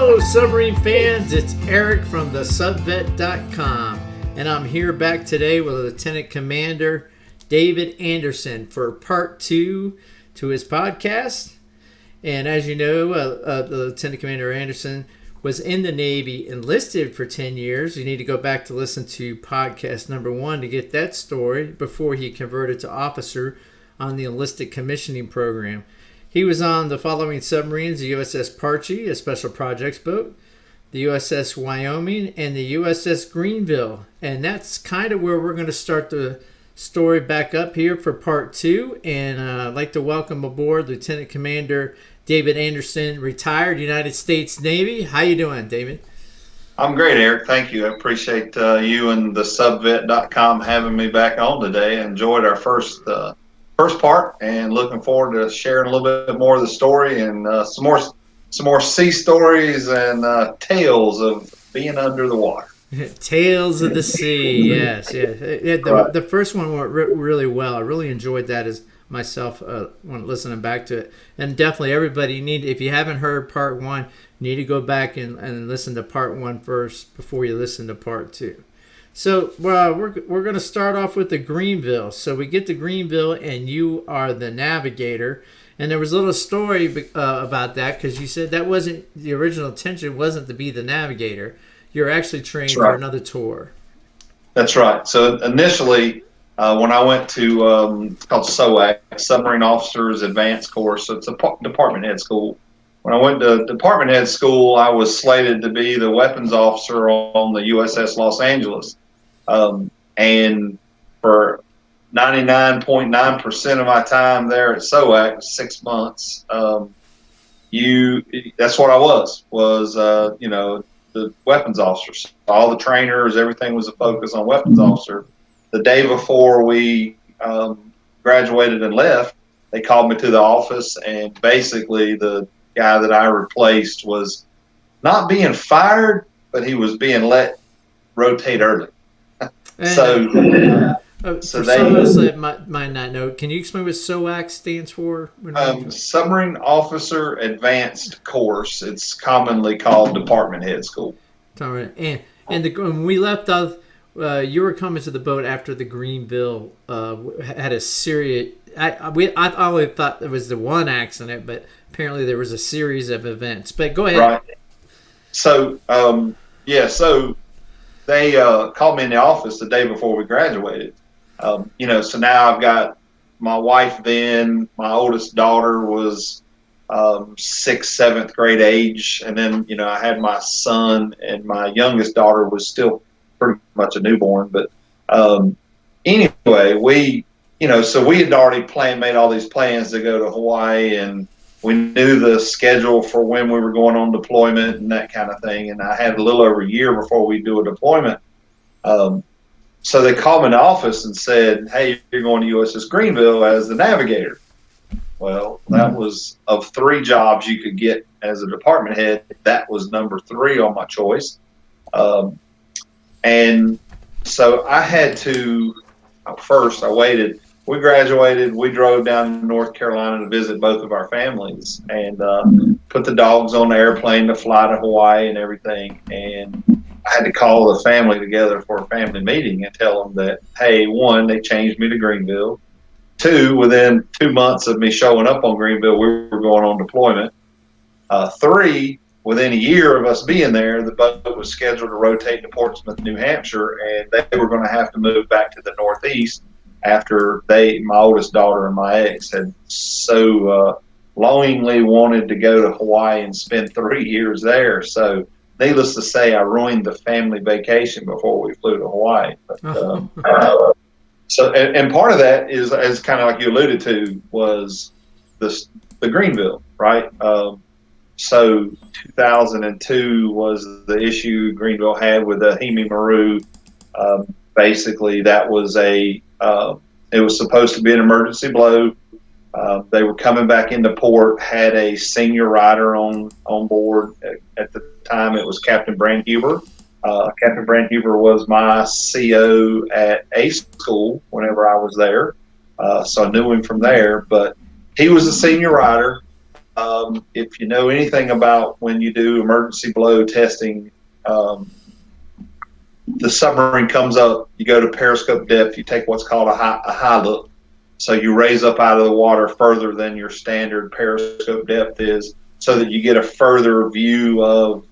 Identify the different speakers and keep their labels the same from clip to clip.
Speaker 1: Hello, Submarine fans. It's Eric from TheSubVet.com, and I'm here back today with Lieutenant Commander David Anderson for part 2 to his podcast. And as you know, Lieutenant Commander Anderson was in the Navy, enlisted for 10 years. You need to go back to listen to podcast number 1 to get that story before he converted to officer on the enlisted commissioning program. He was on the following submarines: the USS Parchie, a special projects boat, the USS Wyoming, and the USS Greenville. And that's kind of where we're going to start the story back up here for part 2. And I'd like to welcome aboard Lieutenant Commander David Anderson, retired United States Navy. How you doing, David?
Speaker 2: I'm great, Eric. Thank you. I appreciate you and the TheSubVet.com having me back on today. I enjoyed our first part, and looking forward to sharing a little bit more of the story and some more sea stories and tales of being under the water.
Speaker 1: Tales of the sea, yes. The first one went really well. I really enjoyed that as myself when listening back to it. And definitely everybody if you haven't heard part 1, you need to go back and listen to part 1 first before you listen to part 2. So we're going to start off with the Greenville. So we get to Greenville, and you are the navigator. And there was a little story about that, because you said that wasn't the original intention, wasn't to be the navigator. You're actually trained for another tour.
Speaker 2: That's right. So initially, when I went to it's called SOAC, Submarine Officers Advanced Course, so it's a department head school. When I went to department head school, I was slated to be the weapons officer on the USS Los Angeles. And for 99.9% of my time there at SOAC, 6 months, that's what I was the weapons officer. So all the trainers, everything was a focus on weapons officer. The day before we graduated and left, they called me to the office, and basically the guy that I replaced was not being fired, but he was being let rotate early. So
Speaker 1: for some of us that might not know, can you explain what SOAC stands for?
Speaker 2: Submarine Officer Advanced Course. It's commonly called Department Head School.
Speaker 1: And when we left off, you were coming to the boat after the Greenville had a serious. I always thought it was the one accident, but apparently there was a series of events. But go ahead.
Speaker 2: Right. So so they called me in the office the day before we graduated. So now I've got my wife then, my oldest daughter was 6th, 7th grade age. And then, I had my son, and my youngest daughter was still pretty much a newborn. But anyway, so we had already made all these plans to go to Hawaii, and we knew the schedule for when we were going on deployment and that kind of thing. And I had a little over a year before we do a deployment. So they called me in the office and said, "Hey, you're going to USS Greenville as the navigator." Well, that was, of 3 jobs you could get as a department head, that was number 3 on my choice. And so I had to, first I waited. We graduated. We drove down to North Carolina to visit both of our families, and put the dogs on the airplane to fly to Hawaii and everything. And I had to call the family together for a family meeting and tell them that, hey, 1, they changed me to Greenville. 2, within 2 months of me showing up on Greenville, we were going on deployment. 3, within a year of us being there, the boat was scheduled to rotate to Portsmouth, New Hampshire, and they were going to have to move back to the Northeast after my oldest daughter and my ex had so longingly wanted to go to Hawaii and spend 3 years there. So needless to say, I ruined the family vacation before we flew to Hawaii. But, and part of that is, as kind of like you alluded to, was the Greenville, right? So 2002 was the issue Greenville had with the Hemi Maru. Basically, that was it was supposed to be an emergency blow. They were coming back into port, had a senior rider on board. At the time, it was Captain Brandhuber. Captain Brandhuber was my CO at A school whenever I was there. So I knew him from there, but he was a senior rider. If you know anything about when you do emergency blow testing, the submarine comes up, you go to periscope depth, you take what's called a high look. So you raise up out of the water further than your standard periscope depth is, so that you get a further view of,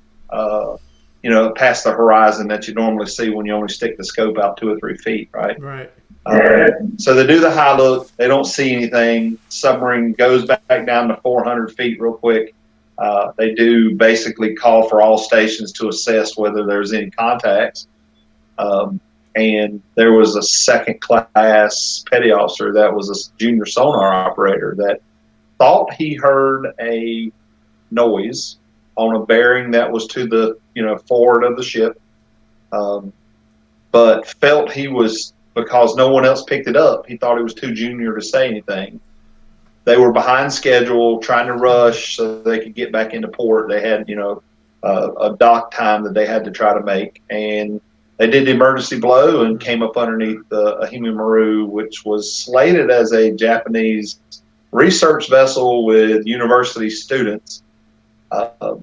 Speaker 2: past the horizon that you normally see when you only stick the scope out 2 or 3 feet, right?
Speaker 1: Right.
Speaker 2: So they do the high look. They don't see anything. Submarine goes back down to 400 feet real quick. They do basically call for all stations to assess whether there's any contacts. And there was a second class petty officer that was a junior sonar operator that thought he heard a noise on a bearing that was to the forward of the ship, but felt he was, because no one else picked it up, he thought he was too junior to say anything. They were behind schedule, trying to rush so they could get back into port. They had a dock time that they had to try to make, and they did the emergency blow and came up underneath the Ahime Maru, which was slated as a Japanese research vessel with university students. The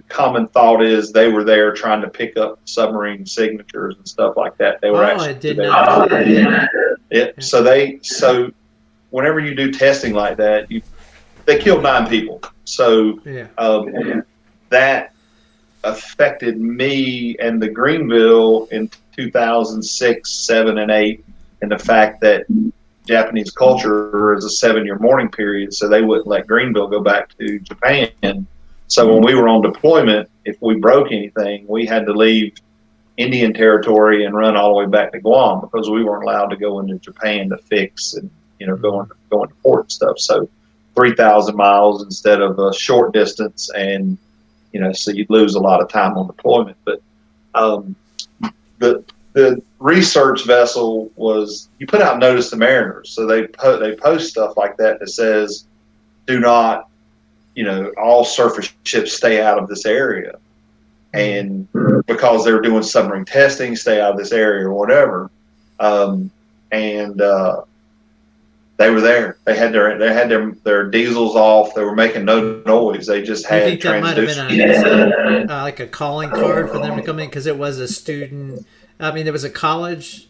Speaker 2: common thought is they were there trying to pick up submarine signatures and stuff like that. They were
Speaker 1: I did not know that.
Speaker 2: So whenever you do testing like that, they killed 9 people. So that affected me and the Greenville in 2006, 7, and 8, and the fact that Japanese culture is a 7-year mourning period, so they wouldn't let Greenville go back to Japan. So when we were on deployment, if we broke anything, we had to leave Indian territory and run all the way back to Guam, because we weren't allowed to go into Japan to fix and go into port and stuff. So 3,000 miles instead of a short distance, and so you'd lose a lot of time on deployment. But the research vessel was, you put out notice to mariners, so they post stuff like that says, do not, all surface ships stay out of this area, and because they're doing submarine testing, stay out of this area or whatever. They were there. They had their diesels off. They were making no noise. They just had.
Speaker 1: Do you think that might have been like a calling card for them to come in, because it was a student? I mean, there was a college.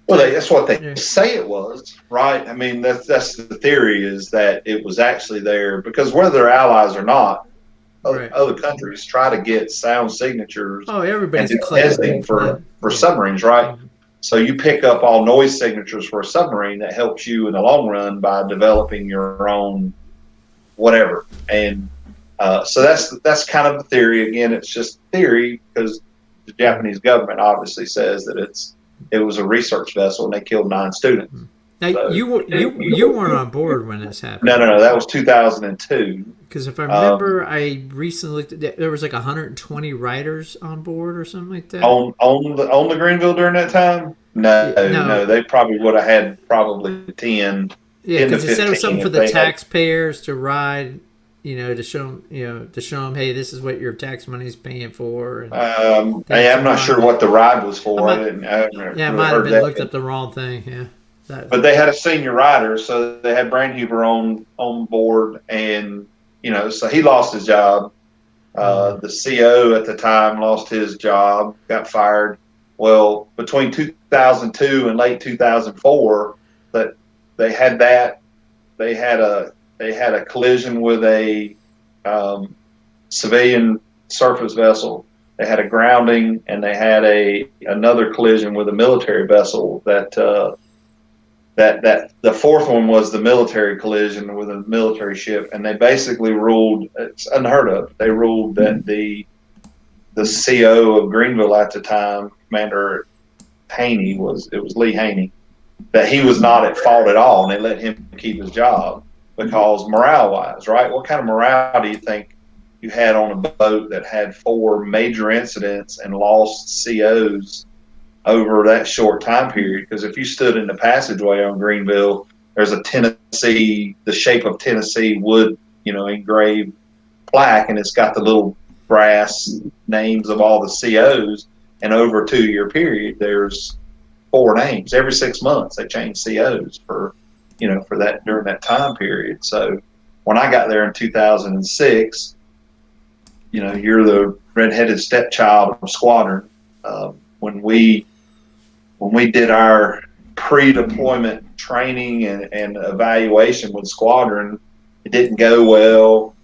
Speaker 2: Well, that's what they say it was, right? I mean, that's the theory, is that it was actually there, because whether they're allies or not, other countries try to get sound signatures.
Speaker 1: Oh, everybody's
Speaker 2: and do testing for submarines, right? Mm-hmm. So you pick up all noise signatures for a submarine. That helps you in the long run by developing your own whatever. And so that's kind of the theory. Again, it's just theory, because the Japanese government obviously says that it was a research vessel and they killed 9 students.
Speaker 1: Now, so, you weren't on board when this happened.
Speaker 2: No, that was 2002.
Speaker 1: Because if I remember, I recently looked at, there was like 120 writers on board or something like that.
Speaker 2: On the Greenville during that time? No, they probably would have had probably 10.
Speaker 1: Yeah, because it said it was something for the taxpayers to ride, to show them, hey, this is what your tax money is paying for. And
Speaker 2: I'm not sure what the ride was for.
Speaker 1: I might have been looked up the wrong thing. Yeah.
Speaker 2: But they had a senior rider, so they had Brandhuber on board, and so he lost his job. The CO at the time lost his job, got fired. Well, between 2002 and late 2004, that they had a collision with a civilian surface vessel. They had a grounding, and they had another collision with a military vessel that the fourth one was the military collision with a military ship, and they basically ruled, it's unheard of, they ruled that the CO of Greenville at the time, Commander Haney, it was Lee Haney, that he was not at fault at all, and they let him keep his job because morale-wise, right? What kind of morale do you think you had on a boat that had 4 major incidents and lost COs over that short time period? Because if you stood in the passageway on Greenville, there's a Tennessee, the shape of Tennessee wood, engraved plaque, and it's got the little brass names of all the COs. And over a 2-year period, there's 4 names. Every 6 months, they change COs for that during that time period. So when I got there in 2006, you're the redheaded stepchild of Squadron. When we did our pre-deployment training and evaluation with Squadron, it didn't go well.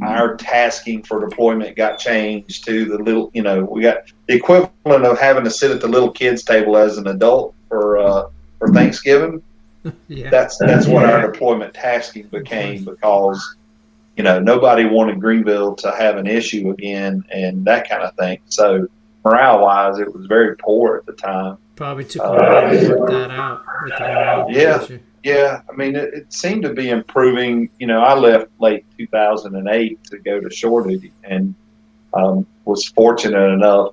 Speaker 2: Our tasking for deployment got changed to the little, we got the equivalent of having to sit at the little kids table as an adult for Thanksgiving.
Speaker 1: Yeah.
Speaker 2: That's what our deployment tasking became, because nobody wanted Greenville to have an issue again and that kind of thing. So morale wise, it was very poor at the time.
Speaker 1: Probably took a while to work that out with the morale issue.
Speaker 2: Yeah. I mean, it seemed to be improving. I left late 2008 to go to shore duty, and was fortunate enough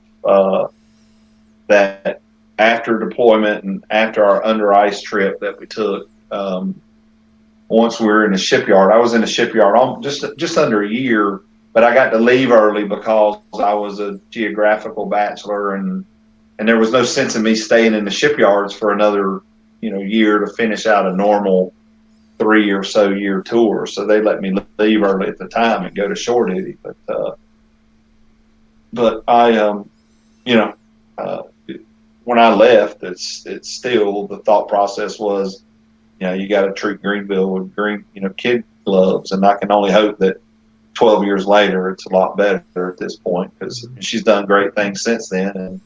Speaker 2: that after deployment and after our under ice trip that we took, once we were in the shipyard, I was in the shipyard just under a year, but I got to leave early because I was a geographical bachelor, and there was no sense in me staying in the shipyards for another year to finish out a normal 3 or so year tour. So they let me leave early at the time and go to shore duty. But I, when I left, it's still, the thought process was, you got to treat Greenville with kid gloves. And I can only hope that 12 years later, it's a lot better at this point, because she's done great things since then, and,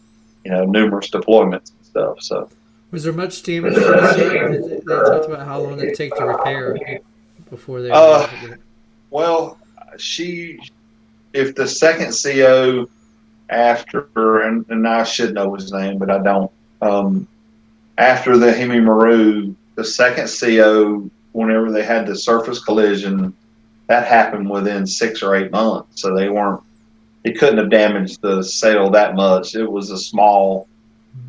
Speaker 2: numerous deployments and stuff. So,
Speaker 1: was there much damage to the ship? They talked about how long it take to repair before they
Speaker 2: well, if the second CO after, and I should know his name, but I don't, after the Hemi Maru, the second CO, whenever they had the surface collision, that happened within 6 or 8 months. So it couldn't have damaged the sail that much. It was a small,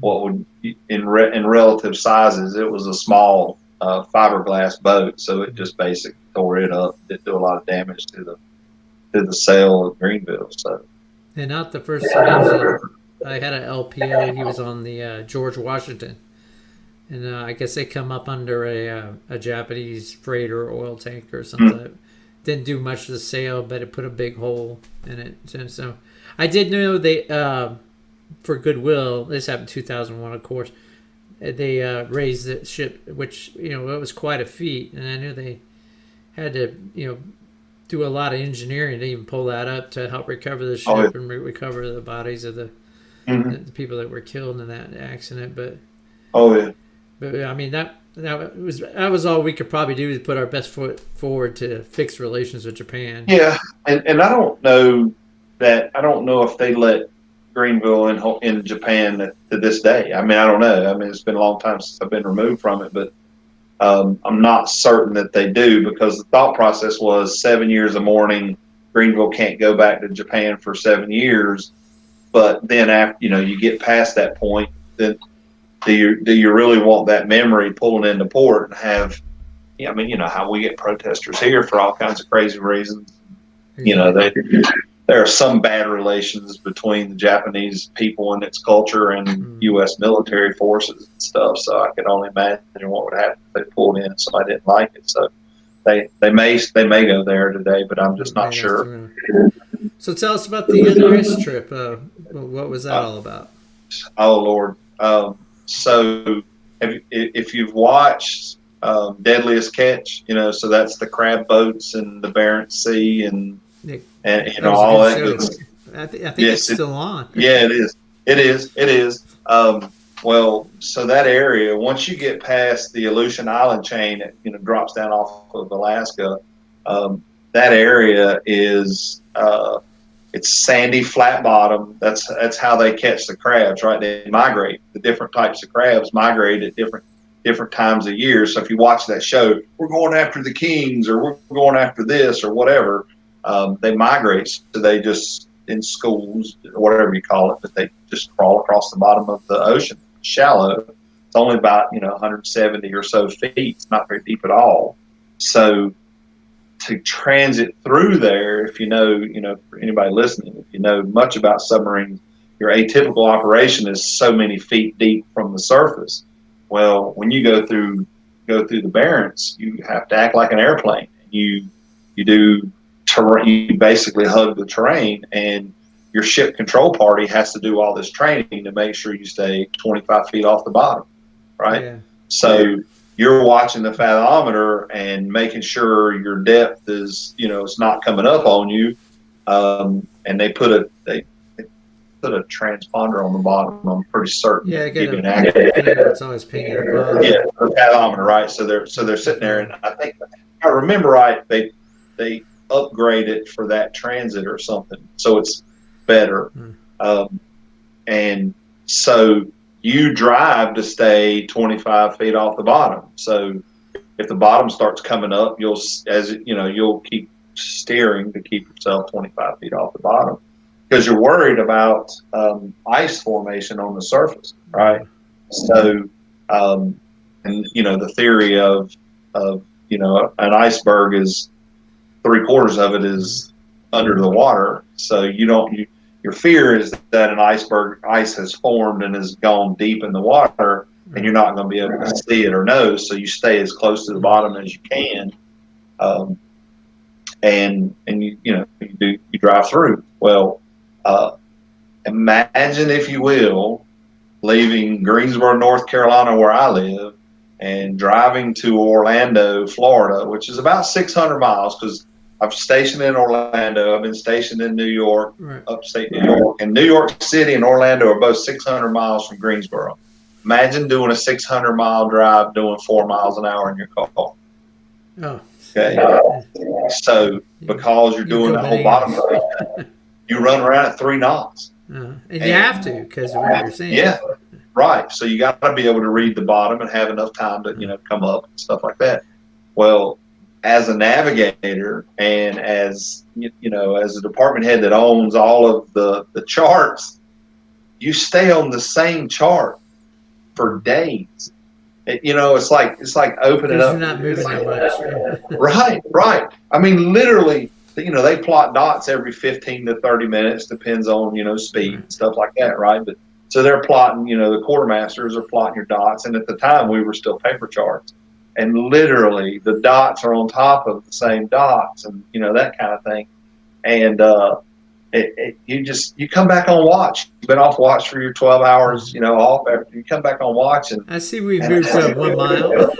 Speaker 2: in relative sizes, it was a small fiberglass boat. So it just basically tore it up. Didn't do a lot of damage to the sail of Greenville. So.
Speaker 1: And not the first time. I had an LPO. He was on the George Washington. And I guess they come up under a Japanese freighter oil tank or something. Didn't do much to the sail, but it put a big hole in it. And so I did know they, for goodwill, this happened in 2001, of course, they raised the ship, which, it was quite a feat. And I knew they had to, do a lot of engineering to even pull that up to help recover the ship and recover the bodies of the people that were killed in that accident. But I mean, that was all we could probably do, to put our best foot forward to fix relations with Japan.
Speaker 2: Yeah, and I don't know if they let Greenville in Japan to this day. I mean, I don't know. I mean, it's been a long time since I've been removed from it, but I'm not certain that they do, because the thought process was 7 years of mourning. Greenville can't go back to Japan for 7 years, but then after you get past that point, then do you really want that memory pulling into port and have? I mean, how we get protesters here for all kinds of crazy reasons. There are some bad relations between the Japanese people and its culture and U.S. military forces and stuff. So I can only imagine what would happen if they pulled in and somebody didn't like it. So they may go there today, but I'm just not sure.
Speaker 1: So tell us about the under ice trip. What was that all about?
Speaker 2: Oh Lord. So if you've watched Deadliest Catch, so that's the crab boats in the Barents Sea and all that good stuff.
Speaker 1: I think it's still on.
Speaker 2: Yeah, it is. It is. Well, so that area, once you get past the Aleutian Island chain, it drops down off of Alaska. That area is it's sandy, flat bottom. That's how they catch the crabs, right? They migrate. The different types of crabs migrate at different times of year. So if you watch that show, we're going after the kings, or we're going after this, or whatever. They migrate, so they just, in schools, or whatever you call it, but they just crawl across the bottom of the ocean, shallow. It's only about 170 or so feet. It's not very deep at all. So to transit through there, if for anybody listening, if you know much about submarines, your atypical operation is so many feet deep from the surface. Well, when you go through go through the Barents, you have to act like an airplane. You do terrain. You basically hug the terrain, and your ship control party has to do all this training to make sure you stay 25 feet off the bottom, right?
Speaker 1: Yeah.
Speaker 2: So you're watching the fathometer and making sure your depth is, it's not coming up on you. And they put a transponder on the bottom. I'm pretty certain.
Speaker 1: Yeah, I
Speaker 2: give you an
Speaker 1: it's always pinging above.
Speaker 2: Yeah, the fathometer, right? So they're sitting there, and I think, if I remember right, they upgrade it for that transit or something, so it's better. And so you drive to stay 25 feet off the bottom. So if the bottom starts coming up, you'll keep steering to keep yourself 25 feet off the bottom, because you're worried about ice formation on the surface, right? So, and the theory of an iceberg is 3/4 of it is under the water. So your fear is that an ice has formed and has gone deep in the water, and you're not going to be able to see it or know. So you stay as close to the bottom as you can, and you drive through. Well, imagine, if you will, leaving Greensboro, North Carolina, where I live, and driving to Orlando, Florida, which is about 600 miles, because I'm stationed in Orlando. I've been stationed in New York, upstate New York. And New York City and Orlando are both 600 miles from Greensboro. Imagine doing a 600-mile drive doing 4 miles an hour in your car.
Speaker 1: Oh.
Speaker 2: Okay. So because you're doing the whole bottom thing, you run around at 3 knots.
Speaker 1: And you have to, because of what you're saying.
Speaker 2: Yeah, right. So you got to be able to read the bottom and have enough time to come up and stuff like that. Well, as a navigator and as as a department head that owns all of the charts, you stay on the same chart for days. It's like opening up.
Speaker 1: You're not moving that much.
Speaker 2: Right. I mean, literally, they plot dots every 15 to 30 minutes, depends on, speed and stuff like that, right? But so they're plotting, the quartermasters are plotting your dots. And at the time, we were still paper charts. And literally, the dots are on top of the same dots and, that kind of thing. And you come back on watch. You've been off watch for your 12 hours, off. After you come back on watch. And
Speaker 1: I see we've moved up 1 mile.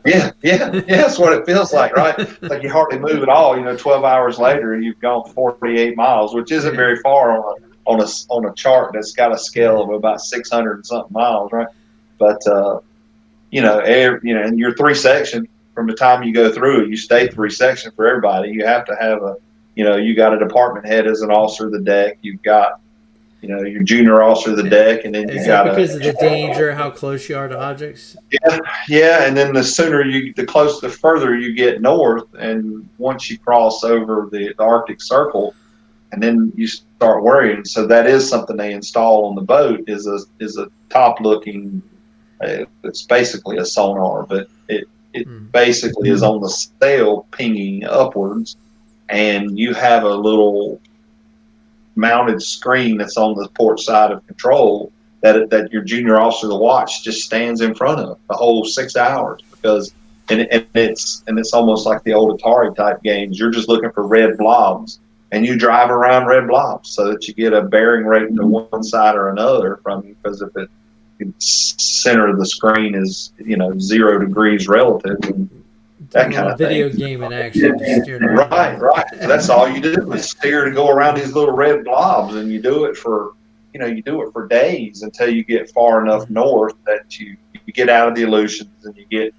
Speaker 2: Yeah, that's what it feels like, right? It's like you hardly move at all. 12 hours later, you've gone 48 miles, which isn't very far on a chart that's got a scale of about 600 and something miles, right? But in your 3 section, from the time you go through it, you stay 3 section for everybody. You have to have you got a department head as an officer of the deck. You've got your junior officer of the deck, and then you got
Speaker 1: because of the danger, how close you are to objects.
Speaker 2: Yeah, and then the further you get north, and once you cross over the Arctic Circle, and then you start worrying. So that is something they install on the boat is a top looking. It's basically a sonar, but it basically is on the sail pinging upwards, and you have a little mounted screen that's on the port side of control that your junior officer of the watch just stands in front of the whole 6 hours, because it's almost like the old Atari type games. You're just looking for red blobs, and you drive around red blobs so that you get a bearing rate to one side or another from you, because if the center of the screen is 0 degrees relative, and that kind of
Speaker 1: video
Speaker 2: thing.
Speaker 1: Game in action.
Speaker 2: Right. So that's all you do is steer to go around these little red blobs, and you do it for days until you get far enough north that you get out of the Aleutians, and you get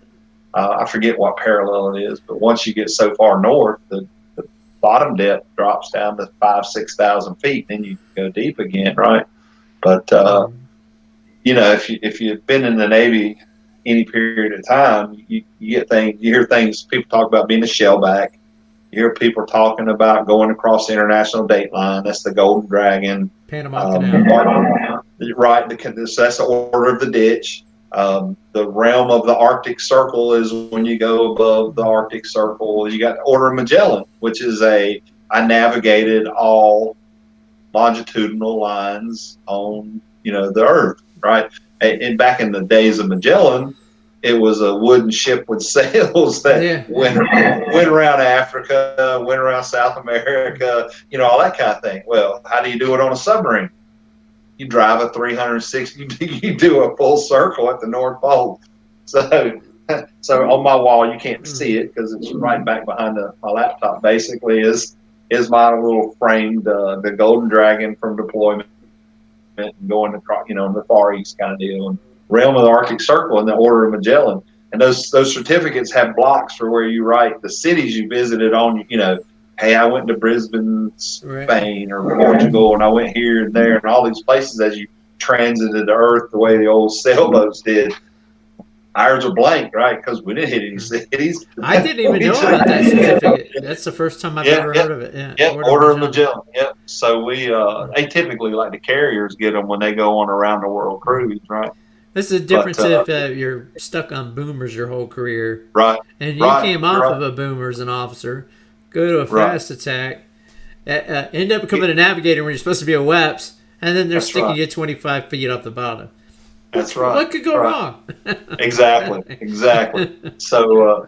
Speaker 2: I forget what parallel it is, but once you get so far north, the bottom depth drops down to 5,000-6,000 feet, then you go deep again, right? But if you've been in the Navy any period of time, you hear things. People talk about being a shellback. You hear people talking about going across the international date line. That's the Golden Dragon.
Speaker 1: Panama Canal.
Speaker 2: Right. So that's the order of the ditch. The realm of the Arctic Circle is when you go above the Arctic Circle. You got the Order of Magellan, which is I navigated all longitudinal lines on the Earth, right? And back in the days of Magellan, it was a wooden ship with sails that went around Africa, went around South America, all that kind of thing. Well, how do you do it on a submarine? You drive a 360, you do a full circle at the North Pole. So on my wall, you can't see it because it's right back behind my laptop. Basically, is my little framed the Golden Dragon from deployment and going across, in the Far East kind of deal, and Realm of the Arctic Circle and the Order of Magellan. And those certificates have blocks for where you write the cities you visited on, hey, I went to Brisbane, Spain, or Portugal, and I went here and there, and all these places as you transited the Earth the way the old sailboats did. Ours are blank, right? Because we didn't hit any cities.
Speaker 1: I didn't even know about that certificate. That's the first time I've ever heard of it.
Speaker 2: Yeah, Order of Magellan. Yep. So we, they typically, like the carriers, get them when they go on around the world cruise, right?
Speaker 1: This is the difference if you're stuck on boomers your whole career.
Speaker 2: Right.
Speaker 1: And you came off of a boomer as an officer, go to a fast attack, end up becoming a navigator when you're supposed to be a WEPS, and then they're sticking you 25 feet off the bottom.
Speaker 2: That's right.
Speaker 1: What could go wrong?
Speaker 2: Exactly. So,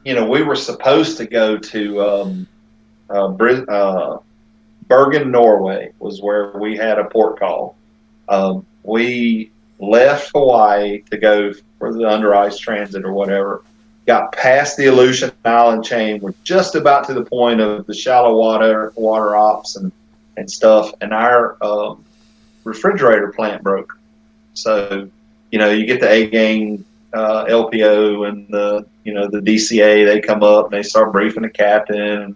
Speaker 2: we were supposed to go to Bergen, Norway, was where we had a port call. We left Hawaii to go for the under ice transit or whatever. Got past the Aleutian Island chain. We're just about to the point of the shallow water ops and stuff, and our refrigerator plant broke. So, you get the A-gang LPO and the DCA, they come up and they start briefing the captain.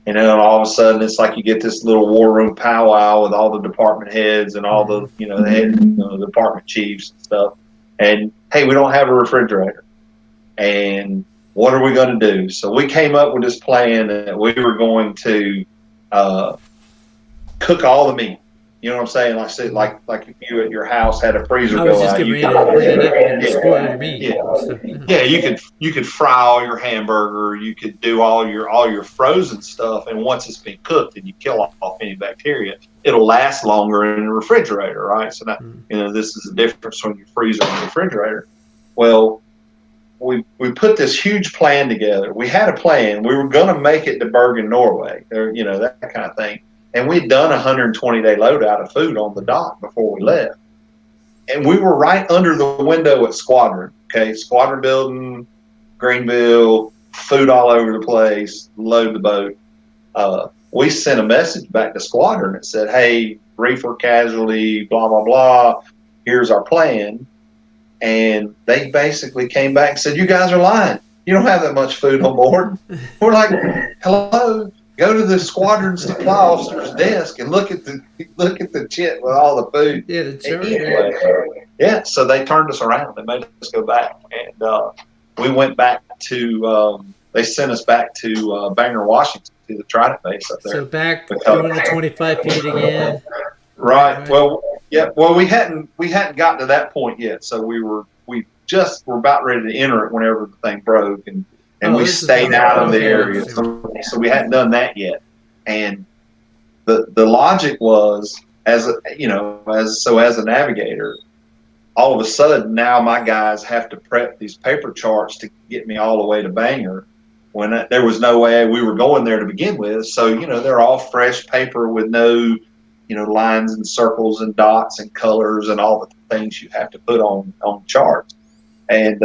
Speaker 2: And then all of a sudden, it's like you get this little war room powwow with all the department heads and all the, the department chiefs and stuff. And, hey, we don't have a refrigerator. And what are we going to do? So we came up with this plan that we were going to cook all the meat. You know what I'm saying? Like, say, like if you at your house had a freezer go out, you could fry all your hamburger, you could do all your frozen stuff, and once it's been cooked and you kill off any bacteria, it'll last longer in the refrigerator, right? So now, this is the difference between your freezer and refrigerator. Well, we put this huge plan together. We had a plan. We were going to make it to Bergen, Norway, or that kind of thing. And we'd done a 120-day loadout of food on the dock before we left. And we were right under the window at Squadron, okay? Squadron building, Greenville, food all over the place, load the boat. We sent a message back to Squadron that said, hey, reefer casualty, blah, blah, blah, here's our plan. And they basically came back and said, you guys are lying. You don't have that much food on board. We're like, hello? Go to the squadron supply officer's desk and look at the chit with all the food.
Speaker 1: Yeah,
Speaker 2: yeah. So they turned us around. They made us go back, and we went back to. They sent us back to Bangor, Washington, to the Trident base up there.
Speaker 1: So back going to 25 feet again.
Speaker 2: Right. Well, yeah. Well, we hadn't gotten to that point yet. So we just were about ready to enter it whenever the thing broke, and we stayed out of the area. So we hadn't done that yet. And the logic was, as a navigator, all of a sudden now my guys have to prep these paper charts to get me all the way to Bangor when there was no way we were going there to begin with. So, they're all fresh paper with no, lines and circles and dots and colors and all the things you have to put on charts. And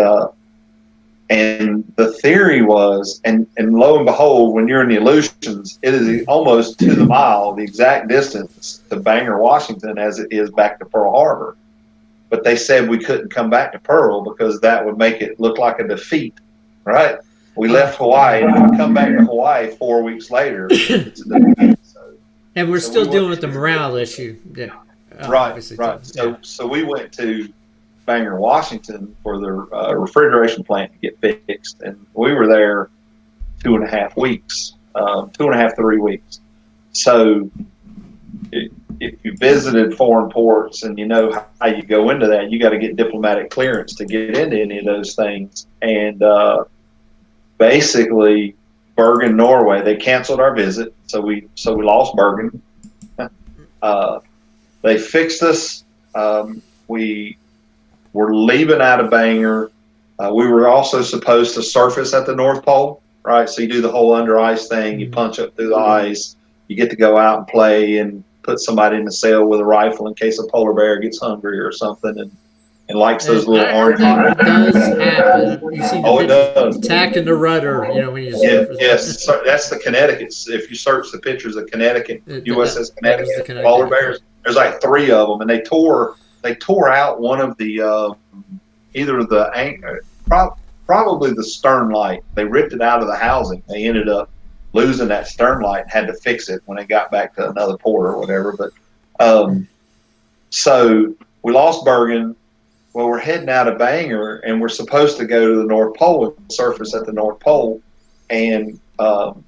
Speaker 2: the theory was, and lo and behold, when you're in the Aleutians, it is almost to the mile, the exact distance to Bangor, Washington, as it is back to Pearl Harbor. But they said we couldn't come back to Pearl because that would make it look like a defeat, right? We left Hawaii and we come back to Hawaii 4 weeks later.
Speaker 1: And we're still dealing with the morale issue. Yeah,
Speaker 2: right. So we went to Bangor, Washington for the refrigeration plant to get fixed. And we were there 2.5 weeks, 2.5, 3 weeks. So if you visited foreign ports and you know how you go into that, you got to get diplomatic clearance to get into any of those things. And basically, Bergen, Norway, they canceled our visit. So we lost Bergen. They fixed us. We we're leaving out of Bangor. We were also supposed to surface at the North Pole, right? So you do the whole under ice thing. You punch up through the ice. You get to go out and play and put somebody in the Ssell with a rifle in case a polar bear gets hungry or something and likes those little orange.
Speaker 1: It does happen. You see
Speaker 2: it does.
Speaker 1: Tacking the rudder, when you surface.
Speaker 2: Yes, so that's the Connecticut. If you search the pictures of Connecticut, USS Connecticut polar bears, there's like 3 of them, and they tore out one of the either the probably the stern light. They ripped it out of the housing. They ended up losing that stern light and had to fix it when they got back to another port or whatever. But so we lost Bergen. Well, we're heading out of Bangor, and we're supposed to go to the North Pole and surface at the North Pole. And one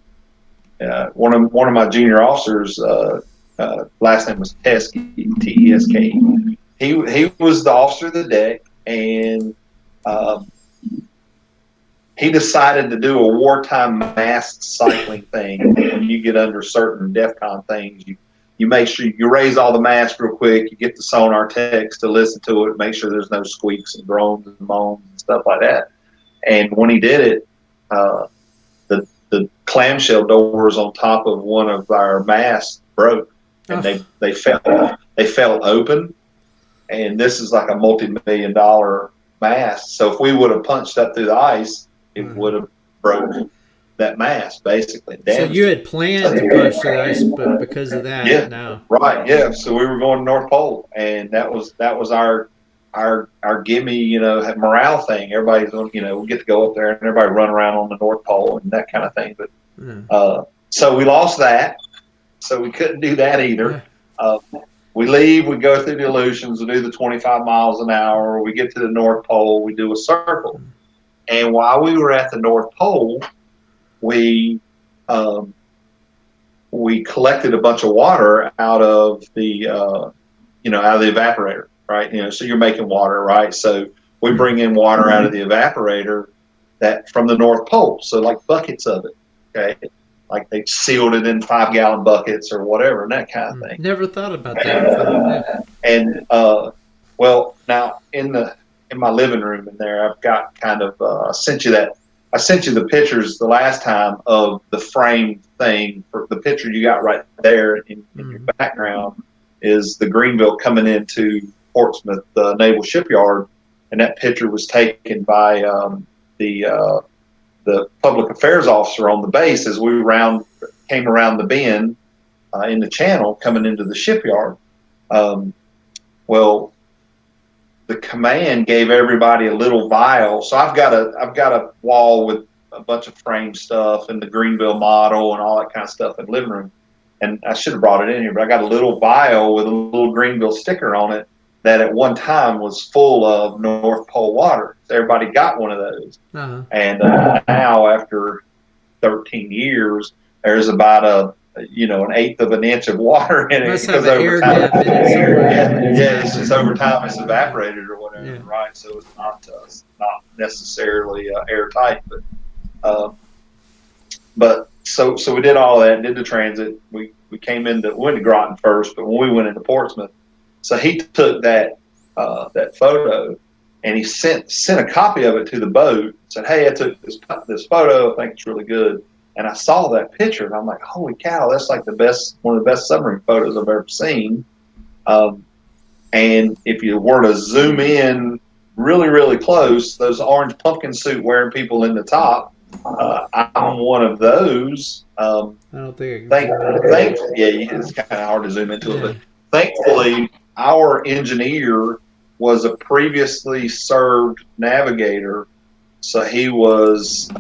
Speaker 2: of my junior officers, last name was Teske, Teske. He was the officer of the deck, and he decided to do a wartime mast cycling thing. When you get under certain DEFCON things, you make sure you raise all the masts real quick. You get the sonar techs to listen to it, make sure there's no squeaks and groans and moans and stuff like that. And when he did it, the clamshell doors on top of one of our masts broke, and they fell open. And this is like a multi-million-dollar mast. So if we would have punched up through the ice, it would have broken that mast, basically.
Speaker 1: So you had planned to push the ice, but because of that,
Speaker 2: yeah,
Speaker 1: no.
Speaker 2: Right, yeah. So we were going to North Pole, and that was our gimme, morale thing. Everybody's going, we get to go up there and everybody run around on the North Pole and that kind of thing. But so we lost that, so we couldn't do that either. We leave, we go through the Aleutians, we do the 25 miles an hour, we get to the North Pole, we do a circle. And while we were at the North Pole, we collected a bunch of water out of the out of the evaporator, right? So you're making water, right? So we bring in water out of the evaporator that from the North Pole, so like buckets of it, okay? Like they sealed it in 5-gallon buckets or whatever, and that kind of thing.
Speaker 1: Never thought about that.
Speaker 2: And well, now in my living room in there, I've got kind of I sent you the pictures the last time of the frame thing. For the picture you got right there in your background is the Greenville coming into Portsmouth Naval Shipyard, and that picture was taken by the public affairs officer on the base as we came around the bend in the channel coming into the shipyard. Well, the command gave everybody a little vial. So I've got a wall with a bunch of frame stuff and the Greenville model and all that kind of stuff in the living room. And I should have brought it in here, but I got a little vial with a little Greenville sticker on it that at one time was full of North Pole water. So everybody got one of those. And now after 13 years, there's about an eighth of an inch of water in it.
Speaker 1: Must have an air gap in it
Speaker 2: somewhere. It's just over time it's evaporated or whatever, right? So it's not necessarily airtight, but so we did all that, did the transit. We went to Groton first, but when we went into Portsmouth, so he took that photo and he sent a copy of it to the boat. Said, "Hey, I took this photo. I think it's really good." And I saw that picture, and I'm like, "Holy cow, that's like one of the best submarine photos I've ever seen." And if you were to zoom in really, really close, those orange pumpkin suit wearing people in the top, I'm one of those.
Speaker 1: I don't think.
Speaker 2: It's kind of hard to zoom into it, but thankfully, our engineer was a previously served navigator. So he was,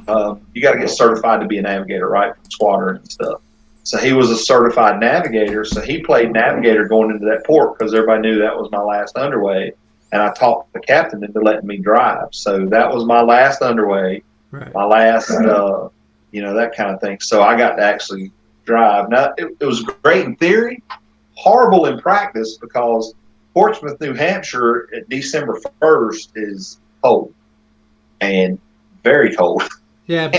Speaker 2: you got to get certified to be a navigator, right? Squadron and stuff. So he was a certified navigator. So he played navigator going into that port because everybody knew that was my last underway. And I talked the captain into letting me drive. So that was my last underway, my last, that kind of thing. So I got to actually drive. Now, it was great in theory, horrible in practice because Portsmouth, New Hampshire at December 1st is cold. And very cold.
Speaker 1: Yeah,
Speaker 2: So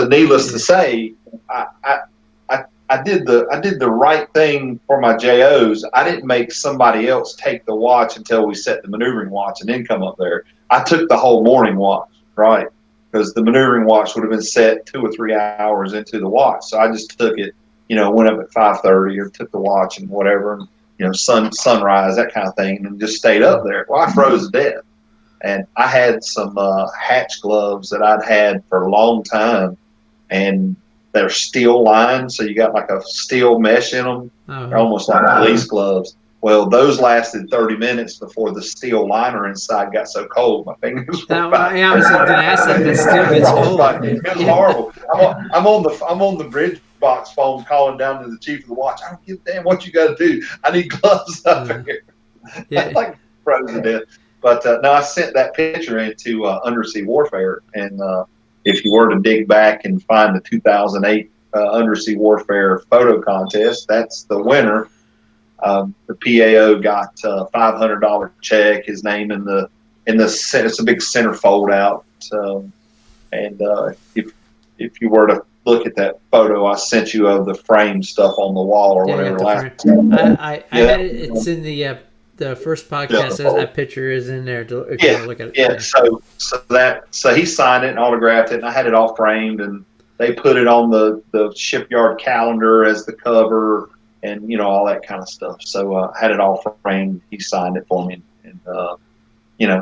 Speaker 2: needless to say, I I did the right thing for my JOs. I didn't make somebody else take the watch until we set the maneuvering watch and then come up there. I took the whole morning watch, right? Because the maneuvering watch would have been set 2 or 3 hours into the watch. So I just took it, went up at 5:30 or took the watch and whatever, and sunrise, that kind of thing, and just stayed up there. Well, I froze to death. And I had some hatch gloves that I'd had for a long time, and they're steel lined, so you got like a steel mesh in them. They're almost like police gloves. Well, those lasted 30 minutes before the steel liner inside got so cold. My fingers were
Speaker 1: I was going to ask that still gets cold.
Speaker 2: It was horrible. I'm on the bridge box phone calling down to the chief of the watch. I don't give a damn what you got to do. I need gloves up here.
Speaker 1: Yeah.
Speaker 2: Like frozen to death. But no, I sent that picture into Undersea Warfare, and if you were to dig back and find the 2008 Undersea Warfare photo contest, that's the winner. The PAO got a $500 check, his name in the it's a big center fold out. And if you were to look at that photo I sent you of the frame stuff on the wall or whatever.
Speaker 1: I had it. It's in the first podcast. That picture is in there. If you want to look at it.
Speaker 2: Yeah. So he signed it and autographed it, and I had it all framed, and they put it on the shipyard calendar as the cover, and all that kind of stuff. So I had it all framed. He signed it for me, and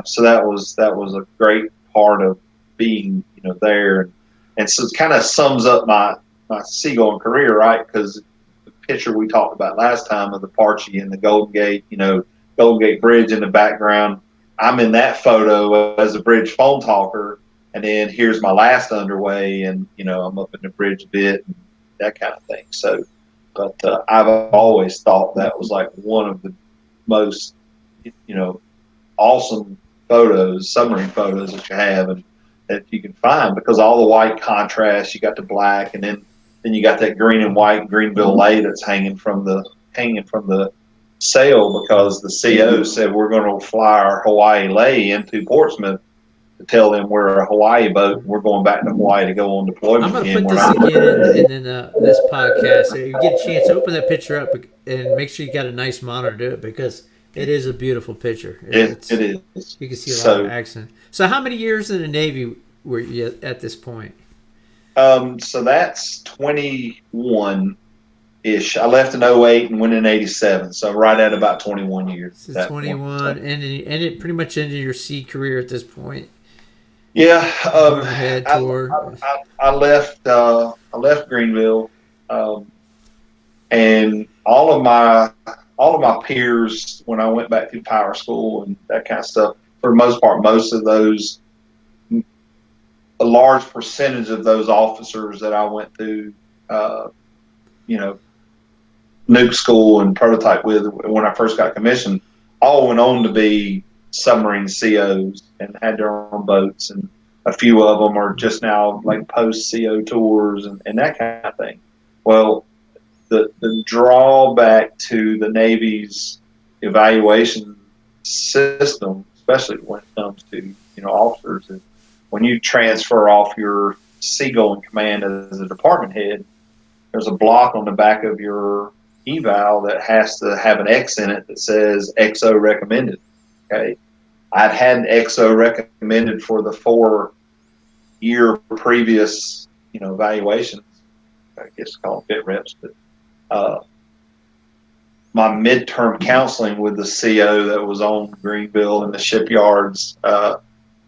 Speaker 2: so that was a great part of being there, and so it kind of sums up my seagoing career, right? Because the picture we talked about last time of the Parchie and the Golden Gate, Golden Gate Bridge in the background. I'm in that photo as a bridge phone talker, and then here's my last underway, and I'm up in the bridge bit and that kind of thing. So, but I've always thought that was like one of the most awesome photos, submarine photos that you have and that you can find, because all the white contrast, you got the black, and then you got that green and white Greenville lay that's hanging from the sail, because the CO said we're going to fly our Hawaii lay into Portsmouth to tell them we're a Hawaii boat and we're going back to Hawaii to go on deployment.
Speaker 1: I'm going to put this again in this podcast. So you get a chance, open that picture up and make sure you got a nice monitor to it, because it is a beautiful picture.
Speaker 2: It is.
Speaker 1: You can see a lot of accent. So how many years in the Navy were you at this point?
Speaker 2: So that's 21-ish. I left in 08 and went in 87. So right at about 21 years.
Speaker 1: So 21, and it pretty much ended your sea career at this point.
Speaker 2: Yeah. I left Greenville, and all of my peers, when I went back through power school and that kind of stuff, for the most part, most of those, a large percentage of those officers that I went through, nuke school and prototype with when I first got commissioned, all went on to be submarine COs and had their own boats, and a few of them are just now like post CO tours and that kind of thing. Well, the drawback to the Navy's evaluation system, especially when it comes to officers, is when you transfer off your seagoing command as a department head, there's a block on the back of your eval that has to have an X in it that says XO recommended. Okay, I'd had XO recommended for the 4-year previous evaluations. I guess call them fit reps, but my midterm counseling with the CO that was on Greenville and the shipyards,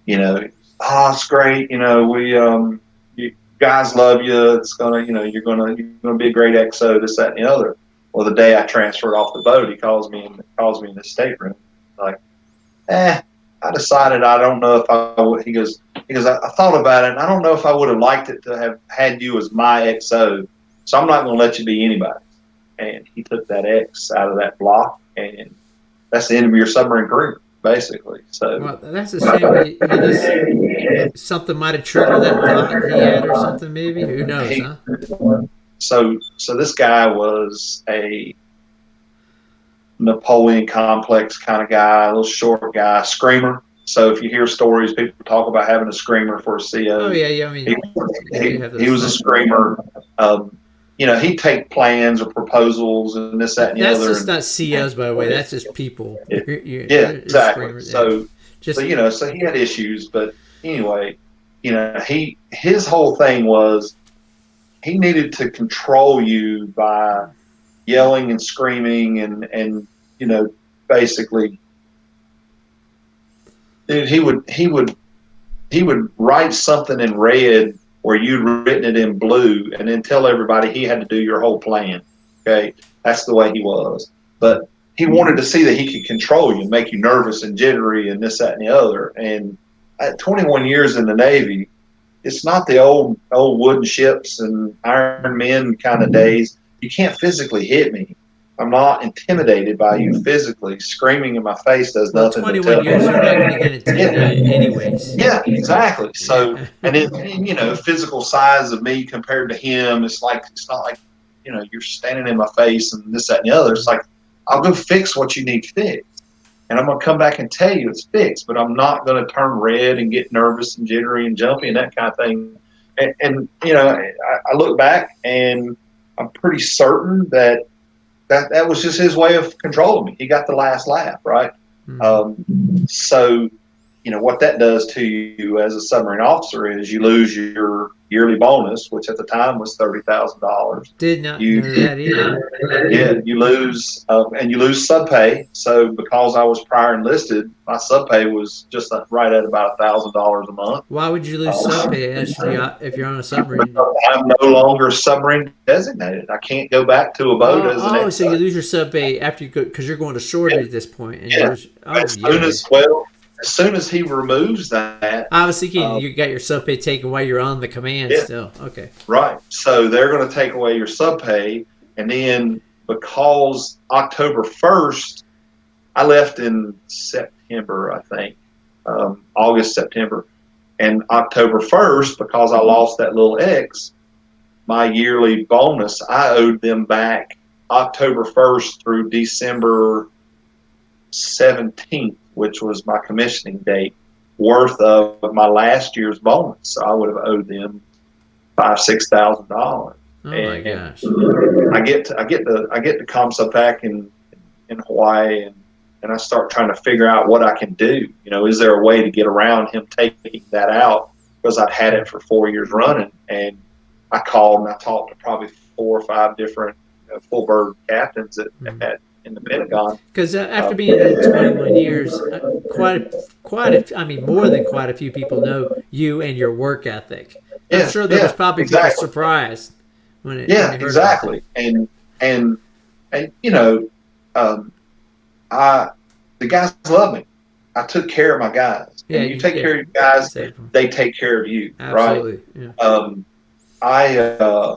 Speaker 2: it's great. You guys love you. It's gonna, you're gonna be a great XO, this, that, and the other. Well, the day I transferred off the boat, he calls me in the stateroom, like, I decided I don't know if I would. He goes, I thought about it, and I don't know if I would have liked it to have had you as my XO. So I'm not going to let you be anybody. And he took that X out of that block, and that's the end of your submarine career, basically. So
Speaker 1: well, that's a shame. Something might have triggered that thought he had, or something. Maybe, who knows? Huh?
Speaker 2: So this guy was a Napoleon complex kind of guy, a little short guy, screamer. So if you hear stories, people talk about having a screamer for a CO.
Speaker 1: Oh yeah. I mean,
Speaker 2: he was a screamer. he'd take plans or proposals and this, that, and the
Speaker 1: That's
Speaker 2: other.
Speaker 1: just not COs, by the way. That's just people.
Speaker 2: Exactly. So
Speaker 1: just
Speaker 2: so he had issues, but anyway, his whole thing was he needed to control you by yelling and screaming and basically, dude, he would write something in red where you'd written it in blue and then tell everybody he had to do your whole plan. Okay. That's the way he was. But he wanted to see that he could control you, make you nervous and jittery and this, that, and the other. And at 21 years in the Navy, it's not the old wooden ships and Iron Men kind of days. You can't physically hit me. I'm not intimidated by you physically. Screaming in my face does nothing.
Speaker 1: 21 years, you're not going to get intimidated anyways.
Speaker 2: Yeah, exactly. So, and then, physical size of me compared to him, it's not like, you're standing in my face and this, that, and the other. It's like, I'll go fix what you need fixed. And I'm going to come back and tell you it's fixed, but I'm not going to turn red and get nervous and jittery and jumpy and that kind of thing. And I look back and I'm pretty certain that was just his way of controlling me. He got the last laugh, right? Mm-hmm. So, what that does to you as a submarine officer is you lose your yearly bonus, which at the time was $30,000.
Speaker 1: Did not know that either.
Speaker 2: Yeah, you lose, and you lose sub pay. So because I was prior enlisted, my sub pay was just right at about $1,000 a month.
Speaker 1: Why would you lose sub pay if you're on a submarine?
Speaker 2: I'm no longer submarine designated. I can't go back to a boat as an XO.
Speaker 1: So you lose your sub pay after you go because you're going to shore at this point. And
Speaker 2: as soon as he removes that,
Speaker 1: I was thinking you got your sub pay taken while you're on the command still. Okay.
Speaker 2: Right. So they're going to take away your sub pay, and then because October 1st, I left in September, I think, August, September, and October 1st, because I lost that little X, my yearly bonus, I owed them back October 1st through December 17th, which was my commissioning date, worth of my last year's bonus. So I would have owed them $5,000-$6,000.
Speaker 1: Oh my gosh!
Speaker 2: I get to ComSub back in Hawaii, and I start trying to figure out what I can do. Is there a way to get around him taking that out? Because I'd had it for 4 years running, and I called and I talked to probably 4 or 5 different full bird captains in the Pentagon.
Speaker 1: Because after being there 21 years, more than quite a few people know you and your work ethic. I'm sure there was probably people surprised when it.
Speaker 2: Yeah, exactly. And the guys love me. I took care of my guys. Yeah, and you take care of your guys, they take care of you.
Speaker 1: Absolutely.
Speaker 2: Right?
Speaker 1: Yeah.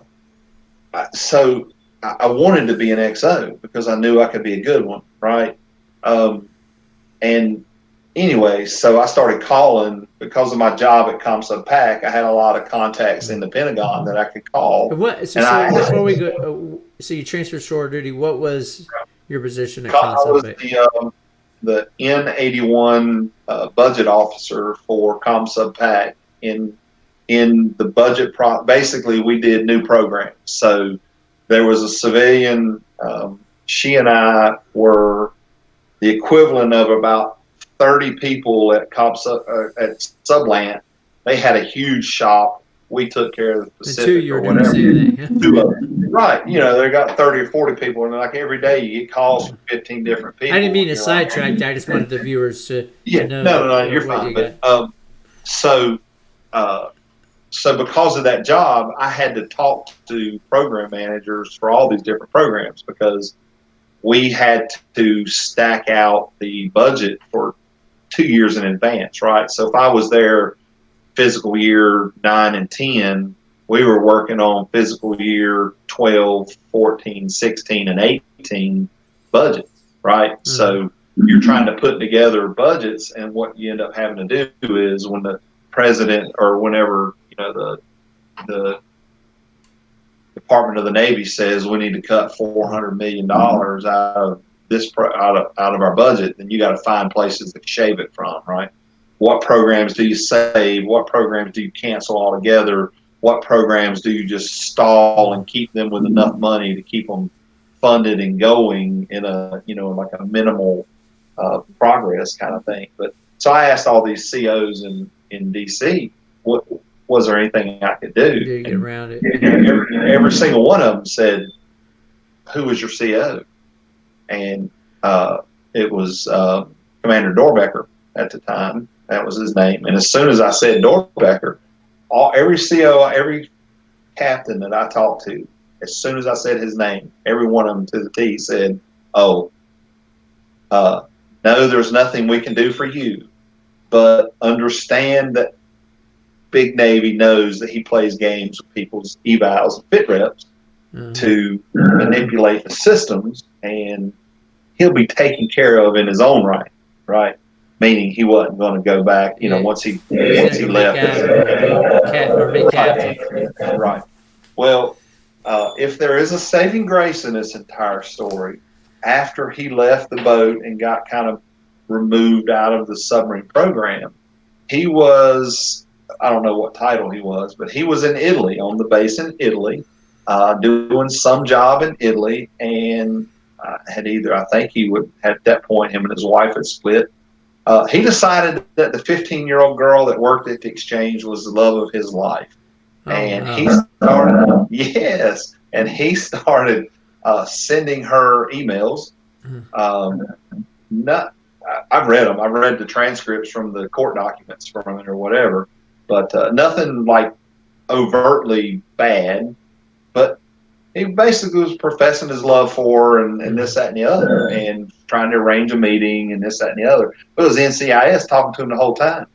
Speaker 2: So I wanted to be an XO because I knew I could be a good one, right? And anyway, so I started calling because of my job at ComSub PAC. I had a lot of contacts in the Pentagon that I could call.
Speaker 1: Before we go, so you transferred shore duty. What was your position at ComSub PAC?
Speaker 2: I was the N81 budget officer for ComSub PAC in the budget. Basically, we did new programs. So there was a civilian. She and I were the equivalent of about 30 people at Subland. They had a huge shop. We took care of the Pacific or whatever. Right. They got 30 or 40 people, and like every day you get calls from 15 different people.
Speaker 1: I didn't mean to sidetrack. I just wanted the viewers to know.
Speaker 2: No, you're fine. So because of that job, I had to talk to program managers for all these different programs because we had to stack out the budget for 2 years in advance, right? So if I was there physical year 9 and 10, we were working on physical year 12, 14, 16, and 18 budgets, right? Mm-hmm. So you're trying to put together budgets, and what you end up having to do is when the president or whenever the Department of the Navy says we need to cut $400 million out of our budget, then you got to find places to shave it from, right? What programs do you save? What programs do you cancel altogether? what programs do you just stall and keep them with enough money to keep them funded and going in a, like a minimal progress kind of thing. But so I asked all these COs in DC, what was there anything I could do?
Speaker 1: To get around it.
Speaker 2: Every single one of them said, "Who was your CO?" And it was Commander Dorbecker at the time. That was his name. And as soon as I said Dorbecker, every CO, every captain that I talked to, as soon as I said his name, every one of them to the T said, "Oh, no, there's nothing we can do for you, but understand that Big Navy knows that he plays games with people's evals and fit reps to manipulate the systems, and he'll be taken care of in his own right? Meaning he wasn't going to go back, once he left.
Speaker 1: Or be captain.
Speaker 2: Right. Well, if there is a saving grace in this entire story, after he left the boat and got kind of removed out of the submarine program, he was, I don't know what title he was, but he was in Italy, on the base in Italy, doing some job in Italy, and I think he would, at that point, him and his wife had split. He decided that the 15-year-old girl that worked at the exchange was the love of his life. He started sending her emails. I've read them. I've read the transcripts from the court documents from it or whatever, but nothing like overtly bad. But he basically was professing his love for her and this, that, and the other, and trying to arrange a meeting and this, that, and the other. But it was NCIS talking to him the whole time.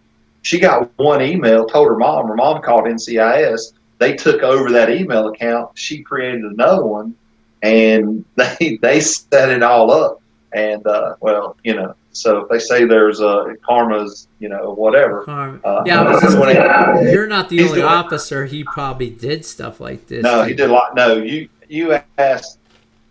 Speaker 2: She got one email, told her mom. Her mom called NCIS. They took over that email account. She created another one, and they set it all up. And, so if they say there's karma's, whatever.
Speaker 1: I was just thinking, you're not the only officer. He probably did stuff like this.
Speaker 2: No, he did a lot. No, you asked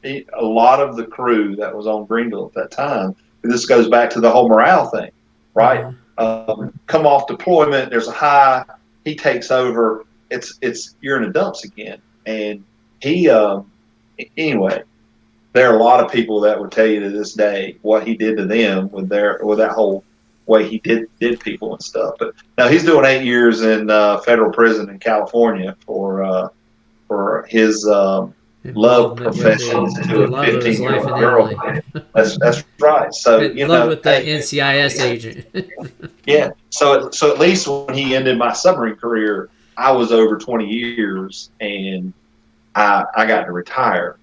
Speaker 2: a lot of the crew that was on Greenville at that time. This goes back to the whole morale thing, right? Come off deployment, there's a high. He takes over. You're in the dumps again. And he anyway. There are a lot of people that would tell you to this day what he did to them with that whole way he did people and stuff. But now he's doing 8 years in federal prison in California for his love profession to a 15-year-old girl. That's right. So
Speaker 1: love with that NCIS agent.
Speaker 2: Yeah. So at least when he ended my submarine career, I was over 20 years and I got to retire.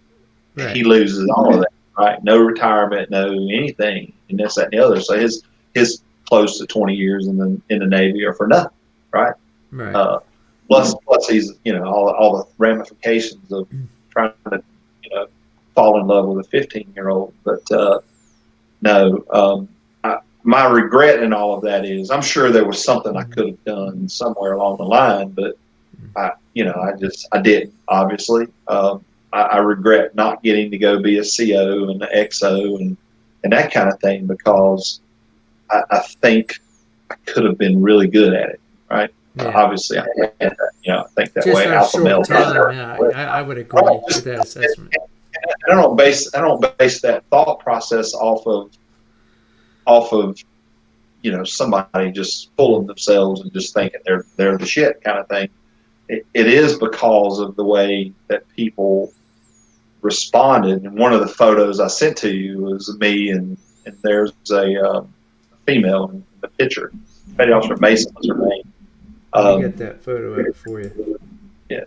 Speaker 2: Right. He loses all of that, right? No retirement, no anything, and this, that, and the other. So his close to 20 years in the Navy are for nothing, right?
Speaker 1: Right.
Speaker 2: Plus he's all the ramifications of trying to fall in love with a 15-year-old. But my regret in all of that is I'm sure there was something I could have done somewhere along the line, but I didn't, obviously. I regret not getting to go be a CO and an XO and that kind of thing, because I think I could have been really good at it, right? Yeah. Obviously, I think that
Speaker 1: just
Speaker 2: way.
Speaker 1: Alpha male time, I would agree with that assessment.
Speaker 2: I don't base that thought process off of somebody just full of themselves and just thinking they're the shit kind of thing. It is because of the way that people responded. And one of the photos I sent to you was me and there's a female in the picture. Petty Officer Mason was her name.
Speaker 1: Let me get that photo up for you.
Speaker 2: Yeah.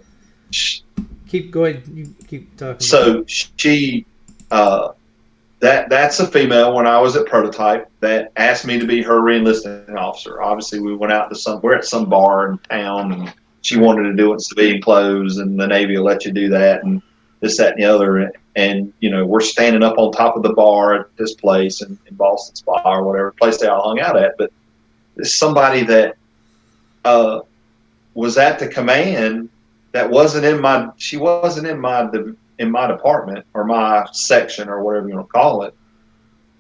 Speaker 1: Go ahead. You keep talking.
Speaker 2: So she, that's a female when I was at Prototype that asked me to be her reenlisting officer. Obviously, we went out to we're at some bar in town, and she wanted to do it in civilian clothes, and the Navy will let you do that, and this, that, and the other. And we're standing up on top of the bar at this place in Boston Spa or whatever place they all hung out at. But it's somebody that was at the command that she wasn't in my department or my section or whatever you want to call it.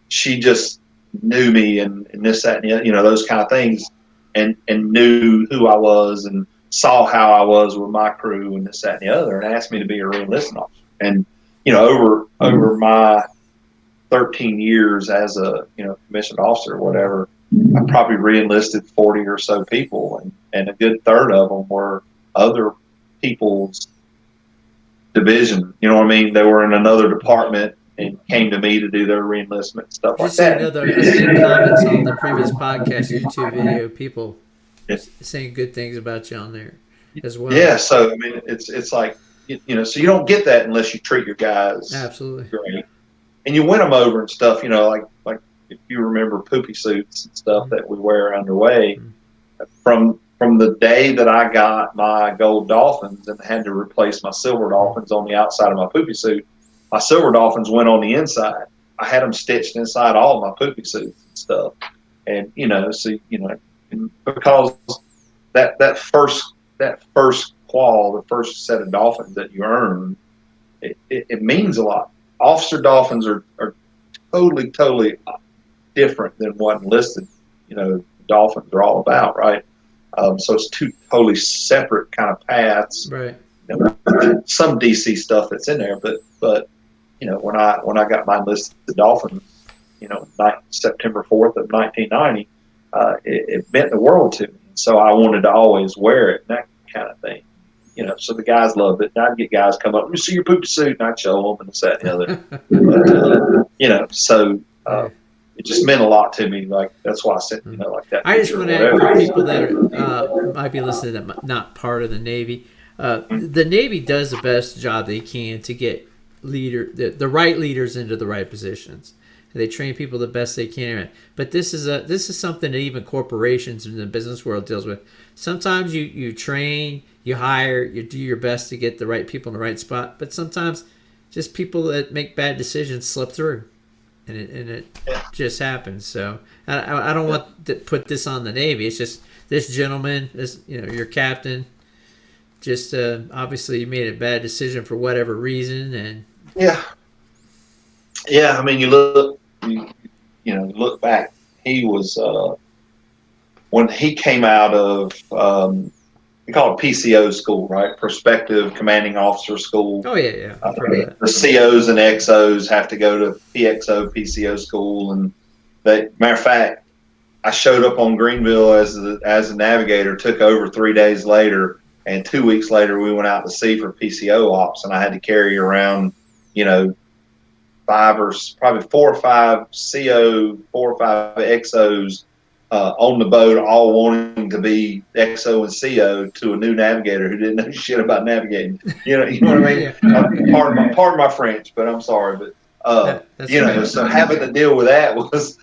Speaker 2: She just knew me and this, that, and the other, those kind of things, and knew who I was and saw how I was with my crew and this, that, and the other, and asked me to be a re-enlistment officer. And, you know, over my 13 years as a, you know, commissioned officer or whatever, I probably re-enlisted 40 or so people, and a good third of them were other people's division. You know what I mean? They were in another department and came to me to do their re-enlistment, stuff like that.
Speaker 1: I seen comments on the previous podcast YouTube video, people saying good things about you on there as well.
Speaker 2: Yeah, so I mean, it's like, you know, so you don't get that unless you treat your guys
Speaker 1: absolutely
Speaker 2: great, and you win them over and stuff. You know, like if you remember poopy suits and stuff that we wear underway, from the day that I got my gold dolphins and had to replace my silver dolphins on the outside of my poopy suit, my silver dolphins went on the inside. I had them stitched inside all of my poopy suits and stuff, and you know, so you know, because that first qual, the first set of dolphins that you earn, it means a lot. Officer dolphins are totally different than what enlisted, you know, dolphins are all about, right? So it's two totally separate kind of paths.
Speaker 1: Right.
Speaker 2: You know, some DC stuff that's in there, but you know, when I got my enlisted dolphins, you know, September 4th of 1990, it meant the world to me. So I wanted to always wear it, and that kind of thing. You know, so the guys loved it. And I'd get guys come up, let me see your poopy suit, and I'd show them and this, that, and the other. But, you know, so it just meant a lot to me. Like, that's why I said, you know, like that.
Speaker 1: I just want to add for people that are, might be listening that are not part of the Navy. The Navy does the best job they can to get the right leaders into the right positions. They train people the best they can. But this is something that even corporations in the business world deals with. Sometimes you train, you hire, you do your best to get the right people in the right spot. But sometimes just people that make bad decisions slip through, and it just happens. So I don't want to put this on the Navy. It's just this gentleman, your captain, just obviously made a bad decision for whatever reason, and
Speaker 2: I mean, you look back. He was when he came out of we call it PCO school, right? Prospective Commanding Officer School.
Speaker 1: Oh yeah.
Speaker 2: The COs and XOs have to go to PXO PCO school, and matter of fact, I showed up on Greenville as a navigator. Took over 3 days later, and 2 weeks later we went out to sea for PCO ops, and I had to carry around, you know, 4 or 5 CO, 4 or 5 XOs on the boat, all wanting to be XO and CO to a new navigator who didn't know shit about navigating. You know what I mean? Yeah. Pardon my French, but I'm sorry. But you know, so having to deal with that was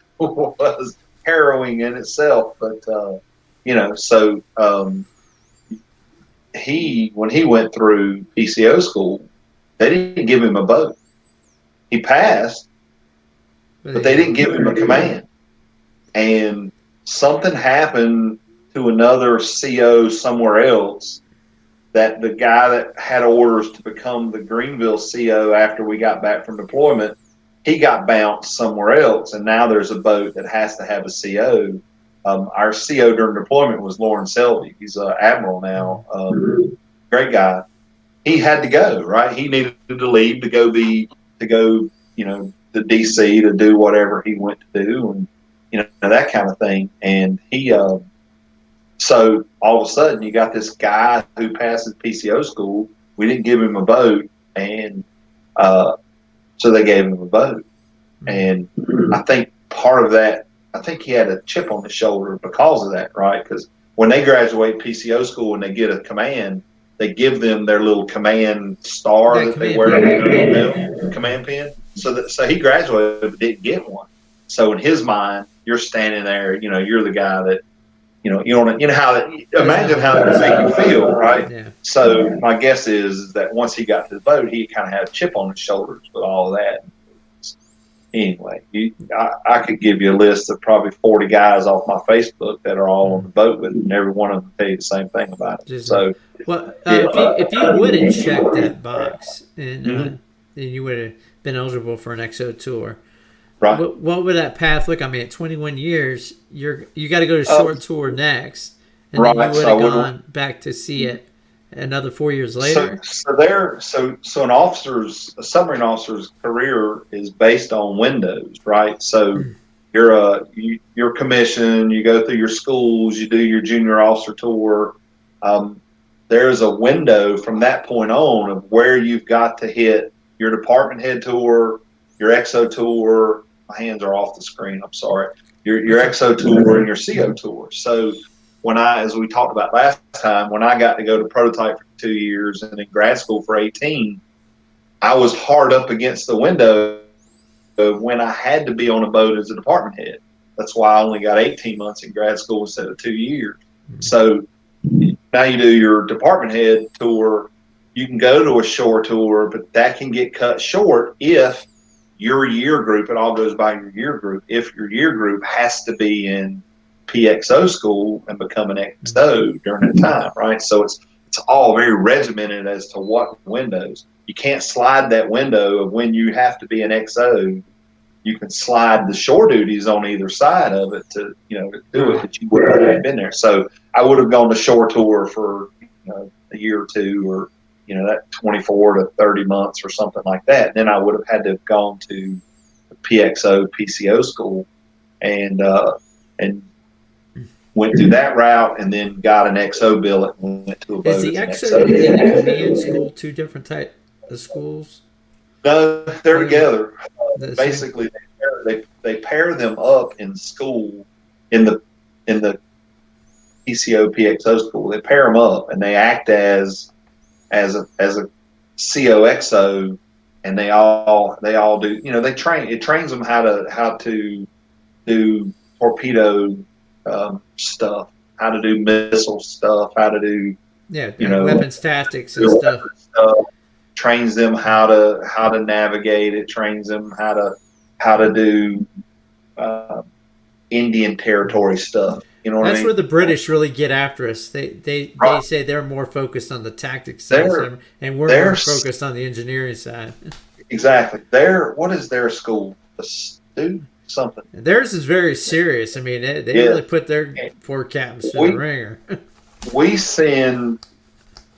Speaker 2: harrowing in itself. But you know, so when he went through PCO school, they didn't give him a boat. He passed, but they didn't give him a command. And something happened to another CO somewhere else that the guy that had orders to become the Greenville CO after we got back from deployment, he got bounced somewhere else. And now there's a boat that has to have a CO. Our CO during deployment was Lauren Selvey. He's an admiral now. Great guy. He had to go, right? He needed to leave to go, you know, to DC to do whatever he went to do, and you know, that kind of thing. And he, so all of a sudden you got this guy who passes PCO school. We didn't give him a boat, and so they gave him a boat. And I think part of that, I think he had a chip on his shoulder because of that, right? Because when they graduate PCO school and they get a command, they give them their little command star that they wear on their command pin. So he graduated but didn't get one. So in his mind, you're standing there, you know, you're the guy that, you know how that, imagine how that would make you feel, right? Yeah. So my guess is that once he got to the boat, he kind of had a chip on his shoulders with all of that. Anyway, I could give you a list of probably 40 guys off my Facebook that are all on the boat with me, and every one of them tell you the same thing about it. So,
Speaker 1: well, if you would have checked that box and then you would have been eligible for an XO tour, right? What would that path look? I mean, at 21 years, you got to go to short tour next, and then you would
Speaker 2: So
Speaker 1: have gone back to see it another 4 years later.
Speaker 2: So a submarine officer's career is based on windows, right? So you're commissioned, you go through your schools, you do your junior officer tour. There's a window from that point on of where you've got to hit your department head tour, your XO tour. My hands are off the screen. I'm sorry. Your XO tour and your CO tour. So as we talked about last time, when I got to go to prototype for 2 years and in grad school for 18, I was hard up against the window when I had to be on a boat as a department head. That's why I only got 18 months in grad school instead of 2 years. So now you do your department head tour. You can go to a shore tour, but that can get cut short if your year group, it all goes by your year group, if your year group has to be in PXO school and become an XO during that time, right? So it's all very regimented as to what windows. You can't slide that window of when you have to be an XO. You can slide the shore duties on either side of it to do it, but you wouldn't have been there. So I would have gone to shore tour for a year or two, or that 24 to 30 months or something like that. And then I would have had to have gone to the PXO PCO school and went through that route, and then got an XO billet and went to a boat.
Speaker 1: Is the XO and the command school two different type of schools?
Speaker 2: No, they're together. Basically, they pair them up in school in the PCO PXO school. They pair them up, and they act as a COXO, and they all do. It trains them how to do torpedo stuff, how to do missile stuff, how to do
Speaker 1: weapons tactics and stuff.
Speaker 2: Trains them how to navigate. It trains them how to do Indian territory stuff.
Speaker 1: That's where the British really get after us. They say they're more focused on the tactics side, and we're more focused on the engineering side.
Speaker 2: Exactly. What is their school? Something.
Speaker 1: Theirs is very serious. I mean, they really put their poor captains to the ringer.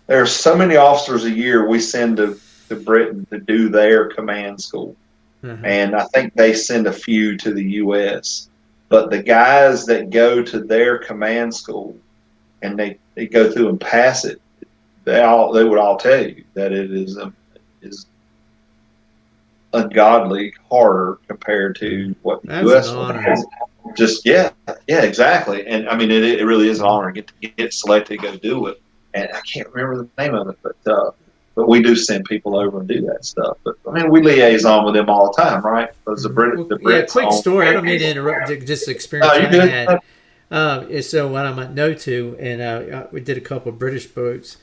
Speaker 2: There's so many officers a year we send to Britain to do their command school. And I think they send a few to the U.S. But the guys that go to their command school and they go through and pass it, they would all tell you that it is ungodly harder compared to what the U.S. has. Just exactly. And I mean, it really is an honor to get selected to go do it. And I can't remember the name of it, but we do send people over and do that stuff. But I mean, we liaison with them all the time, right? Because the Brits.
Speaker 1: Quick story. I don't mean to interrupt. Just experience I had. So when I'm at NO2, and we did a couple of British boats,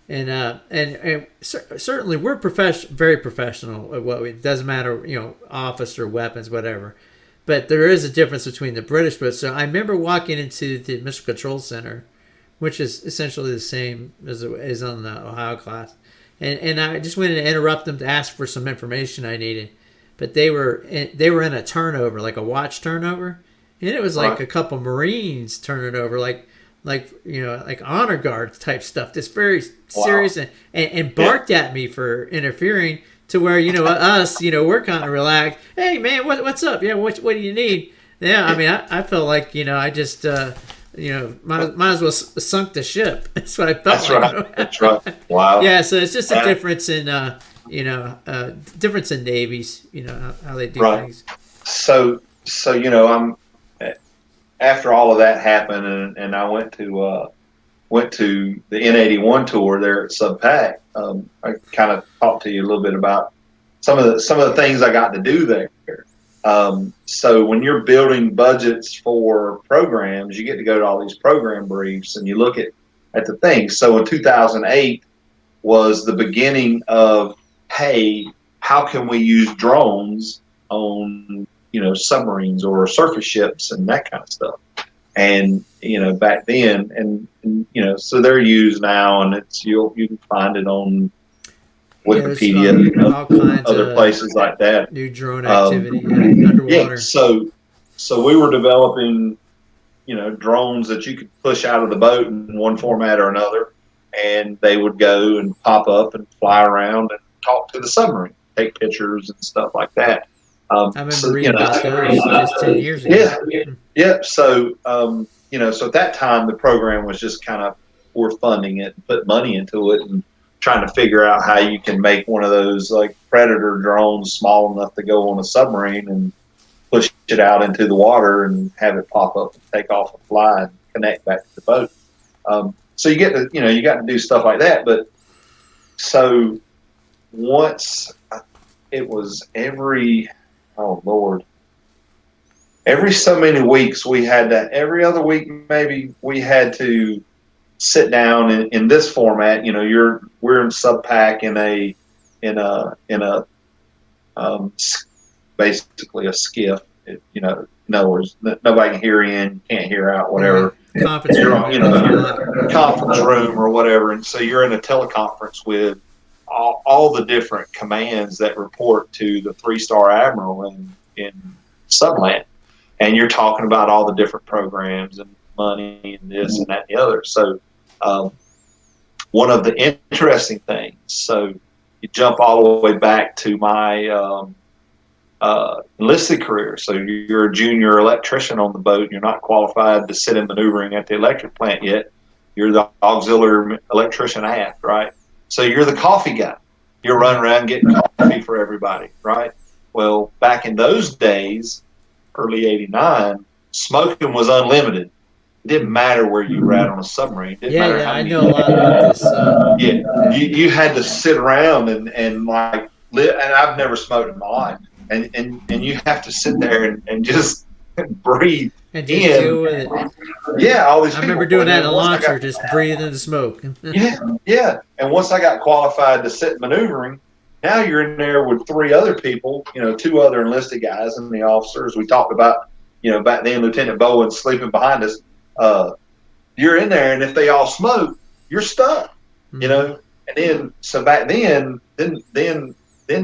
Speaker 1: and certainly we're very professional at what it doesn't matter, officer, weapons, whatever. But there is a difference between the British boats. So I remember walking into the Missile Control Center, which is essentially the same as on the Ohio class. And I just went in to interrupt them to ask for some information I needed. But they were in a turnover, like a watch turnover. And it was like a couple Marines turning over, like honor guards type stuff. This very serious and barked at me for interfering, to where, us, we're kind of relaxed. Hey man, what's up? Yeah, what do you need? Yeah, I mean, I felt like, I just might as well sunk the ship. That's what I felt.
Speaker 2: That's right. Wow.
Speaker 1: Yeah, so it's just a difference in difference in navies. How they do things.
Speaker 2: So I'm after all of that happened, and I went to the N81 tour there at SubPac. I kind of talked to you a little bit about some of the things I got to do there. So when you're building budgets for programs, you get to go to all these program briefs and you look at the things. So in 2008 was the beginning of, hey, how can we use drones on, submarines or surface ships and that kind of stuff. And, back then, and so they're used now, and you can find it on Wikipedia,
Speaker 1: all kinds
Speaker 2: other places like that.
Speaker 1: New drone activity underwater.
Speaker 2: So we were developing, drones that you could push out of the boat in one format or another, and they would go and pop up and fly around and talk to the submarine, take pictures and stuff like that.
Speaker 1: I remember reading about those just 10 years ago.
Speaker 2: Yeah. So, so at that time, the program was just kind of, we're funding it and put money into it and trying to figure out how you can make one of those like Predator drones small enough to go on a submarine and push it out into the water and have it pop up and take off and fly and connect back to the boat. So you get to, you got to do stuff like that. But so once it was every so many weeks we had that. Every other week maybe we had to sit down in this format. We're in subpack in a basically a skiff. In other words, nobody can hear in, can't hear out, whatever.
Speaker 1: Conference room,
Speaker 2: conference room or whatever, and so you're in a teleconference with all the different commands that report to the 3-star admiral in Subland, and you're talking about all the different programs and money and this and that and the other. So one of the interesting things, so you jump all the way back to my enlisted career. So you're a junior electrician on the boat. You're not qualified to sit in maneuvering at the electric plant yet. You're the auxiliary electrician aft, right? So you're the coffee guy. You're running around getting coffee for everybody, right? Well, back in those days, early '89, smoking was unlimited. It didn't matter where you were at on a submarine. It didn't matter how many.
Speaker 1: I know a lot about this.
Speaker 2: You had to sit around and like live. And I've never smoked in my life. And you have to sit there and just breathe
Speaker 1: and just deal with it.
Speaker 2: Yeah, all these.
Speaker 1: I remember doing that in a launcher, just breathing in the smoke.
Speaker 2: Yeah. And once I got qualified to sit maneuvering, now you're in there with 3 other people, 2 other enlisted guys and the officers. We talked about, back then Lieutenant Bowen sleeping behind us. You're in there, and if they all smoke, you're stuck. And then so back then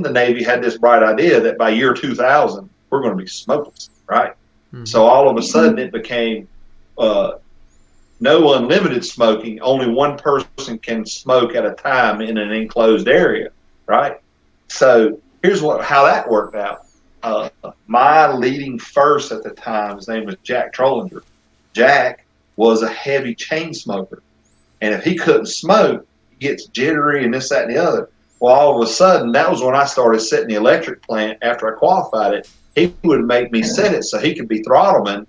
Speaker 2: the Navy had this bright idea that by year 2000 we're going to be smokeless, right? So all of a sudden it became no unlimited smoking. Only one person can smoke at a time in an enclosed area, right? So here's how that worked out. My leading first at the time, his name was Jack Trollinger. Jack was a heavy chain smoker, and if he couldn't smoke, he gets jittery and this, that, and the other. Well, all of a sudden, that was when I started sitting the electric plant after I qualified it. He would make me set it so he could be throttleman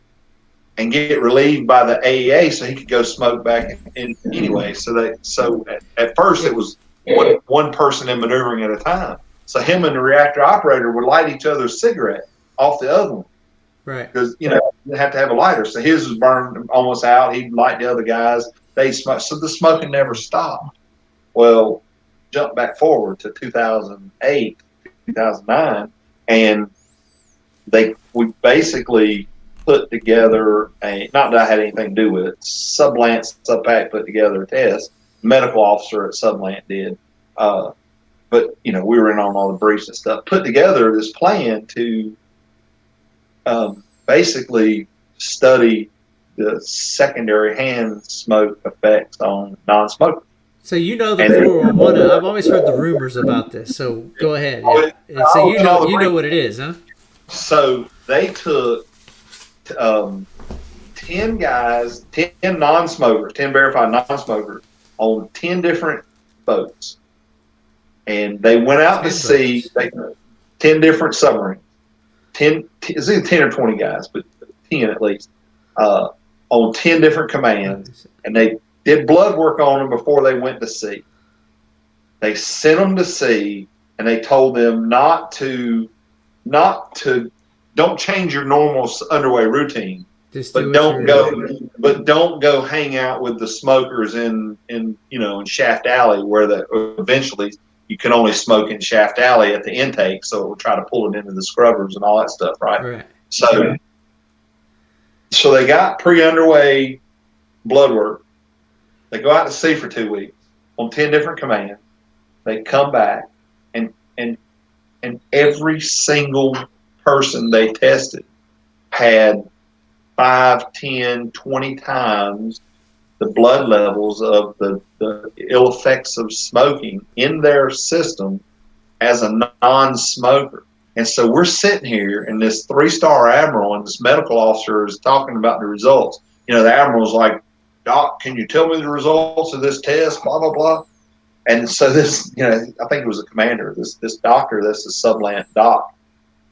Speaker 2: and get relieved by the AEA so he could go smoke back in anyway. So at first it was one person in maneuvering at a time. So him and the reactor operator would light each other's cigarette off the other one.
Speaker 1: Right.
Speaker 2: Because, you have to have a lighter. So his was burned almost out. He'd light the other guys. They smoked. So the smoking never stopped. Well, jump back forward to 2008, 2009, and we basically put together not that I had anything to do with it, Subpac put together a test. The medical officer at Subland did. But, we were in on all the briefs and stuff. Put together this plan to basically study the secondary hand smoke effects on non-smokers.
Speaker 1: So the 411. I've always heard the rumors about this. So go ahead. Yeah. So you know what it is, huh?
Speaker 2: So they took 10 guys, 10 non-smokers, 10 verified non-smokers on 10 different boats, and they went out to sea. 10 different submarines. 10 or 20 guys, but 10 at least on 10 different commands, and they did blood work on them before they went to sea. They sent them to sea, and they told them not to don't change your normal underway routine, but don't go hang out with the smokers in Shaft Alley, where eventually you can only smoke in Shaft Alley at the intake, so it will try to pull it into the scrubbers and all that stuff, right? So they got pre-underway blood work. They go out to sea for 2 weeks on 10 different commands. They come back, and every single person they tested had 5, 10, 20 times the blood levels of the ill effects of smoking in their system as a non-smoker. And so we're sitting here, and this 3-star admiral and this medical officer is talking about the results. The admiral's like, "Doc, can you tell me the results of this test, blah, blah, blah." And so this, I think it was a commander, this doctor, that's a sublant doc.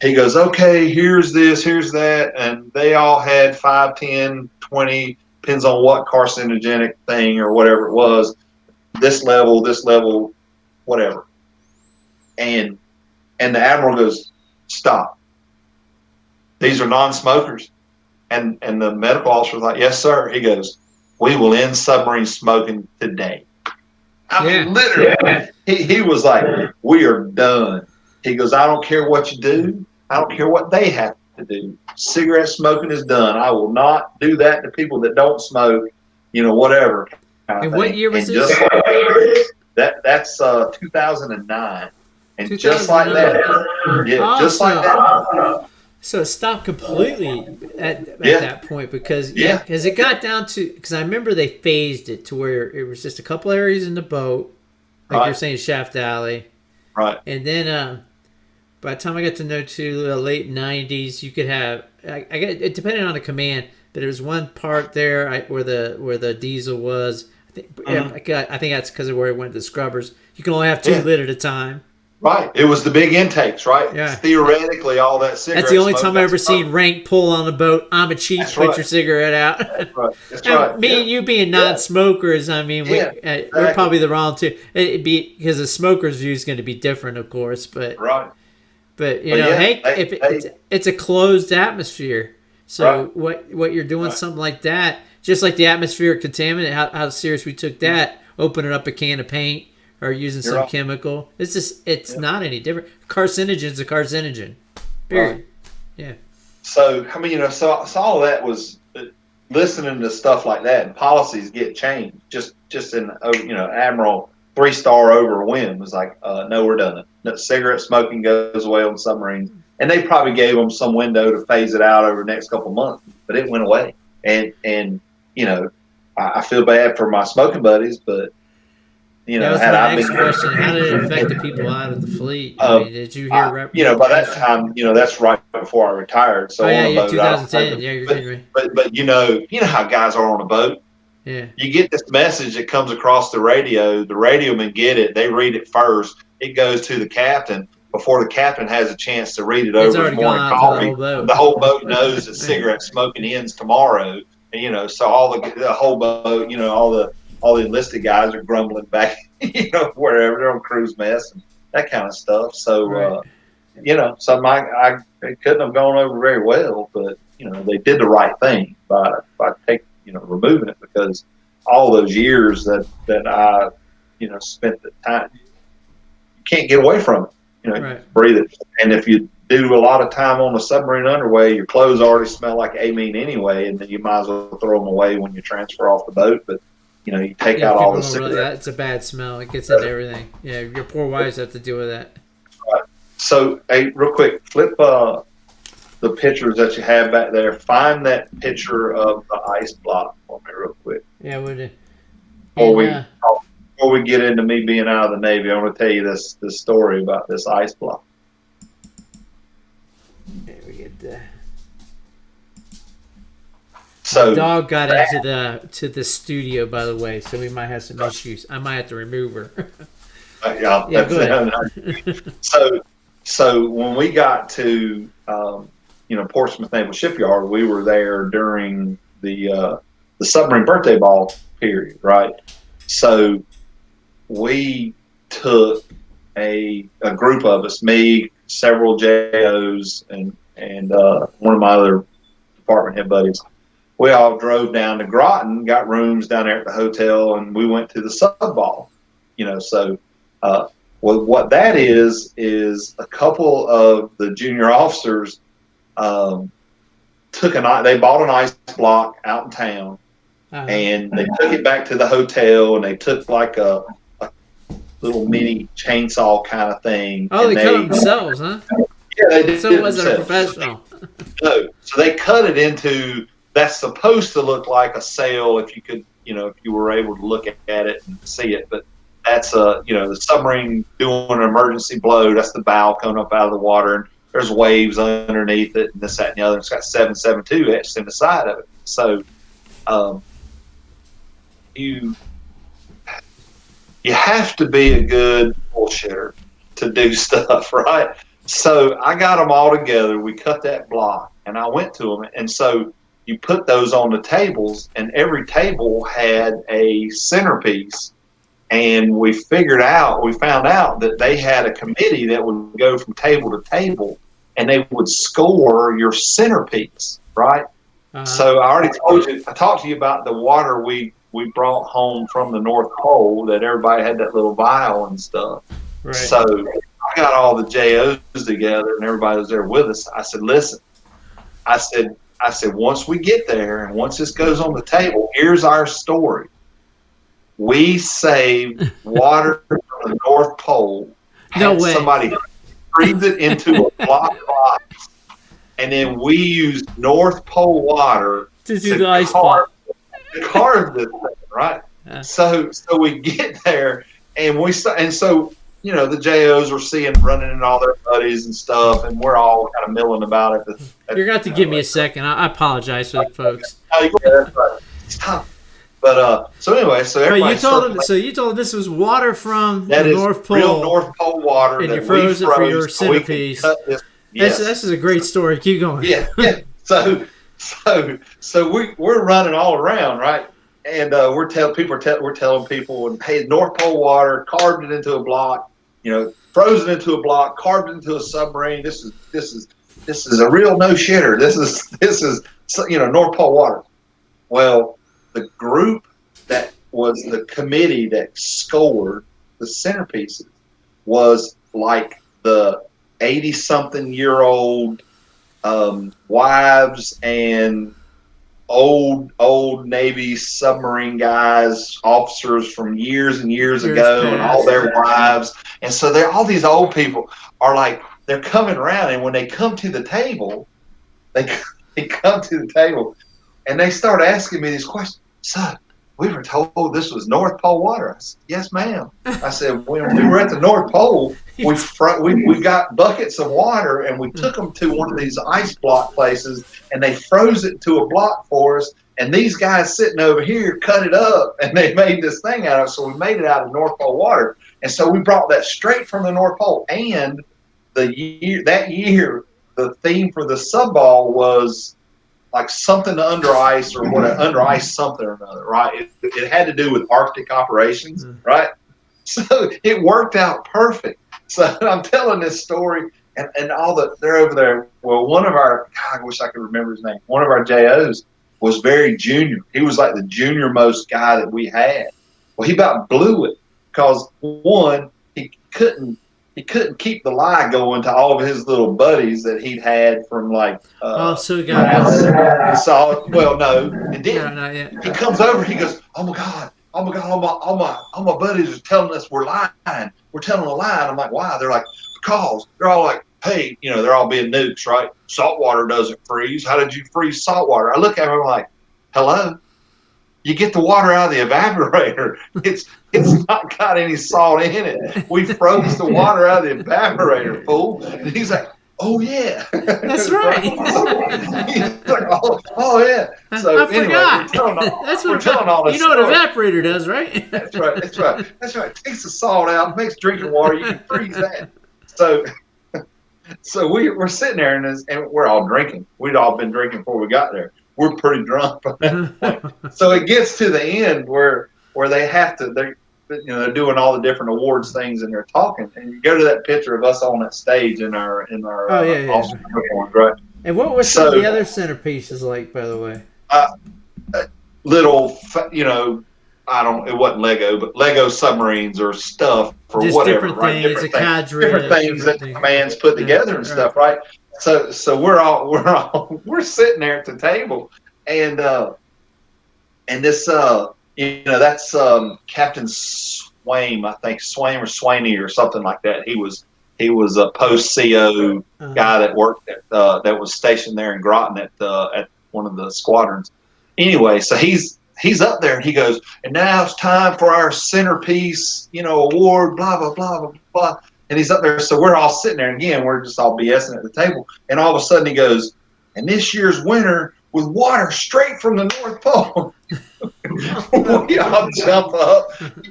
Speaker 2: He goes, "Okay, here's this, here's that." And they all had 5, 10, 20, depends on what carcinogenic thing or whatever it was, this level, whatever. And the admiral goes, "Stop. These are non-smokers." And the medical officer was like, "Yes, sir." He goes, "We will end submarine smoking today." I mean, literally, he was like, "We are done." He goes, "I don't care what you do. I don't care what they have to do. Cigarette smoking is done. I will not do that to people that don't smoke, whatever."
Speaker 1: And what year was this?
Speaker 2: That's 2009. And just like that. Yeah, just like that.
Speaker 1: So it stopped completely at that point because it got down to, because I remember they phased it to where it was just a couple areas in the boat, like you're saying, Shaft Alley,
Speaker 2: right?
Speaker 1: And then by the time I got to know the late '90s, you could have it depended on the command, but there was one part there where the diesel was. I think that's because of where it went to the scrubbers. You can only have 2 lit at a time.
Speaker 2: Right. It was the big intakes, right? Yeah. Theoretically, all that cigarette
Speaker 1: That's the only time I've ever seen rank pull on a boat. I'm a chief, put your cigarette out.
Speaker 2: That's right. That's right.
Speaker 1: Me and you being non-smokers, I mean, we're probably the wrong two. Because the smoker's view is going to be different, of course. But it's a closed atmosphere. So what you're doing, something like that, just like the atmospheric contaminant, how serious we took that, opening up a can of paint, or using some chemical. It's not any different. Carcinogen's a carcinogen. Period. Right. Yeah.
Speaker 2: So, I mean, so all of that was listening to stuff like that, and policies get changed. Just in, Admiral 3-star over a whim was like, no, we're done. No, cigarette smoking goes away on submarines. And they probably gave them some window to phase it out over the next couple of months, but it went away. And I feel bad for my smoking buddies, but
Speaker 1: that was my next question. How did it affect the people out of the fleet? I mean, did you hear?
Speaker 2: By that time, that's right before I retired. So
Speaker 1: 2010. Yeah, you're kidding me.
Speaker 2: But you know how guys are on a boat.
Speaker 1: Yeah.
Speaker 2: You get this message that comes across the radio. The radiomen get it. They read it first. It goes to the captain before the captain has a chance to read it over his morning coffee. The whole boat knows that cigarette smoking ends tomorrow. And, so all the whole boat, all the enlisted guys are grumbling back, wherever they're on cruise mess and that kind of stuff. So, something it couldn't have gone over very well, but they did the right thing by removing it, because all those years that I, spent the time, you can't get away from it. Breathe it. And if you do a lot of time on the submarine underway, your clothes already smell like amine anyway, and then you might as well throw them away when you transfer off the boat. But you take out all the cigarettes.
Speaker 1: It's a bad smell. It gets into everything. Yeah, your poor wives have to deal with that.
Speaker 2: Right. So, hey, real quick, flip the pictures that you have back there. Find that picture of the ice block for me real quick.
Speaker 1: Yeah, would it?
Speaker 2: Before we get into me being out of the Navy, I want to tell you this story about this ice block.
Speaker 1: There we get that.
Speaker 2: So
Speaker 1: my dog got into the studio, by the way, so we might have some issues. I might have to remove her.
Speaker 2: Go ahead. So when we got to Portsmouth Naval Shipyard, we were there during the submarine birthday ball period, right? So we took a group of us, me, several JOs, and one of my other department head buddies. We all drove down to Groton, got rooms down there at the hotel, and we went to the sub ball. So what that is a couple of the junior officers they bought an ice block out in town, and they took it back to the hotel, and they took like a little mini chainsaw kind of thing.
Speaker 1: Oh, they cut it themselves, huh?
Speaker 2: Yeah, they did.
Speaker 1: So it wasn't a professional.
Speaker 2: No, so they cut it into that's supposed to look like a sail if you could, if you were able to look at it and see it. But that's the submarine doing an emergency blow. That's the bow coming up out of the water, and there's waves underneath it, and this, that, and the other. It's got 772 etched in the side of it. So you have to be a good bullshitter to do stuff, right? So I got them all together. We cut that block, and I went to them. And so you put those on the tables, and every table had a centerpiece. And we found out that they had a committee that would go from table to table, and they would score your centerpiece, right? So I talked to you about the water we brought home from the North Pole, that everybody had that little vial and stuff.
Speaker 1: Right.
Speaker 2: So I got all the JOs together, and everybody was there with us. I said, listen, I said, once we get there and once this goes on the table, here's our story. We saved water from the North Pole.
Speaker 1: No way.
Speaker 2: Somebody freeze it into a block box, and then we used North Pole water
Speaker 1: to do the ice block.
Speaker 2: Carve this thing, right? So we get there, and so the JOs were running in all their buddies and stuff, and we're all kind of milling about it.
Speaker 1: You're going to have to give me a second. I apologize for the folks.
Speaker 2: Yeah, that's right. Stop. But so anyway, everybody.
Speaker 1: You told them this was water from the North Pole.
Speaker 2: Real North Pole water,
Speaker 1: and you froze it for your centerpiece.
Speaker 2: Yes.
Speaker 1: This is a great story. Keep going.
Speaker 2: Yeah. So we're running all around, right? And we're telling people, and hey, North Pole water, carved it into a block, frozen into a block, carved into a submarine. This is a real no shitter. This is North Pole water. Well, the group that was the committee that scored the centerpieces was like the 80-something-year-old wives and old Navy submarine guys, officers from years and years ago, and all their wives. And so all these old people are like, they're coming around, and when they come to the table, they come to the table, and they start asking me these questions. Son, we were told this was North Pole water. I said, yes, ma'am. I said, when we were at the North Pole, we got buckets of water, and we took them to one of these ice block places, and they froze it to a block for us. And these guys sitting over here cut it up, and they made this thing out of it. So we made it out of North Pole water. And so we brought that straight from the North Pole. And that year, the theme for the sub-ball was like something under ice, or under ice something or another, right? It had to do with Arctic operations, right? So it worked out perfect. So I'm telling this story, and they're over there. Well, one of our, God, I wish I could remember his name. One of our JOs was very junior. He was like the junior most guy that we had. Well, he about blew it because, one, he couldn't keep the lie going to all of his little buddies that he'd had from like.
Speaker 1: So he got
Speaker 2: well, no, it didn't.
Speaker 1: No, not yet.
Speaker 2: He comes over. He goes, "Oh my God! All my buddies are telling us we're lying. We're telling a lie." I'm like, "Why?" They're like, "Because." They're all like, "Hey, they're all being nukes, right? Salt water doesn't freeze. How did you freeze salt water?" I look at him, I'm like, "Hello? You get the water out of the evaporator. It's not got any salt in it. We froze the water out of the evaporator, fool." And he's like, "Oh yeah,
Speaker 1: that's right."
Speaker 2: He's like, oh yeah. So
Speaker 1: I forgot.
Speaker 2: We're telling all this.
Speaker 1: You know what an evaporator does, right?
Speaker 2: That's right. It takes the salt out, makes drinking water. You can freeze that. So we're sitting there, and we're all drinking. We'd all been drinking before we got there. We're pretty drunk by that point. So it gets to the end where they have to. They're doing all the different awards things, and they're talking. And you go to that picture of us on that stage in our awesome uniforms, right?
Speaker 1: And what was some of the other centerpieces like, by the way?
Speaker 2: Little, it wasn't Lego, but Lego submarines or stuff or
Speaker 1: just
Speaker 2: whatever,
Speaker 1: different
Speaker 2: right?
Speaker 1: things,
Speaker 2: different things that the commands put together and stuff, right? So we're sitting there at the table, and this that's Captain Swaim, I think Swaim or Swaney or something like that. He was a post CO guy that worked at that was stationed there in Groton at one of the squadrons. Anyway, so he's up there and he goes, and now it's time for our centerpiece, award, blah, blah, blah, blah, blah. And he's up there. So we're all sitting there. And again, we're just all BSing at the table. And all of a sudden he goes, and this year's winner with water straight from the North Pole. We all jump up.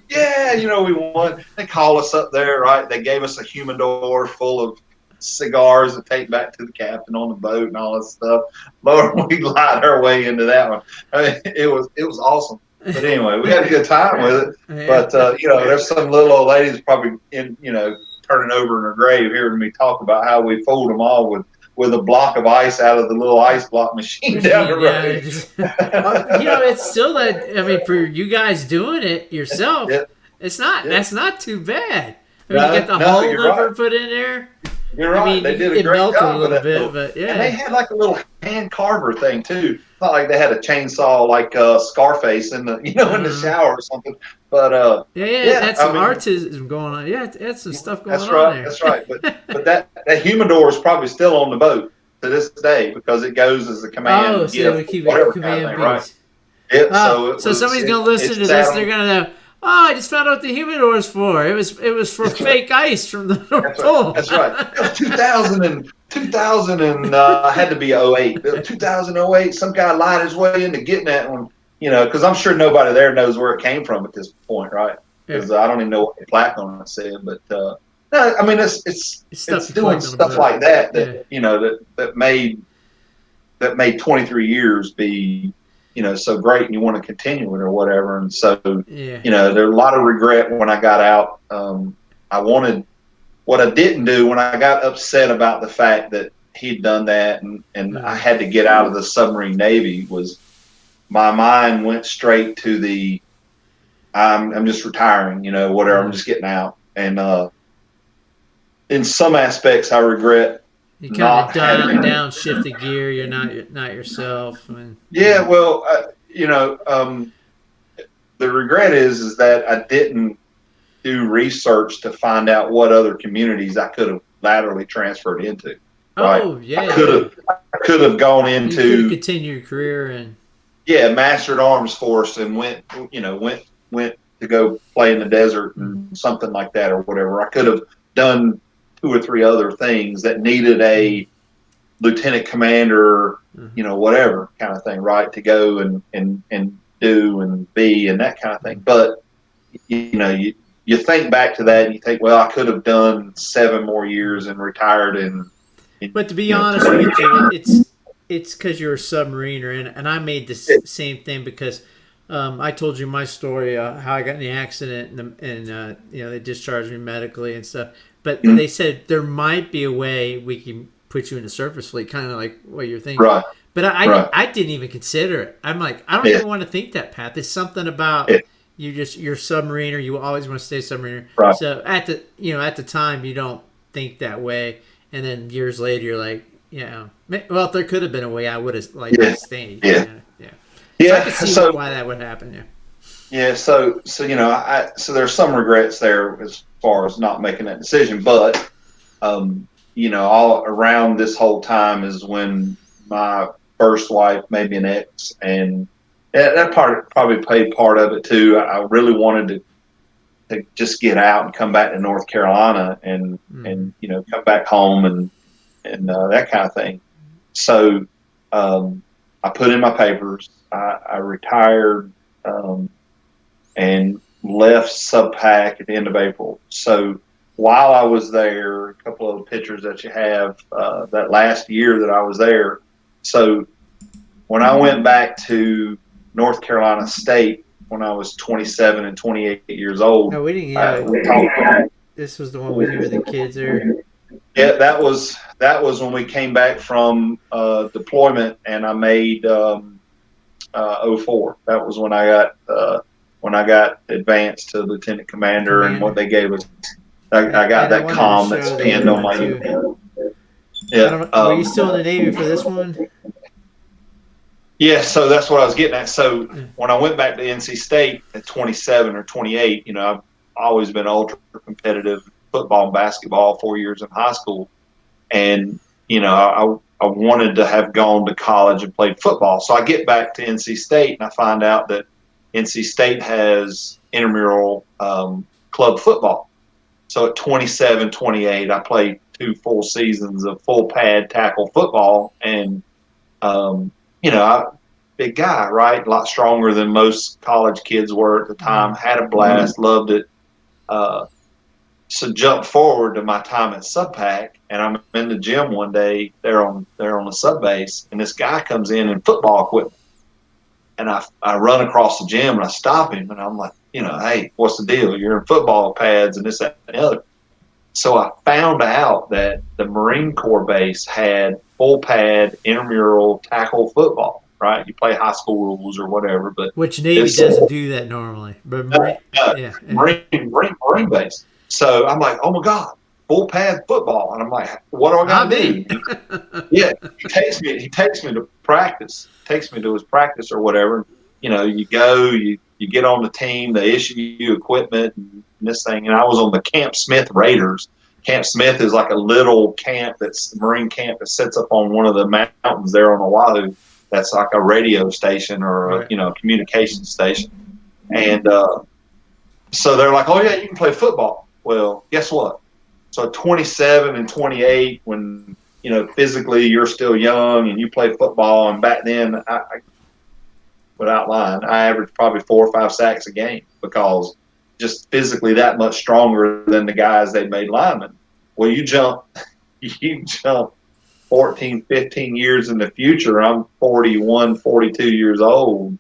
Speaker 2: Yeah, we won. They call us up there, right? They gave us a humidor full of cigars to take back to the captain on the boat and all that stuff. Lord, we lied our way into that one. I mean, it was awesome. But anyway, we had a good time with it. Yeah. But there's some little old ladies probably turning over in her grave hearing me talk about how we fooled them all with a block of ice out of the little ice block machine down the road.
Speaker 1: It's still that. I mean, for you guys doing it yourself, it's not. That's not too bad. I mean, you get the whole number put in there.
Speaker 2: You're right. I mean, they did a great job with it.
Speaker 1: But yeah.
Speaker 2: And they had like a little hand carver thing too. It's not like they had a chainsaw like Scarface in the in the shower or something. But
Speaker 1: that's some artism going on. Yeah, that's some stuff going on there.
Speaker 2: That's right. But that humidor is probably still on the boat to this day because it goes as a command.
Speaker 1: Oh, so we keep it command beats.
Speaker 2: Right? Yeah.
Speaker 1: So somebody's gonna listen to this. They're gonna know. Oh, I just found out what the humidor is for. It was for fake ice from the North Pole.
Speaker 2: That's right. It was 2000 and had to be 08. 2008, some guy lied his way into getting that one, because I'm sure nobody there knows where it came from at this point, right? Because I don't even know what the plaque on it said. But, no, I mean, it's doing stuff like that that made 23 years be so great, and you want to continue it or whatever. And so, there's a lot of regret when I got out. What I didn't do when I got upset about the fact that he'd done that and I had to get out of the submarine Navy was my mind went straight to I'm just retiring, whatever. I'm just getting out. And in some aspects, I regret.
Speaker 1: You kind of downshift the gear. You're not yourself. I mean,
Speaker 2: the regret is that I didn't do research to find out what other communities I could have laterally transferred into. Right?
Speaker 1: Oh yeah,
Speaker 2: I could have gone into
Speaker 1: continue your career and
Speaker 2: mastered arms force and went to go play in the desert and something like that or whatever. I could have done 2 or 3 other things that needed a lieutenant commander, whatever kind of thing, right, to go and do and be and that kind of thing. But you think back to that and you think, well, I could have done 7 more years and retired.
Speaker 1: But to be honest with you, it's because you're a submariner, and I made the same thing because I told you my story, how I got in the accident and they discharged me medically and stuff. But they said there might be a way we can put you in the surface fleet, kind of like what you're thinking.
Speaker 2: Right.
Speaker 1: But I didn't even consider it. I'm like, I don't even want to think that path. There's something about you're a submariner. You always want to stay a submariner.
Speaker 2: Right.
Speaker 1: So at the time you don't think that way, and then years later you're like, well, if there could have been a way, I would have stayed.
Speaker 2: Yeah.
Speaker 1: So I can see why that would happen. Yeah.
Speaker 2: Yeah. So there's some regrets there as far as not making that decision, but all around this whole time is when my first wife made me an ex, and that probably played part of it too. I really wanted to just get out and come back to North Carolina and come back home and that kind of thing. So I put in my papers. I retired and left SubPac at the end of April. So while I was there, a couple of pictures that you have, that last year that I was there. So when I went back to North Carolina State when I was 27 and 28 years old.
Speaker 1: No, we didn't. This was the one with you with the kids there.
Speaker 2: Yeah, that was when we came back from deployment, and I made 04. That was when I got advanced to lieutenant commander, and what they gave us. I got that comm that's pinned on my email. Yeah.
Speaker 1: Were you still in the Navy for this one?
Speaker 2: Yeah, so that's what I was getting at. So when I went back to NC State at 27 or 28, I've always been ultra competitive football and basketball, 4 years in high school. And, I I wanted to have gone to college and played football. So I get back to NC State and I find out that NC State has intramural club football. So at 27, 28, I played 2 full seasons of full pad tackle football. And, big guy, right? A lot stronger than most college kids were at the time. Had a blast, loved it. So jump forward to my time at SubPac, and I'm in the gym one day. They're on the sub base, and this guy comes in football equipment, and I run across the gym and I stop him, and I'm like, hey, what's the deal? You're in football pads and this, that, and the other. So I found out that the Marine Corps base had full pad intramural tackle football. Right, you play high school rules or whatever, but
Speaker 1: which Navy doesn't do that normally. But
Speaker 2: Marine base. So I'm like, oh my God, full pad football, and I'm like, what do I got to do? Yeah, he takes me to practice, takes me to his practice or whatever. You go, you get on the team, they issue you equipment and this thing. And I was on the Camp Smith Raiders. Camp Smith is like a little camp that's Marine camp that sits up on one of the mountains there on Oahu. That's like a radio station or a communication station. And so they're like, oh, yeah, you can play football. Well, guess what? So 27 and 28, when, physically you're still young and you play football. And back then, I without lying, I averaged probably 4 or 5 sacks a game because just physically that much stronger than the guys they made linemen. Well, you jump 14, 15 years in the future, I'm 41, 42 years old,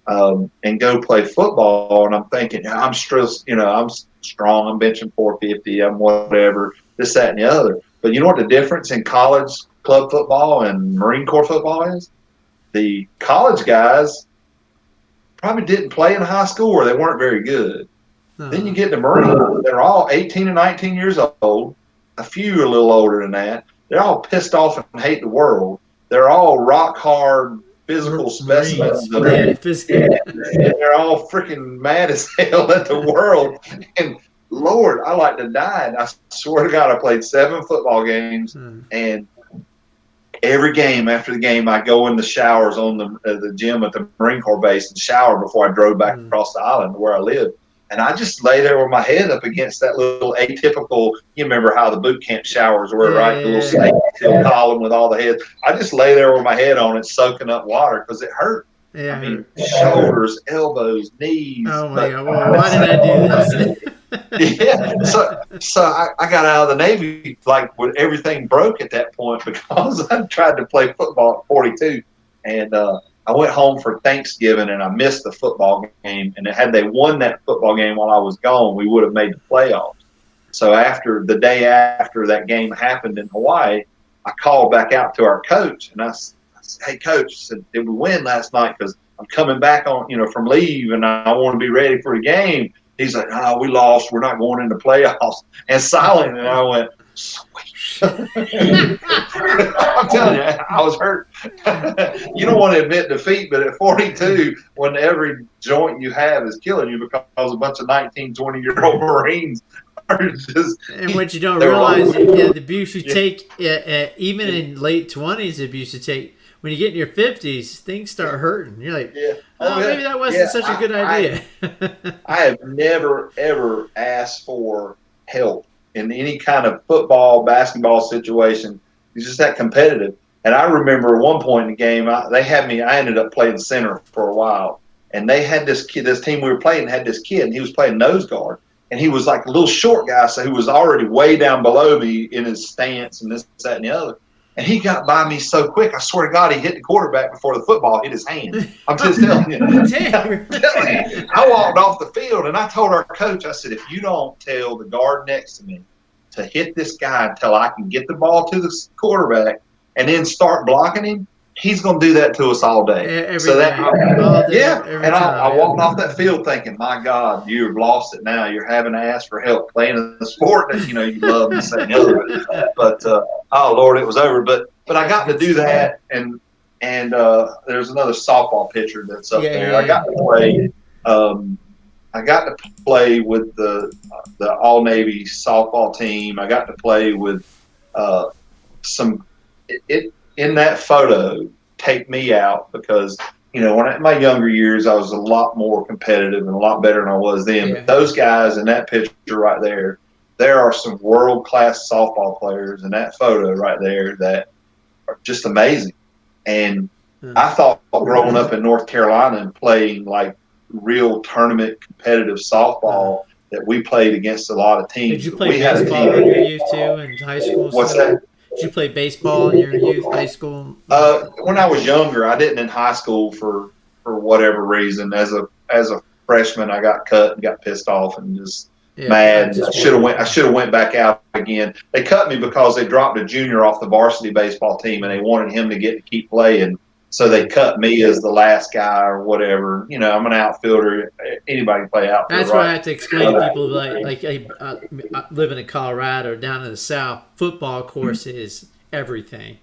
Speaker 2: and go play football. And I'm thinking, I'm stressed, I'm strong, I'm benching 450, I'm whatever, this, that, and the other. But you know what the difference in college club football and Marine Corps football is? The college guys probably didn't play in high school or they weren't very good. Then you get the Marine, they're all 18 and 19 years old, a few a little older than that. They're all pissed off and hate the world. They're all rock hard physical specimens. And they're all freaking mad as hell at the world. And Lord, I like to die. And I swear to God, I played 7 football games. And every game after the game, I go in the showers on the gym at the Marine Corps base and shower before I drove back across the island to where I live. And I just lay there with my head up against that little atypical, you remember how the boot camp showers were, right? The little snake column with all the heads. I just lay there with my head on it, soaking up water because it hurt.
Speaker 1: Yeah.
Speaker 2: I mean, shoulders, elbows, knees.
Speaker 1: Oh, my God. Well, why did I do this?
Speaker 2: Yeah. So I got out of the Navy like when everything broke at that point because I tried to play football at 42. And I went home for Thanksgiving and I missed the football game. And had they won that football game while I was gone, we would have made the playoffs. So the day after that game happened in Hawaii, I called back out to our coach and I said, hey, Coach, I said, did we win last night? Because I'm coming back on, from leave and I want to be ready for the game. He's like, no, we lost. We're not going into playoffs. And silent. And I went, sweet. I'm telling you, I was hurt. You don't want to admit defeat, but at 42, when every joint you have is killing you because a bunch of 19, 20-year-old Marines are just.
Speaker 1: And what you don't realize is the abuse you take, even in late 20s, the abuse you take, when you get in your 50s, things start hurting. You're like, maybe that wasn't such a good idea.
Speaker 2: I have never, ever asked for help in any kind of football, basketball situation. It's just that competitive. And I remember at one point in the game, I ended up playing center for a while. And they had this kid, this team we were playing had this kid, and he was playing nose guard. And he was like a little short guy, so he was already way down below me in his stance and this, that, and the other. And he got by me so quick, I swear to God, he hit the quarterback before the football hit his hand. I'm just telling you. I walked off the field, and I told our coach, I said, if you don't tell the guard next to me to hit this guy until I can get the ball to the quarterback and then start blocking him, he's going to do that to us all day.
Speaker 1: And
Speaker 2: I walked off that field thinking, my God, you've lost it now. You're having to ask for help playing a sport that, you love and say no. But, oh, Lord, it was over. But I got to do that, and there's another softball pitcher that's up there. I got to play. I got to play with the All Navy softball team. I got to play with some. in that photo take me out because, when in my younger years, I was a lot more competitive and a lot better than I was then.
Speaker 1: Yeah.
Speaker 2: But those guys in that picture right there are some world-class softball players in that photo right there that are just amazing. And I thought growing up in North Carolina and playing like real tournament competitive softball that we played against a lot of teams.
Speaker 1: Did you play baseball in your youth too, in high school?
Speaker 2: What's that?
Speaker 1: Did you play baseball in your youth, high school?
Speaker 2: When I was younger, I didn't in high school for whatever reason. As a freshman, I got cut and got pissed off and just mad. I should have went back out again. They cut me because they dropped a junior off the varsity baseball team and they wanted him to keep playing. So they cut me as the last guy or whatever. I'm an outfielder. Anybody can play outfielder.
Speaker 1: That's why I have to explain to people living in Colorado, down in the South, football, of course, is everything.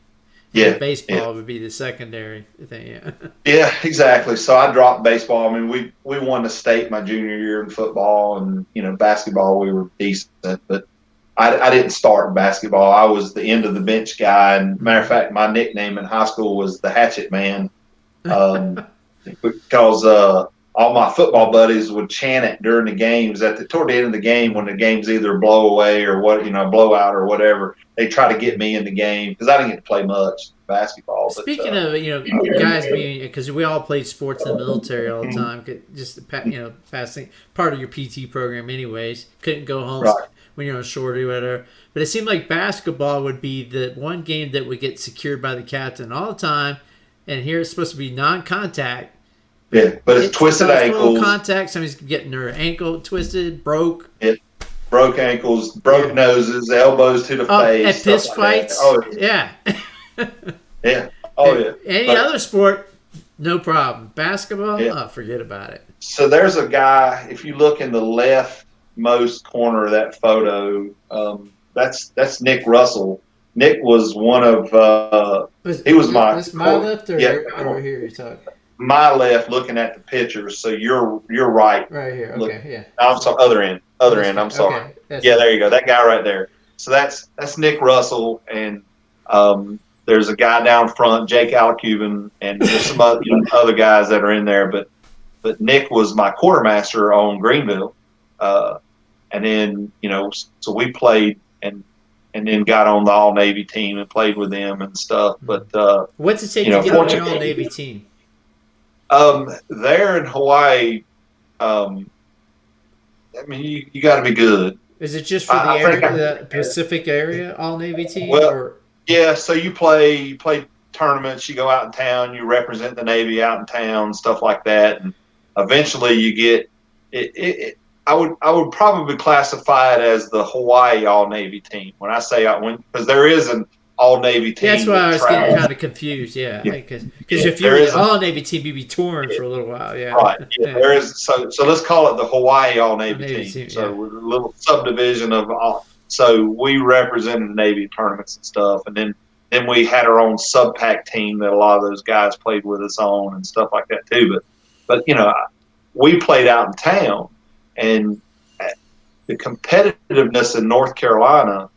Speaker 2: Yeah,
Speaker 1: baseball would be the secondary thing. Yeah.
Speaker 2: Yeah, exactly. So I dropped baseball. I mean, we won the state my junior year in football, and basketball we were decent, but I didn't start in basketball. I was the end of the bench guy, and matter of fact, my nickname in high school was the Hatchet Man, because all my football buddies would chant it during the games. Toward the end of the game, when the game's either blow away or blowout or whatever, they try to get me in the game because I didn't get to play much basketball.
Speaker 1: Speaking of guys being, because we all played sports in the military all the time, just passing part of your PT program, anyways. Couldn't go home when you're on shorty or whatever. But it seemed like basketball would be the one game that would get secured by the captain all the time. And here it's supposed to be non-contact.
Speaker 2: Yeah, but it's twisted ankles.
Speaker 1: Contact. Somebody's getting their ankle twisted, broke.
Speaker 2: Yeah, broke ankles, broke noses, elbows to the face.
Speaker 1: At fist fights. Yeah.
Speaker 2: Yeah. Oh, yeah.
Speaker 1: Any other sport, no problem. Basketball, forget about it.
Speaker 2: So there's a guy, if you look in the leftmost corner of that photo, that's Nick Russell. Nick was one of he was my.
Speaker 1: This my left or over here you're talking?
Speaker 2: My left, looking at the pictures. So you're right.
Speaker 1: Right here. Okay. Yeah.
Speaker 2: I'm sorry. Other end. I'm sorry.
Speaker 1: Okay.
Speaker 2: There you go. That guy right there. So that's Nick Russell, and there's a guy down front, Jake Alcuban, and there's some other guys that are in there. But Nick was my quartermaster on Greenville, and then so we played and then got on the All Navy team and played with them and stuff. But
Speaker 1: what's it take to get on the All Navy team?
Speaker 2: There in Hawaii, I mean, you got to be good.
Speaker 1: Is it just for the Pacific area All Navy team?
Speaker 2: Well, yeah. So you play tournaments. You go out in town. You represent the Navy out in town, stuff like that, and eventually you get it. I would probably classify it as the Hawaii All Navy team. When I say because there is an All Navy team.
Speaker 1: That's why I was getting kind of confused. Yeah, because if you're the All Navy team, you'd be touring for a little while. Yeah,
Speaker 2: right. Yeah, there is. So let's call it the Hawaii All Navy team. So we're a little subdivision of all. So we represented the Navy tournaments and stuff, and then we had our own sub-pack team that a lot of those guys played with us on and stuff like that too. But we played out in town, and the competitiveness in North Carolina.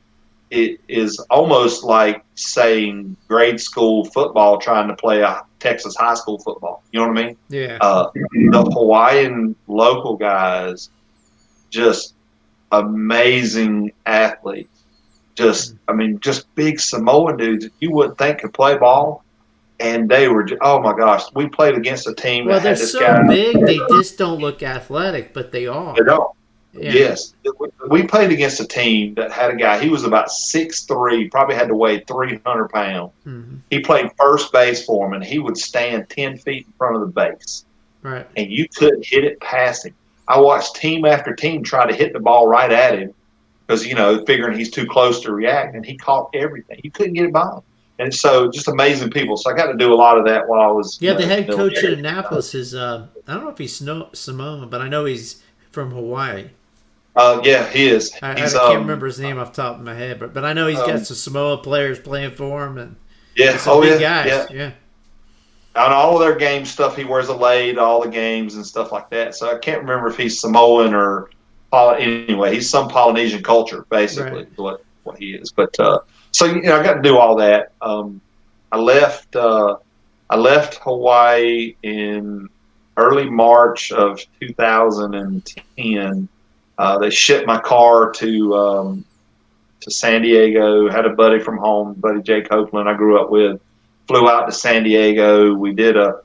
Speaker 2: It is almost like saying grade school football trying to play a Texas high school football. You know what I mean?
Speaker 1: Yeah.
Speaker 2: The Hawaiian local guys, just amazing athletes. Just big Samoan dudes you wouldn't think could play ball. And they were, oh my gosh, we played against a team that had this guy.
Speaker 1: Well, they're so big, they just don't look athletic, but they are.
Speaker 2: They don't.
Speaker 1: Yeah.
Speaker 2: Yes. We played against a team that had a guy, he was about 6'3", probably had to weigh 300 pounds. Mm-hmm. He played first base for him, and he would stand 10 feet in front of the base.
Speaker 1: Right.
Speaker 2: And you couldn't hit it past him. I watched team after team try to hit the ball right at him because, figuring he's too close to react, and he caught everything. You couldn't get it by him. And so just amazing people. So I got to do a lot of that while I was.
Speaker 1: Yeah, the head coach at Annapolis is, I don't know if he's Samoan, but I know he's from Hawaii.
Speaker 2: Yeah, he is.
Speaker 1: I can't remember his name off the top of my head, but I know he's got some Samoa players playing for him, and some big guys. Yeah.
Speaker 2: On all of their game stuff, he wears a lead, all the games and stuff like that. So I can't remember if he's Samoan or anyway. He's some Polynesian culture, basically, right. what he is. But so I got to do all that. I left Hawaii in early March of 2010. They shipped my car to San Diego. Had a buddy from home, buddy Jay Copeland, I grew up with. Flew out to San Diego. We did a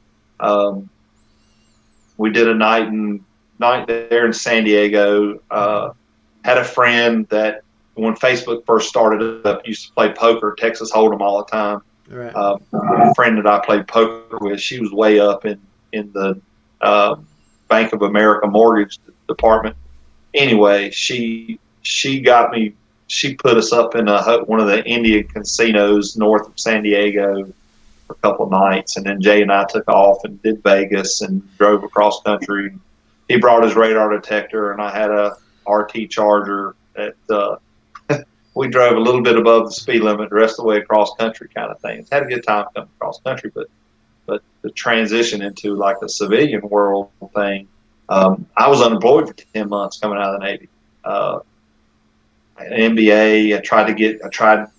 Speaker 2: night there in San Diego. Had a friend that when Facebook first started up used to play poker, Texas Hold'em all the time.
Speaker 1: Right.
Speaker 2: A friend that I played poker with, she was way up in the Bank of America mortgage department. Anyway, she got me. She put us up in one of the Indian casinos north of San Diego for a couple of nights, and then Jay and I took off and did Vegas and drove across country. He brought his radar detector, and I had a RT Charger that we drove a little bit above the speed limit the rest of the way across country kind of thing. It's had a good time coming across country, but the transition into like the civilian world thing, I was unemployed for 10 months coming out of the Navy. An MBA, I tried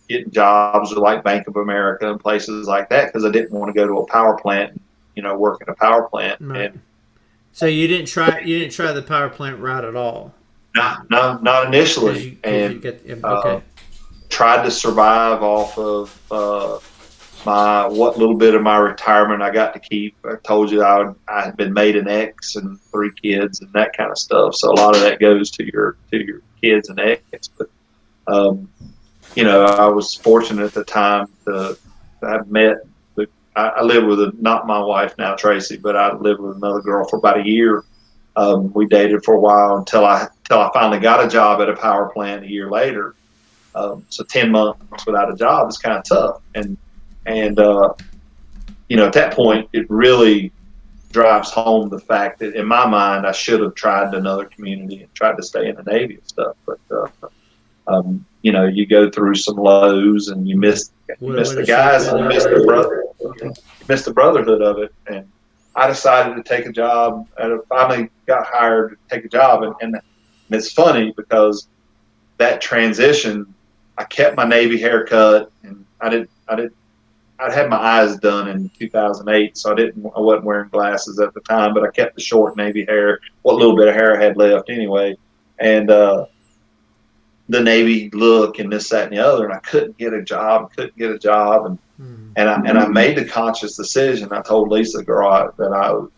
Speaker 2: getting jobs with like Bank of America and places like that because I didn't want to go to a power plant, work in a power plant.
Speaker 1: Right.
Speaker 2: And
Speaker 1: so you didn't try the power plant route at all?
Speaker 2: Not initially. Tried to survive off of what little bit of my retirement I got to keep. I told you I had been made an ex and 3 kids and that kind of stuff. So a lot of that goes to your kids and ex. But I was fortunate at the time to have met. I lived with not my wife now, Tracy, but I lived with another girl for about a year. We dated for a while until I finally got a job at a power plant a year later. So 10 months without a job is kind of tough. And at that point, it really drives home the fact that in my mind, I should have tried another community and tried to stay in the Navy and stuff. But, you go through some lows and you miss the guys and you miss the brotherhood of it. And I decided to take a job and I finally got hired to take a job. And it's funny because that transition, I kept my Navy haircut and I'd had my eyes done in 2008, so I wasn't wearing glasses at the time, but I kept the short Navy hair, what little bit of hair I had left anyway, and the Navy look and this, that, and the other, and I couldn't get a job, and I made the conscious decision. I told Lisa, the girl that I was,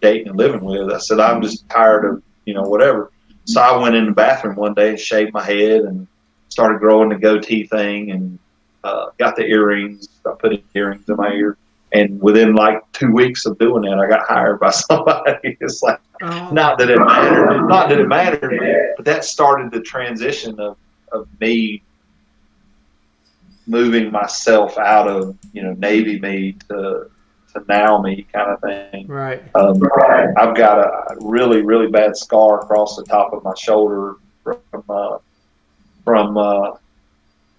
Speaker 2: dating and living with, I said, I'm just tired of, whatever. So I went in the bathroom one day and shaved my head and started growing the goatee thing and got the earrings. I put earrings in my ear, and within like 2 weeks of doing that, I got hired by somebody. It's like, not that it mattered, but that started the transition of me moving myself out of Navy me to now me kind of thing.
Speaker 1: Right.
Speaker 2: I've got a really, really bad scar across the top of my shoulder from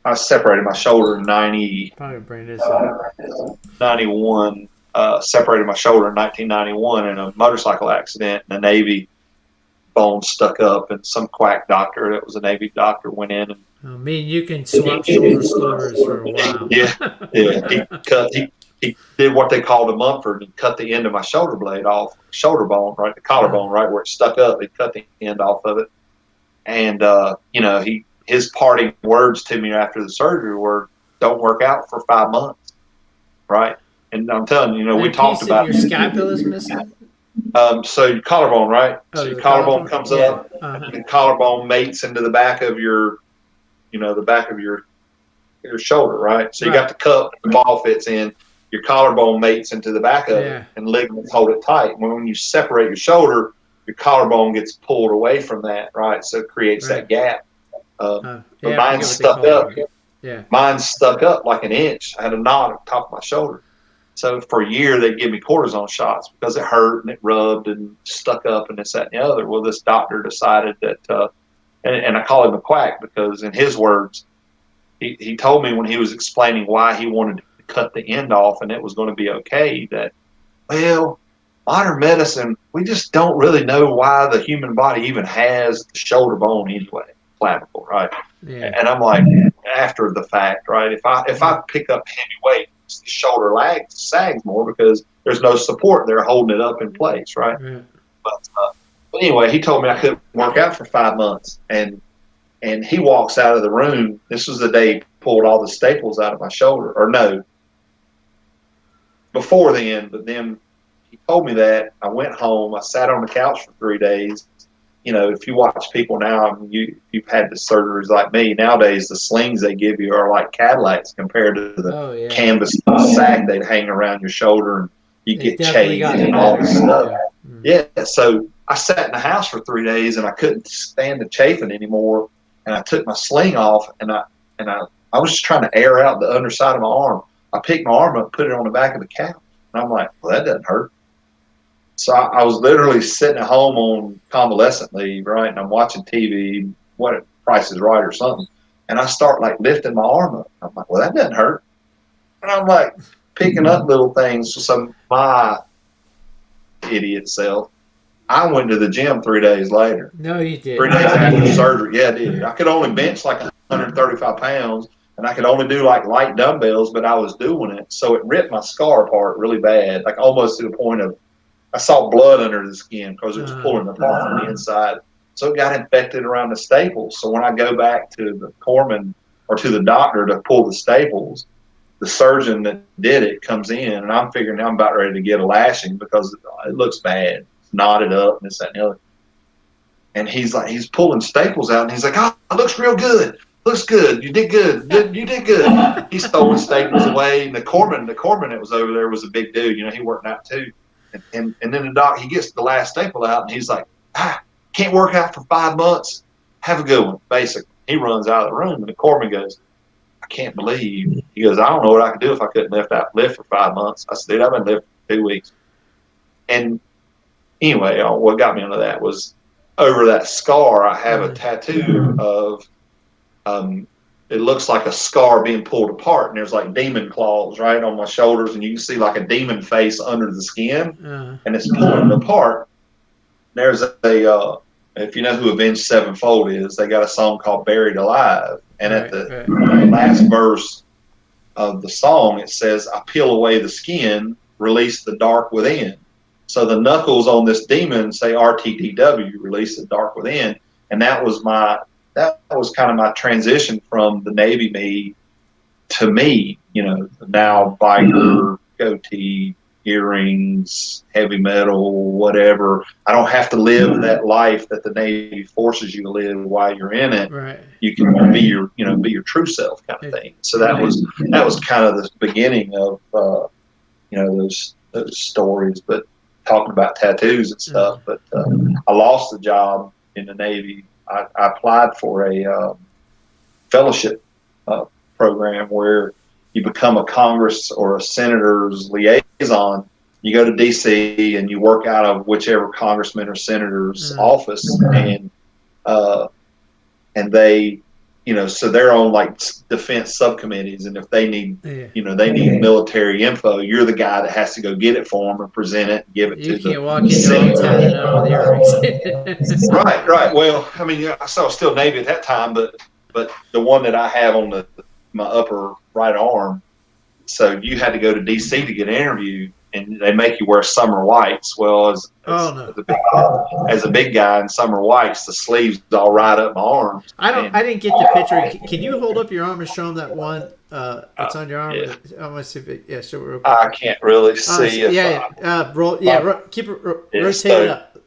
Speaker 2: I separated my shoulder in 91, separated my shoulder in 1991 in a motorcycle accident, and the Navy bone stuck up, and some quack doctor that was a Navy doctor went in and
Speaker 1: me and you can swap shoulder stories for a while.
Speaker 2: He did what they called a Mumford. He cut the end of my shoulder blade off, shoulder bone, right, the collarbone, right where it stuck up. He cut the end off of it, and his parting words to me after the surgery were, "Don't work out for 5 months," right? And I'm telling you, we talked about
Speaker 1: your scapula is missing.
Speaker 2: So your collarbone, right?
Speaker 1: Oh,
Speaker 2: so your collarbone comes up, and the collarbone mates into the back of your, the back of your shoulder, right? So you got the cup, the ball fits in. Your collarbone mates into the back of it, and ligaments hold it tight. When you separate your shoulder, your collarbone gets pulled away from that, right? So it creates that gap. But mine's stuck up.
Speaker 1: Yeah.
Speaker 2: Mine's stuck up like an inch. I had a knot on top of my shoulder. So for a year, they'd give me cortisone shots because it hurt and it rubbed and stuck up and this, that, and the other. Well, this doctor decided that, and I call him a quack because in his words, he told me when he was explaining why he wanted to cut the end off and it was going to be okay, that, well, modern medicine, we just don't really know why the human body even has the shoulder bone anyway, clavicle, right?
Speaker 1: Yeah.
Speaker 2: And I'm like, after the fact, right? If I pick up heavy weights, the shoulder sags more because there's no support there holding it up in place, right? But anyway, he told me I couldn't work out for 5 months, and he walks out of the room. This was the day he pulled all the staples out of my shoulder, or no, before then. But then he told me that. I went home. I sat on the couch for 3 days. You know, if you watch people now, I mean, you've had the surgeries like me. Nowadays, the slings they give you are like Cadillacs compared to the canvas sack they'd hang around your shoulder, and you get chafed and all this stuff. Yeah. So I sat in the house for 3 days, and I couldn't stand the chafing anymore. And I took my sling off, and I was just trying to air out the underside of my arm. I picked my arm up, put it on the back of the couch, and I'm like, well, that doesn't hurt. So I was literally sitting at home on convalescent leave, right? And I'm watching TV, what Price is Right or something. And I start like lifting my arm up. I'm like, well, that doesn't hurt. And I'm like picking up little things. So my idiot self, I went to the gym 3 days later.
Speaker 1: No, you did.
Speaker 2: 3 days after surgery. Yeah, I did. I could only bench like 135 pounds, and I could only do like light dumbbells, but I was doing it. So it ripped my scar apart really bad, like almost to the point of I saw blood under the skin because it was pulling apart from the inside. So it got infected around the staples. So when I go back to the corpsman or to the doctor to pull the staples, the surgeon that did it comes in, and I'm figuring I'm about ready to get a lashing because it looks bad. It's knotted up and this, that, and the other. And he's pulling staples out, and he's like, oh, it looks real good. Looks good. You did good. You did good. He's throwing staples away. And the corpsman that was over there was a big dude. You know, he worked out too. And then the doc, he gets the last staple out, and he's like, can't work out for 5 months. Have a good one, basically. He runs out of the room, and the corpsman goes, I can't believe. He goes, I don't know what I could do if I couldn't lift for 5 months. I said, dude, I've been lifting for 2 weeks. And anyway, what got me into that was over that scar, I have a tattoo of it looks like a scar being pulled apart, and there's like demon claws right on my shoulders, and you can see like a demon face under the skin, and it's pulling it apart. There's if you know who Avenged Sevenfold is, they got a song called Buried Alive, and at the last verse of the song, it says, I peel away the skin, release the dark within. So the knuckles on this demon say RTDW, release the dark within, and that was kind of my transition from the Navy me to me, you know, now biker, goatee, earrings, heavy metal, whatever. I don't have to live that life that the Navy forces you to live while you're in it.
Speaker 1: Right.
Speaker 2: You can be your true self kind of thing. So that was kind of the beginning of, those stories, but talking about tattoos and stuff. But I lost the job in the Navy. I applied for a fellowship program where you become a Congress or a senator's liaison. You go to D.C. and you work out of whichever congressman or senator's office, and they, so they're on like defense subcommittees, and if they need, they need military info, you're the guy that has to go get it for them and present it and give it to them. You can't walk in your tatted up with earrings. Right. Well, I mean, I was still Navy at that time, but the one that I have on my upper right arm, so you had to go to D.C. to get an interview, and they make you wear summer whites. Well, as a big guy in summer whites, the sleeves all right up my arms.
Speaker 1: I didn't get the picture. Can you hold up your arm and show them that one that's on your arm? Yeah. I want to see if it, show it real quick.
Speaker 2: I can't really see.
Speaker 1: Keep it rotate it up.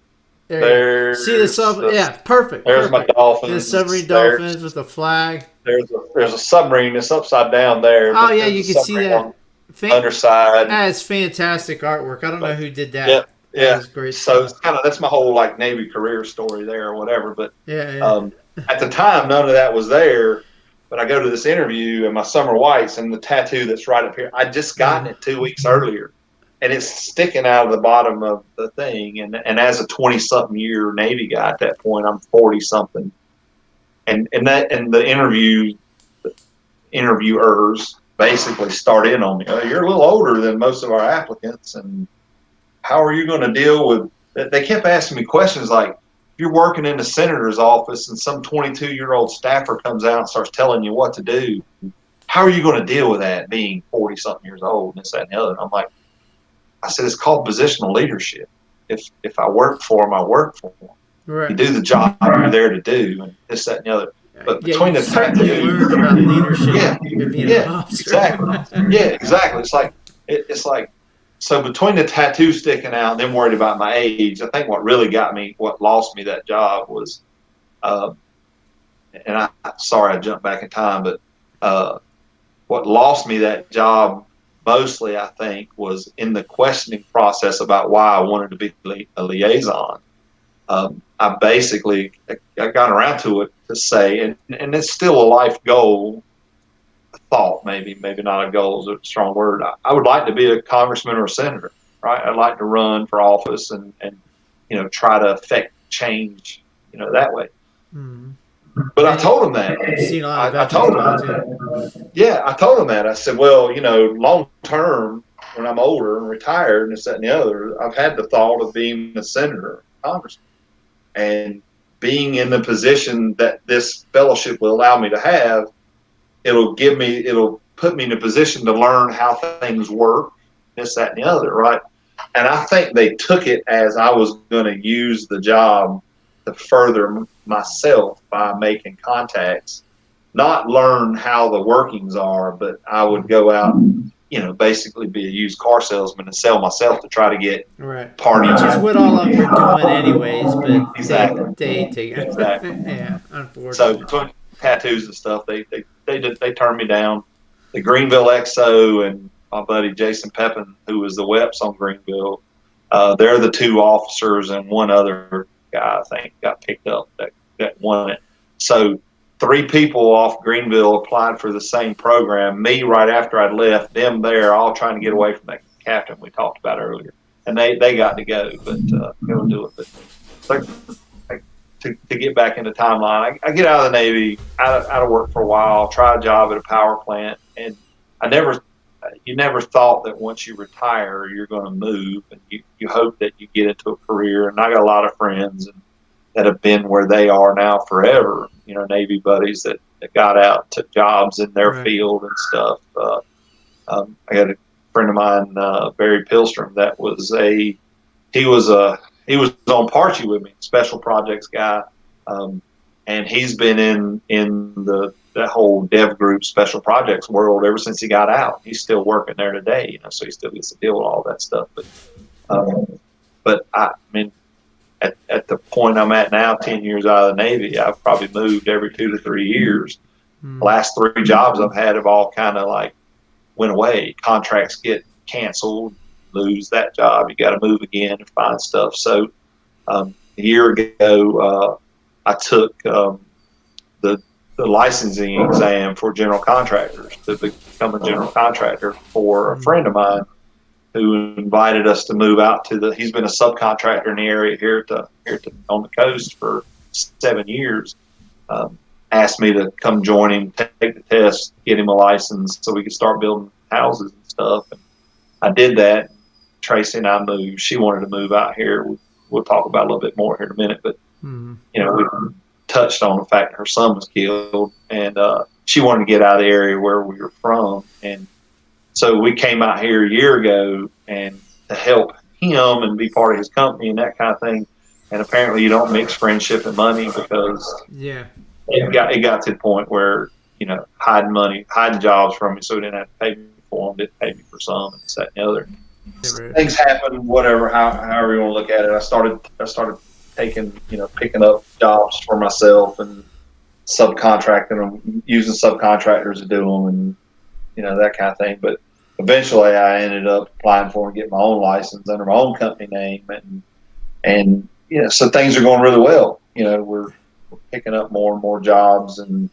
Speaker 1: There see the sub. Perfect.
Speaker 2: There's my dolphins.
Speaker 1: The submarine dolphins with the flag.
Speaker 2: There's a submarine that's upside down there.
Speaker 1: Oh yeah, you can see that.
Speaker 2: Underside.
Speaker 1: That's fantastic artwork. I don't know who did that.
Speaker 2: Yeah,
Speaker 1: that's great.
Speaker 2: So it's that's my whole like Navy career story there or whatever. But at the time, none of that was there. But I go to this interview and my summer whites and the tattoo that's right up here. I'd just gotten it 2 weeks earlier, and it's sticking out of the bottom of the thing. And as a 20-something year Navy guy at that point, I'm 40-something, and the interviewers basically start in on me. Oh, you're a little older than most of our applicants, and how are you going to deal with? They kept asking me questions like, you're working in the senator's office and some 22-year-old staffer comes out and starts telling you what to do, how are you going to deal with that being 40-something years old and this, that, and the other? And I'm like, I said, it's called positional leadership. If I work for them, I work for them.
Speaker 1: Right.
Speaker 2: You do the job you're there to do, and this, that, and the other. But between
Speaker 1: you
Speaker 2: the
Speaker 1: certainly learned about leadership being an officer.
Speaker 2: Exactly. Yeah, exactly. It's like so between the tattoo sticking out and then worried about my age, I think what really what lost me that job was, and sorry I jumped back in time, but what lost me that job mostly, I think, was in the questioning process about why I wanted to be a liaison. I basically got around to it to say, and it's still a life goal, a thought, maybe not a goal is a strong word. I would like to be a congressman or a senator, right? I'd like to run for office and try to affect change, that way.
Speaker 1: Mm.
Speaker 2: But I told him that. I told him. Yeah, I told him that. I said, well, long term, when I'm older and retired and this, that, and the other, I've had the thought of being a senator, congressman, and being in the position that this fellowship will allow me to have. It'll put me in a position to learn how things work, this, that, and the other, right? And I think they took it as I was going to use the job to further myself by making contacts, not learn how the workings are, but I would go out, basically be a used car salesman and sell myself to try to get parties.
Speaker 1: Which is what all of them are doing anyways, but
Speaker 2: exactly.
Speaker 1: they take it.
Speaker 2: Exactly.
Speaker 1: Yeah, unfortunately.
Speaker 2: So between tattoos and stuff, they turned me down. The Greenville XO and my buddy Jason Pepin, who was the WEPS on Greenville, they're the two officers, and one other guy, I think, got picked up that won it. So 3 people off Greenville applied for the same program. Me, right after I'd left, them there, all trying to get away from that captain we talked about earlier. And they got to go, but they would do it. But to get back into timeline, I get out of the Navy, out of work for a while, try a job at a power plant, and you never thought that once you retire, you're going to move, and you hope that you get into a career. And I got a lot of friends that have been where they are now forever, Navy buddies that got out, took jobs in their field and stuff. I got a friend of mine, Barry Pilstrom, that was he was on Parchy with me, special projects guy, and he's been in that whole dev group special projects world ever since he got out. He's still working there today, so he still gets to deal with all that stuff. But I mean, at the point I'm at now, 10 years out of the Navy, I've probably moved every 2 to 3 years. The last 3 jobs I've had have all kind of like went away. Contracts get canceled, lose that job, you got to move again and find stuff. So a year ago, I took the licensing exam for general contractors to become a general contractor for a friend of mine who invited us to move out to he's been a subcontractor in the area here on the coast for 7 years. Asked me to come join him, take the test, get him a license so we could start building houses and stuff. And I did that. Tracy and I moved. She wanted to move out here. We'll talk about a little bit more here in a minute, but we touched on the fact that her son was killed, and she wanted to get out of the area where we were from. And so we came out here a year ago and to help him and be part of his company and that kind of thing. And apparently you don't mix friendship and money, because it got to the point where, hiding jobs from me so he didn't have to pay me for them, didn't pay me for some, and this, that, and the other. Things happen, whatever, however you want to look at it. I started taking, picking up jobs for myself and subcontracting them, using subcontractors to do them, and that kind of thing. But eventually, I ended up applying for and getting my own license under my own company name, and so things are going really well. We're picking up more and more jobs, and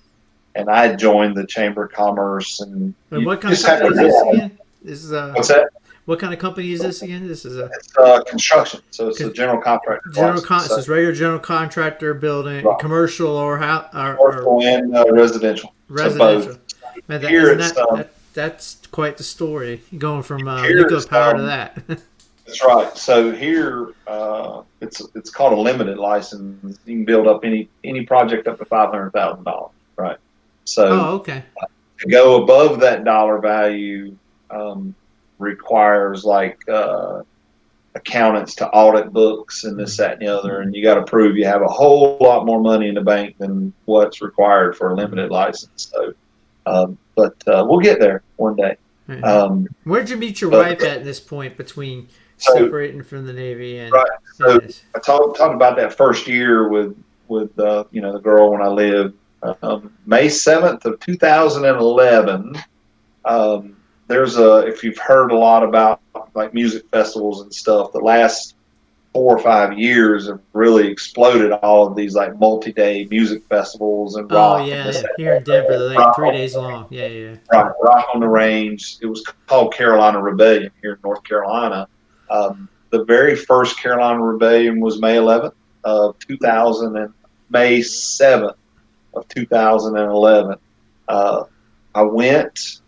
Speaker 2: I joined the Chamber of Commerce. And
Speaker 1: what kind of company is this again?
Speaker 2: What's that?
Speaker 1: What kind of company is this again? It's
Speaker 2: construction, so it's a general contractor.
Speaker 1: So it's regular general contractor building, commercial or
Speaker 2: commercial and residential.
Speaker 1: Residential.
Speaker 2: So both.
Speaker 1: Man, that's quite the story. Going from nuclear power to that.
Speaker 2: That's right. So here, it's called a limited license. You can build up any project up to $500,000. Right. So
Speaker 1: Oh, okay.
Speaker 2: to go above that dollar value requires like accountants to audit books and this, that, and the other, and you got to prove you have a whole lot more money in the bank than what's required for a limited license. So, but we'll get there one day.
Speaker 1: Where'd you meet your
Speaker 2: But
Speaker 1: wife at this point between
Speaker 2: so
Speaker 1: separating from the Navy and
Speaker 2: right, so
Speaker 1: this?
Speaker 2: I talked about that first year with the girl when I lived. May 7th of 2011. There's if you've heard a lot about like music festivals and stuff, the last 4 or 5 years have really exploded all of these like multi-day music festivals and
Speaker 1: Oh
Speaker 2: rock and
Speaker 1: yeah,
Speaker 2: this,
Speaker 1: yeah.
Speaker 2: that,
Speaker 1: Here in Denver, they're like
Speaker 2: rock,
Speaker 1: 3 days long. Yeah, yeah.
Speaker 2: rock on the range. It was called Carolina Rebellion here in North Carolina. The very first Carolina Rebellion was May 11th of 2000 and May 7th of 2011. I went,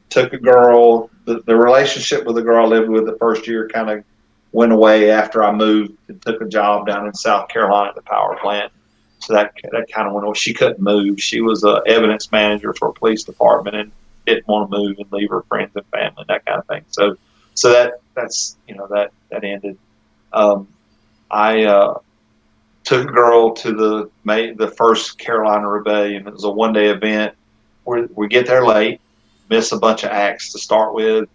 Speaker 2: took a girl. The relationship with the girl I lived with the first year kind of went away after I moved and took a job down in South Carolina at the power plant. So that kind of went away. She couldn't move. She was an evidence manager for a police department and didn't want to move and leave her friends and family, that kind of thing. So that's that ended. I took a girl to the first Carolina Rebellion. It was a 1-day event. We get there late, miss a bunch of acts to start with.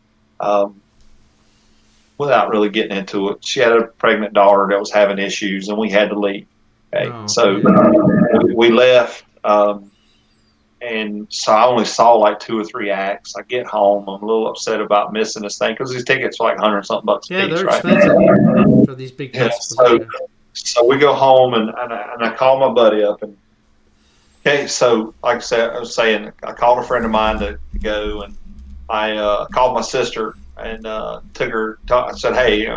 Speaker 2: Without really getting into it, she had a pregnant daughter that was having issues, and we had to leave. Okay, so we left, and so I only saw like 2 or 3 acts. I get home, I'm a little upset about missing this thing because these tickets are like $100-something a
Speaker 1: Yeah,
Speaker 2: piece,
Speaker 1: they're
Speaker 2: right?
Speaker 1: expensive for these big
Speaker 2: Yeah.
Speaker 1: festivals.
Speaker 2: So we go home, and I call my buddy up, and okay, so like I said, I was saying, I called a friend of mine to go, and I called my sister and took her. I said, "Hey,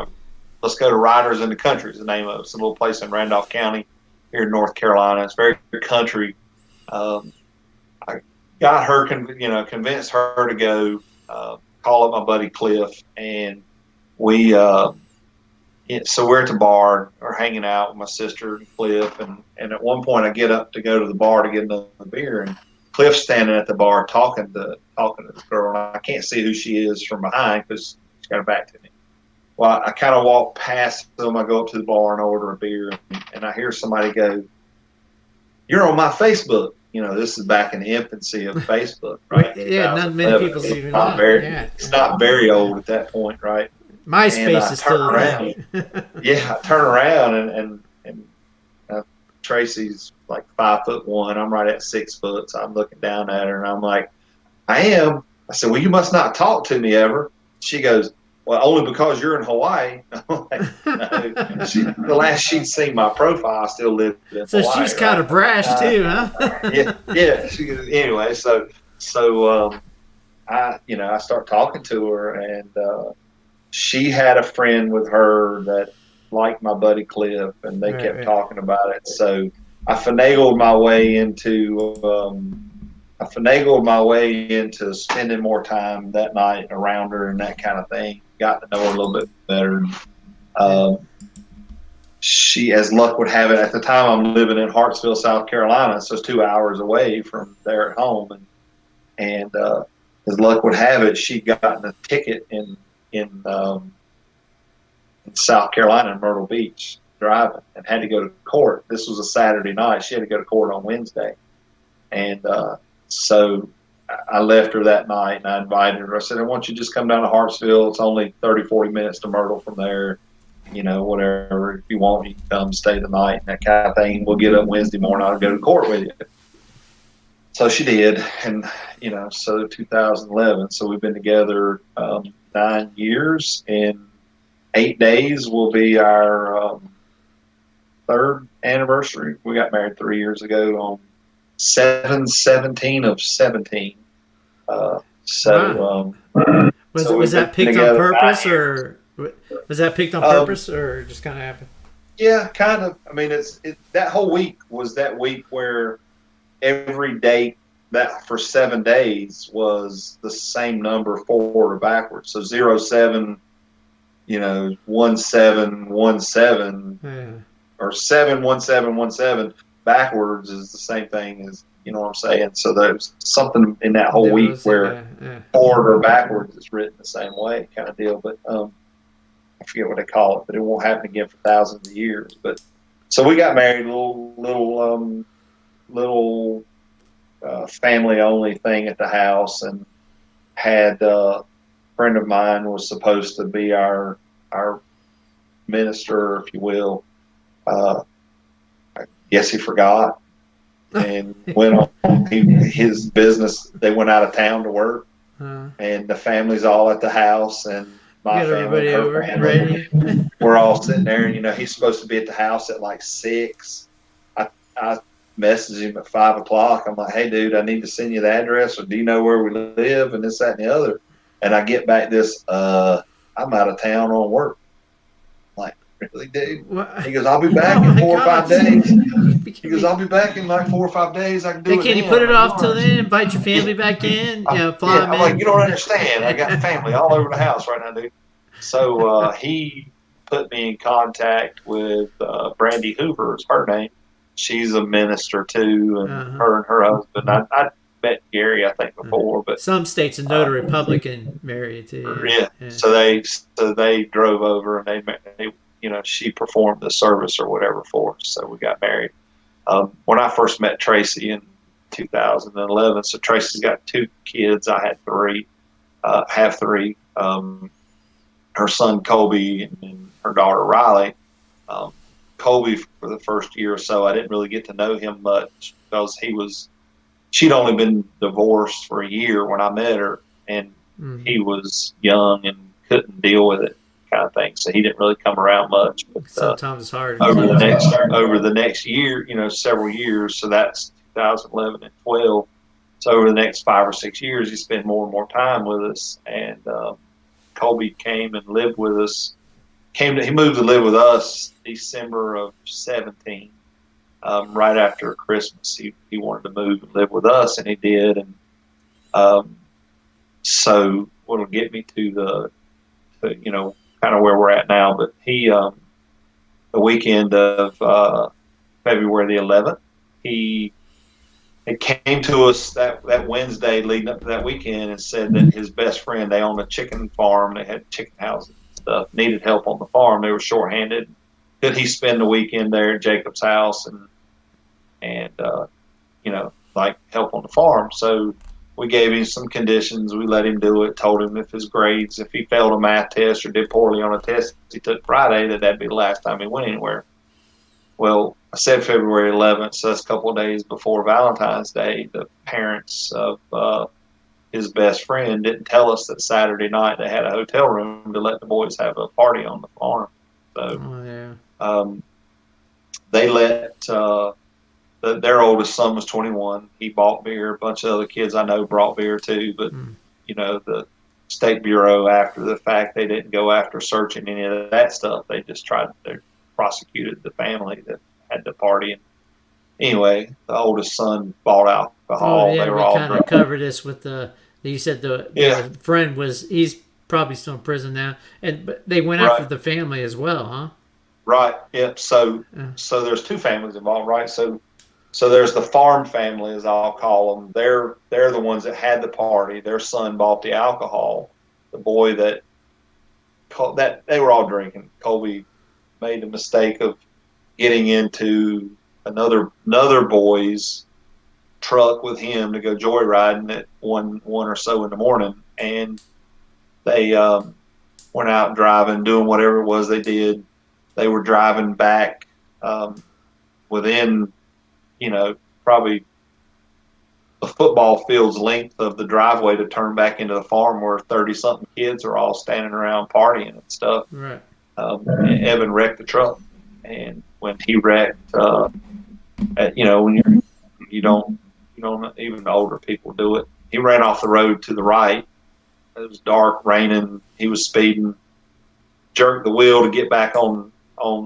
Speaker 2: let's go to Riders in the Country." Is the name of it. It's a little place in Randolph County here in North Carolina. It's very country. I got her, convinced her to go. Call up my buddy Cliff, and we. So we're at the bar, or hanging out with my sister and Cliff, and at one point I get up to go to the bar to get another beer, and Cliff's standing at the bar talking to this girl, and I can't see who she is from behind because she's got her back to me. Well, I kind of walk past them. I go up to the bar and order a beer, and I hear somebody go, "You're on my Facebook." This is back in the infancy of Facebook, right?
Speaker 1: Yeah, not many people even on.
Speaker 2: It's not very old at that point, right?
Speaker 1: MySpace is still
Speaker 2: around. Yeah, I turn around and Tracy's like 5'1". I'm right at 6 foot, so I'm looking down at her and I'm like, "I am." I said, "Well, you must not talk to me ever." She goes, "Well, only because you're in Hawaii." I'm like, no. The last she'd seen my profile, I still lived in Hawaii.
Speaker 1: So she's kind of brash too, huh?
Speaker 2: Yeah. Anyway, so I start talking to her, and she had a friend with her that liked my buddy Cliff, and they kept talking about it. So I finagled my way into spending more time that night around her and that kind of thing. Got to know her a little bit better. She, as luck would have it, at the time I'm living in Hartsville, South Carolina, so it's 2 hours away from there at home, and as luck would have it, she'd gotten a ticket in South Carolina in Myrtle Beach driving, and had to go to court. This was a Saturday night. She had to go to court on Wednesday. And so I left her that night, and I invited her. I said, "I want you to just come down to Hartsville. It's only 30, 40 minutes to Myrtle from there. Whatever. If you want, you can come stay the night," and that kind of thing. We'll get up Wednesday morning. I'll go to court with you. So she did. And, so 2011. So we've been together 9 years, and 8 days will be our 3rd anniversary. We got married 3 years ago on 7/17 of 17.
Speaker 1: Wow. Was that picked on purpose, or was that picked on purpose, or just kind of happened?
Speaker 2: Yeah, kind of. I mean, that whole week was that week where every date that for 7 days was the same number forward or backwards. So 07 1717
Speaker 1: Yeah.
Speaker 2: or 71717 backwards is the same thing as, you know what I'm saying? So there's something in that whole week where forward or backwards is written the same way kind of deal. But I forget what they call it, but it won't happen again for thousands of years. But so we got married, little family only thing at the house, and had a friend of mine was supposed to be our minister, if you will. I guess he forgot and went on his business. They went out of town to work, and the family's all at the house, and my family and her family. We're all sitting there, and he's supposed to be at the house at like 6. I messaged him at 5 o'clock. I'm like, hey, dude, I need to send you the address, or do you know where we live, and this, that, and the other. And I get back this, I'm out of town on work. I'm like, really, dude? He goes, I'll be back in 4 or 5 days. He goes, I'll be back in like 4 or 5 days. I can do it.
Speaker 1: Can you put it off till then? Invite your family back in. Fly
Speaker 2: I'm like, you don't understand. I got family all over the house right now, dude. So he put me in contact with Brandy Hoover, is her name. She's a minister too, and her and her husband. I met Gary, I think, before, but
Speaker 1: some states a notary public can marry too.
Speaker 2: Yeah. So they drove over, and they she performed the service or whatever for us. So we got married. When I first met Tracy in 2011, so Tracy's got 2 kids. I had 3, have 3. Her son Colby and her daughter Riley. Colby, for the first year or so, I didn't really get to know him much because she'd only been divorced for a year when I met her, and he was young and couldn't deal with it, kind of thing. So he didn't really come around much. But
Speaker 1: sometimes it's hard.
Speaker 2: Over the next year, several years. So that's 2011 and 12. So over the next 5 or 6 years, he spent more and more time with us. And Colby came and lived with us. He moved to live with us December of 17. Right after Christmas, he wanted to move and live with us, and he did. And so what'll get me to kind of where we're at now. But he, the weekend of February the 11th, he came to us that Wednesday leading up to that weekend and said that his best friend, they owned a chicken farm, they had chicken houses and stuff, needed help on the farm. They were shorthanded. Could he spend the weekend there at Jacob's house and like help on the farm? So we gave him some conditions. We let him do it, told him if he failed a math test or did poorly on a test he took Friday, that'd be the last time he went anywhere. Well, I said February 11th, so that's a couple of days before Valentine's Day. The parents of his best friend didn't tell us that Saturday night they had a hotel room to let the boys have a party on the farm. So they let their oldest son was 21. He bought beer. A bunch of other kids I know brought beer too, but the State Bureau, after the fact, they didn't go after searching any of that stuff. They just prosecuted the family that had the party. And anyway, the oldest son bought alcohol.
Speaker 1: They were all kind of covered this with you said the friend he's probably still in prison now, but they went after the family as well, huh?
Speaker 2: Right. Yep. So there's 2 families involved, right? So there's the farm family, as I'll call them. They're the ones that had the party. Their son bought the alcohol. The boy that they were all drinking. Colby made the mistake of getting into another boy's truck with him to go joyriding at one or so in the morning, and they went out driving, doing whatever it was they did. They were driving back within, probably the football field's length of the driveway to turn back into the farm where 30-something kids are all standing around partying and stuff.
Speaker 1: Right.
Speaker 2: Evan wrecked the truck, and when he wrecked, when you don't even older people do it. He ran off the road to the right. It was dark, raining. He was speeding, jerked the wheel to get back on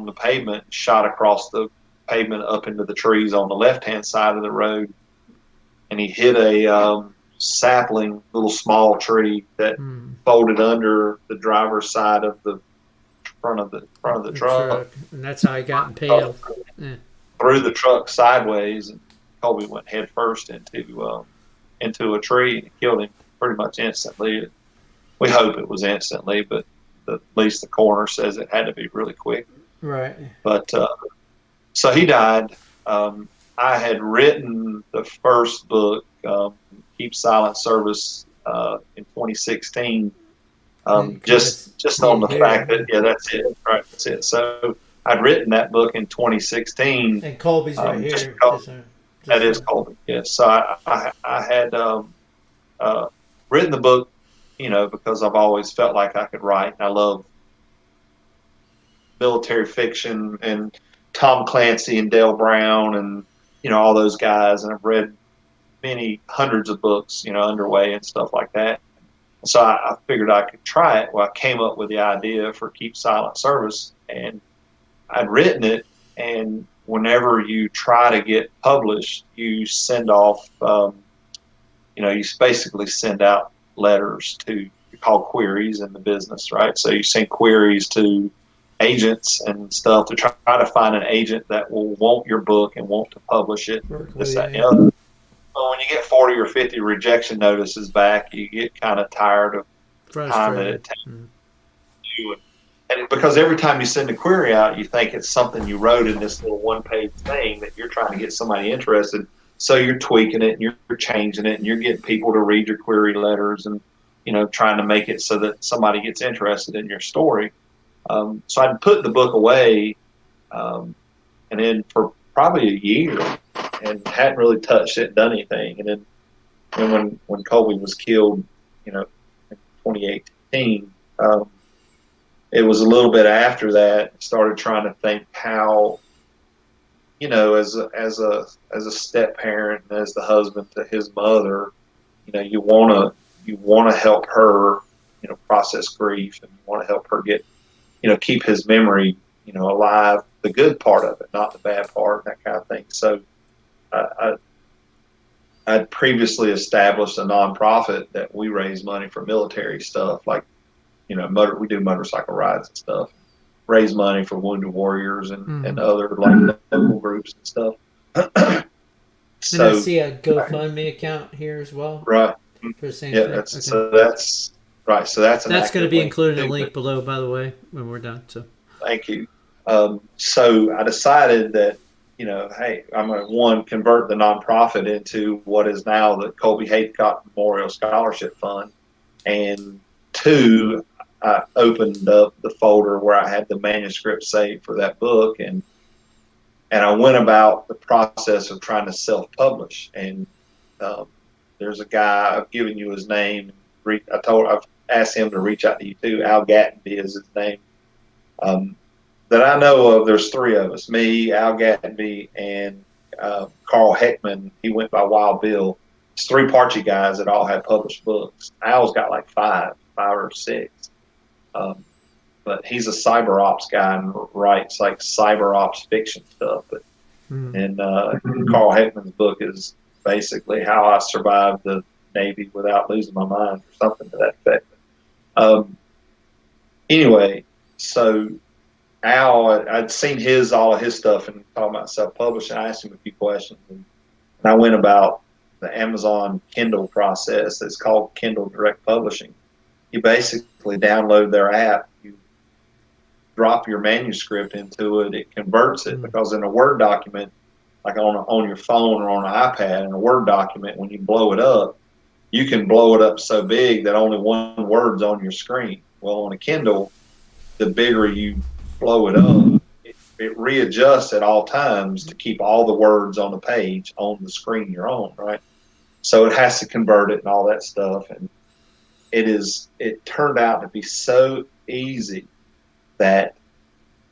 Speaker 2: the pavement, shot across the pavement up into the trees on the left-hand side of the road, and he hit a sapling, little small tree that folded under the driver's side of the front of the truck.
Speaker 1: And that's how he got impaled. Yeah.
Speaker 2: Threw the truck sideways, and Colby went head first into a tree and killed him pretty much instantly. We hope it was instantly, but at least the coroner says it had to be really quick.
Speaker 1: Right.
Speaker 2: But so he died. I had written the first book, Keep Silent Service, in 2016. Just on the fact that that's it, right? That's it. So I'd written that book in 2016.
Speaker 1: And Colby's right here.
Speaker 2: That is Colby. Yes. So I had written the book, because I've always felt like I could write. I love military fiction and Tom Clancy and Dale Brown and all those guys, and I've read many hundreds of books, underway and stuff like that. So I figured I could try it. Well, I came up with the idea for Keep Silent Service, and I'd written it. And whenever you try to get published, you send off, you basically send out letters to call queries in the business, right? So you send queries to agents and stuff to try to find an agent that will want your book and want to publish it. This, that, and the other. When you get 40 or 50 rejection notices back, you get kind of tired of the time that it takes you. And because every time you send a query out, you think it's something you wrote in this little one-page thing that you're trying to get somebody interested. So you're tweaking it and you're changing it and you're getting people to read your query letters and, trying to make it so that somebody gets interested in your story. So I'd put the book away, and then for probably a year, and hadn't really touched it, done anything. And then when Colby was killed, in 2018, it was a little bit after that, I started trying to think how, as a step parent and as the husband to his mother, you want to help her, process grief, and you want to help her get, keep his memory, alive, the good part of it, not the bad part, that kind of thing. So I'd previously established a nonprofit that we raise money for military stuff, like, we do motorcycle rides and stuff, raise money for wounded warriors and other like local groups and stuff.
Speaker 1: So, and I see a GoFundMe account here as well.
Speaker 2: Right.
Speaker 1: For the same
Speaker 2: thing. So that's right. So that's
Speaker 1: going to be included in the link below, by the way, when we're done. So
Speaker 2: thank you. So I decided that, hey, I'm going to convert the nonprofit into what is now the Colby Haithcock Memorial Scholarship Fund, and 2, I opened up the folder where I had the manuscript saved for that book, and I went about the process of trying to self-publish. And there's a guy, I've given you his name. I've asked him to reach out to you too. Al Gattenby is his name. That I know of, there's 3 of us, me, Al Gattenby, and Carl Heckman. He went by Wild Bill. It's 3 Parchy guys that all have published books. Al's got like 5 or 6. But he's a cyber ops guy and writes like cyber ops fiction stuff. And Carl Heckman's book is basically how I survived the Navy without losing my mind, or something to that effect. Anyway, so Al, I'd seen all of his stuff and talking about self-publishing. I asked him a few questions, and I went about the Amazon Kindle process. It's called Kindle Direct Publishing. You basically download their app, you drop your manuscript into it, it converts it, because in a Word document, like on your phone or on an iPad, in a Word document, when you blow it up, you can blow it up so big that only one word's on your screen. Well, on a Kindle, the bigger you blow it up, it readjusts at all times to keep all the words on the page on the screen you're on, right? So it has to convert it and all that stuff. And it turned out to be so easy that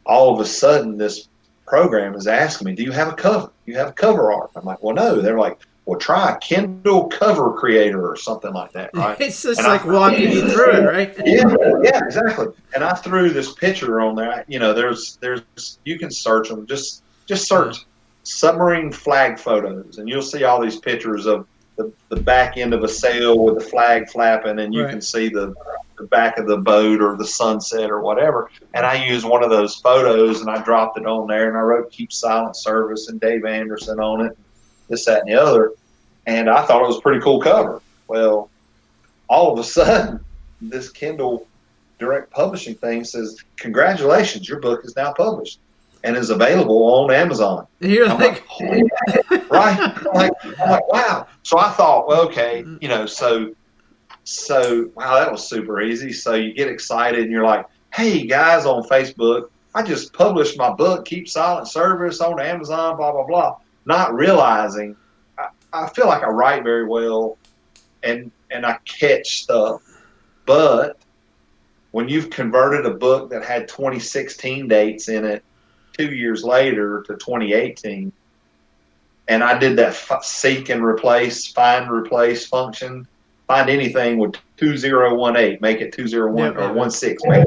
Speaker 2: all of a sudden this program is asking me, do you have a cover? Do you have cover art? I'm like, well, no. They're like, well, try Kindle Cover Creator or something like that, right?
Speaker 1: It's just like walking you through it, right?
Speaker 2: Yeah, exactly. And I threw this picture on there. There's you can search them. Just search submarine flag photos, and you'll see all these pictures of the back end of a sail with the flag flapping, and you
Speaker 1: Right.
Speaker 2: can see the back of the boat or the sunset or whatever. And I used one of those photos and I dropped it on there, and I wrote "Keep Silent Service" and Dave Anderson on it, this, that, and the other. And I thought it was a pretty cool cover. Well, all of a sudden, this Kindle direct publishing thing says, "Congratulations, your book is now published and is available on Amazon."
Speaker 1: And you're
Speaker 2: I'm
Speaker 1: like,
Speaker 2: "Holy," right? I'm like, wow. So I thought, well, okay, so wow, that was super easy. So you get excited and you're like, "Hey guys on Facebook, I just published my book, Keep Silent Service, on Amazon, blah blah blah." Not realizing, I feel like I write very well, and I catch stuff, but when you've converted a book that had 2016 dates in it 2 years later to 2018, and I did that seek and replace, find replace function, find anything with 2018, make it 201 or 16.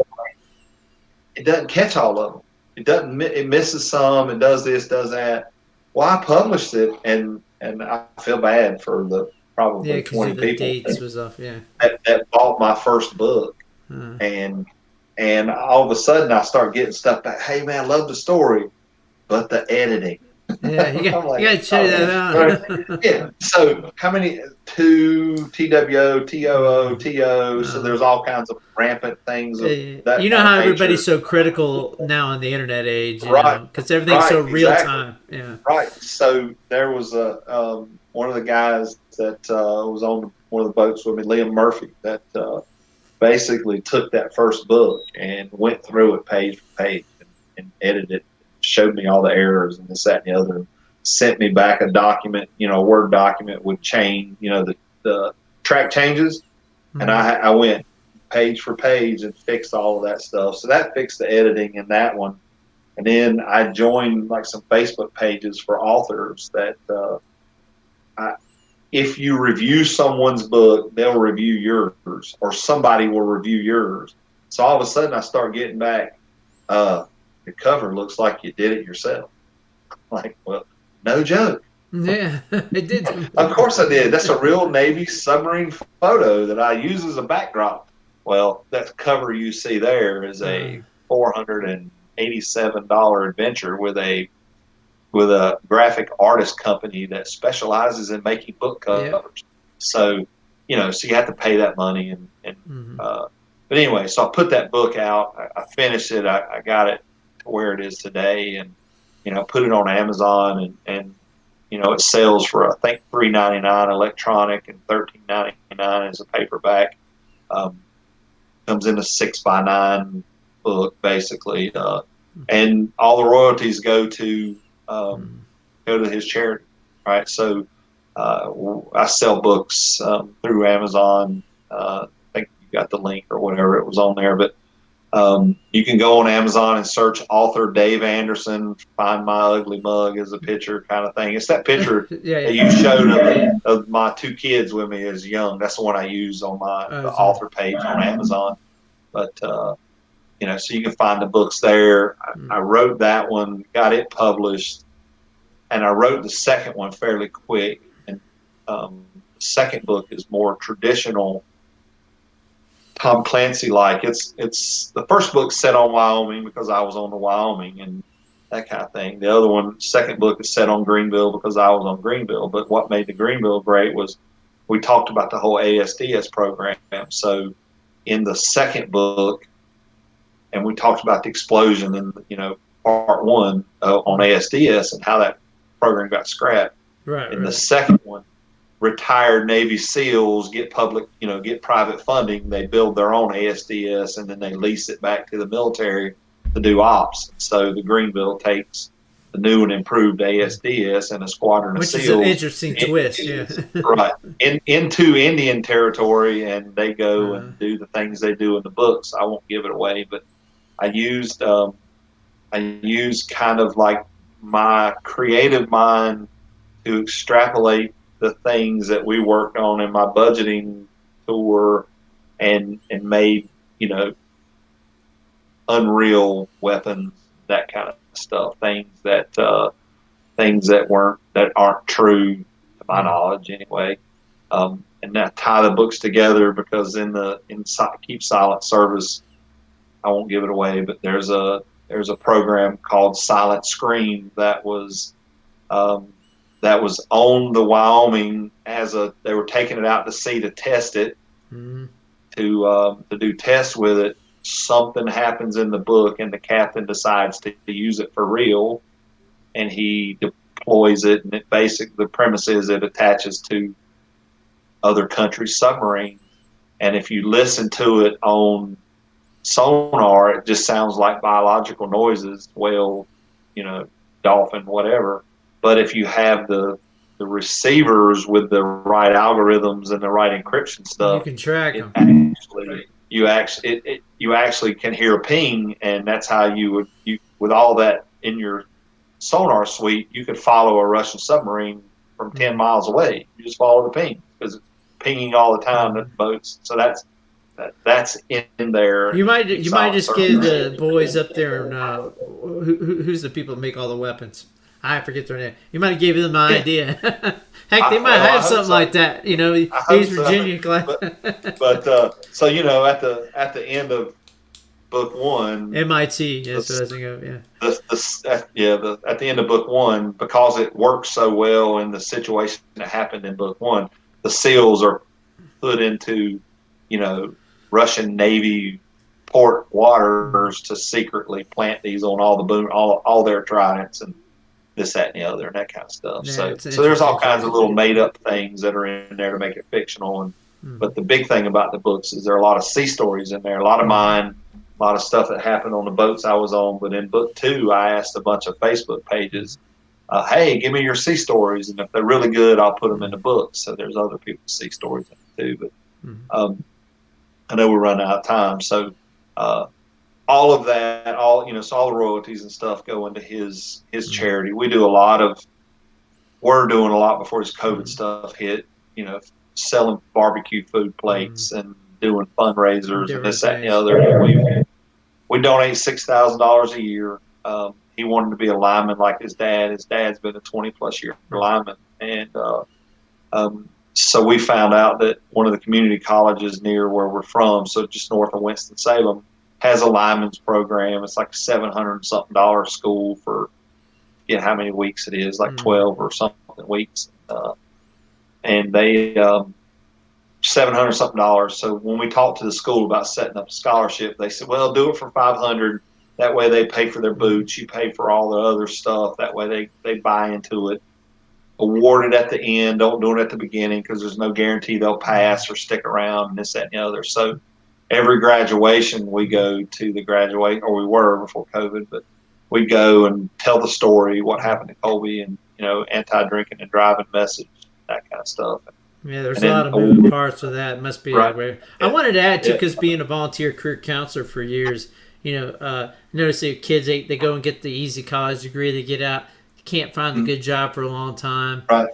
Speaker 2: It doesn't catch all of them. It doesn't. It misses some. It does this, does that. Well, I published it, and I feel bad for the probably 20
Speaker 1: the
Speaker 2: people
Speaker 1: dates was off. Yeah.
Speaker 2: that bought my first book, and all of a sudden I start getting stuff back. "Hey man, love the story, but the editing."
Speaker 1: Yeah, you got to check that out.
Speaker 2: Right. Yeah. So how many? 2 TWO, TOO, TO. So there's all kinds of rampant things of that.
Speaker 1: You know
Speaker 2: kind
Speaker 1: how
Speaker 2: of
Speaker 1: everybody's
Speaker 2: nature.
Speaker 1: so critical now in the internet age,
Speaker 2: Right.
Speaker 1: because everything's so real
Speaker 2: Exactly.
Speaker 1: time. Yeah.
Speaker 2: Right. So there was one of the guys that was on one of the boats with me, Liam Murphy, that basically took that first book and went through it page for page and edited it, showed me all the errors and this, that, and the other, sent me back a document, a Word document with the track changes. And I went page for page and fixed all of that stuff. So that fixed the editing in that one. And then I joined like some Facebook pages for authors that if you review someone's book, they'll review yours, or somebody will review yours. So all of a sudden I start getting back, the cover looks like you did it yourself. Like, well, no joke.
Speaker 1: Yeah, it did.
Speaker 2: Of course I did. That's a real Navy submarine photo that I use as a backdrop. Well, that cover you see there is a $487 adventure with a graphic artist company that specializes in making book covers. Yeah. So, so you have to pay that money but anyway, so I put that book out. I finished it. I got it to where it is today, and put it on Amazon, and it sells for I think $3.99 electronic and $13.99 as a paperback. Comes in a 6x9 book basically, and all the royalties go to his charity. Right, so I sell books through Amazon. I think you got the link or whatever, it was on there, but you can go on Amazon and search author Dave Anderson, find my ugly mug as a picture kind of thing. It's that picture that you showed of my 2 kids with me as young. That's the one I use on the author page on Amazon. But, so you can find the books there. I wrote that one, got it published, and I wrote the second one fairly quick. And the second book is more traditional Tom Clancy-like. It's the first book set on Wyoming because I was on the Wyoming and that kind of thing. The other one, second book, is set on Greenville because I was on Greenville. But what made the Greenville great was we talked about the whole ASDS program. So in the second book, and we talked about the explosion in part 1 on ASDS and how that program got scrapped.
Speaker 1: Right.
Speaker 2: In the second one, retired Navy SEALs get private funding. They build their own ASDS and then they lease it back to the military to do ops. So the Greenville takes the new and improved ASDS and a squadron of SEALs.
Speaker 1: Which is an interesting twist, yeah.
Speaker 2: Right. Into Indian territory, and they go and do the things they do in the books. I won't give it away, but I used kind of like my creative mind to extrapolate the things that we worked on in my budgeting tour and made, unreal weapons, that kind of stuff, things that aren't true to my knowledge anyway. and now tie the books together, because in Keep Silent service, I won't give it away, but there's a program called Silent Scream that was on the Wyoming they were taking it out to sea to test it, to do tests with it. Something happens in the book, and the captain decides to use it for real, and he deploys it. And the premise is it attaches to other countries' submarines. And if you listen to it on sonar, it just sounds like biological noises, whale, dolphin, whatever. But if you have the receivers with the right algorithms and the right encryption stuff,
Speaker 1: you can track them.
Speaker 2: You actually can hear a ping, and that's how you with all that in your sonar suite, you could follow a Russian submarine from 10 miles away. You just follow the ping, because it's pinging all the time at boats. So that's in there.
Speaker 1: You might just give the boys up there and who's the people that make all the weapons? I forget their name. You might have given them an idea. Heck, they might have something like that. These Virginia class.
Speaker 2: But so at the end of book one,
Speaker 1: MIT. That's what I was thinking of. Yeah.
Speaker 2: At the end of book one, because it works so well in the situation that happened in book one, the SEALs are put into Russian Navy port waters to secretly plant these on all their tridents and this, that, and the other, and that kind of stuff.
Speaker 1: Yeah,
Speaker 2: so there's all kinds of little made up things that are in there to make it fictional. But the big thing about the books is there are a lot of sea stories in there, a lot of mine, a lot of stuff that happened on the boats I was on. But in book two, I asked a bunch of Facebook pages, hey, give me your sea stories, and if they're really good, I'll put them in the book. So there's other people's sea stories in it too. But I know we're running out of time, so all of that, so all the royalties and stuff go into his charity. We're doing a lot before this COVID stuff hit, selling barbecue food plates and doing fundraisers and this, that, and the other. We donate $6,000 a year. He wanted to be a lineman like his dad. His dad's been a 20-plus year lineman. And so we found out that one of the community colleges near where we're from, so just north of Winston-Salem, has a lineman's program. It's like $700-something school for, how many weeks it is, like 12 or something weeks. And they $700-something. So when we talked to the school about setting up a scholarship, they said, well, do it for $500. That way they pay for their boots. You pay for all the other stuff. That way they buy into it. Award it at the end. Don't do it at the beginning, because there's no guarantee they'll pass or stick around and this, that, and the other. So every graduation we go to the graduate, or we were before COVID, but we go and tell the story, what happened to Colby, and, anti-drinking and driving message, that kind of stuff.
Speaker 1: Yeah, there's a lot of moving parts of that. It must be
Speaker 2: right.
Speaker 1: Way. I wanted to add, too, because being a volunteer career counselor for years, notice that kids, they go and get the easy college degree, they get out, can't find a good job for a long time.
Speaker 2: Right.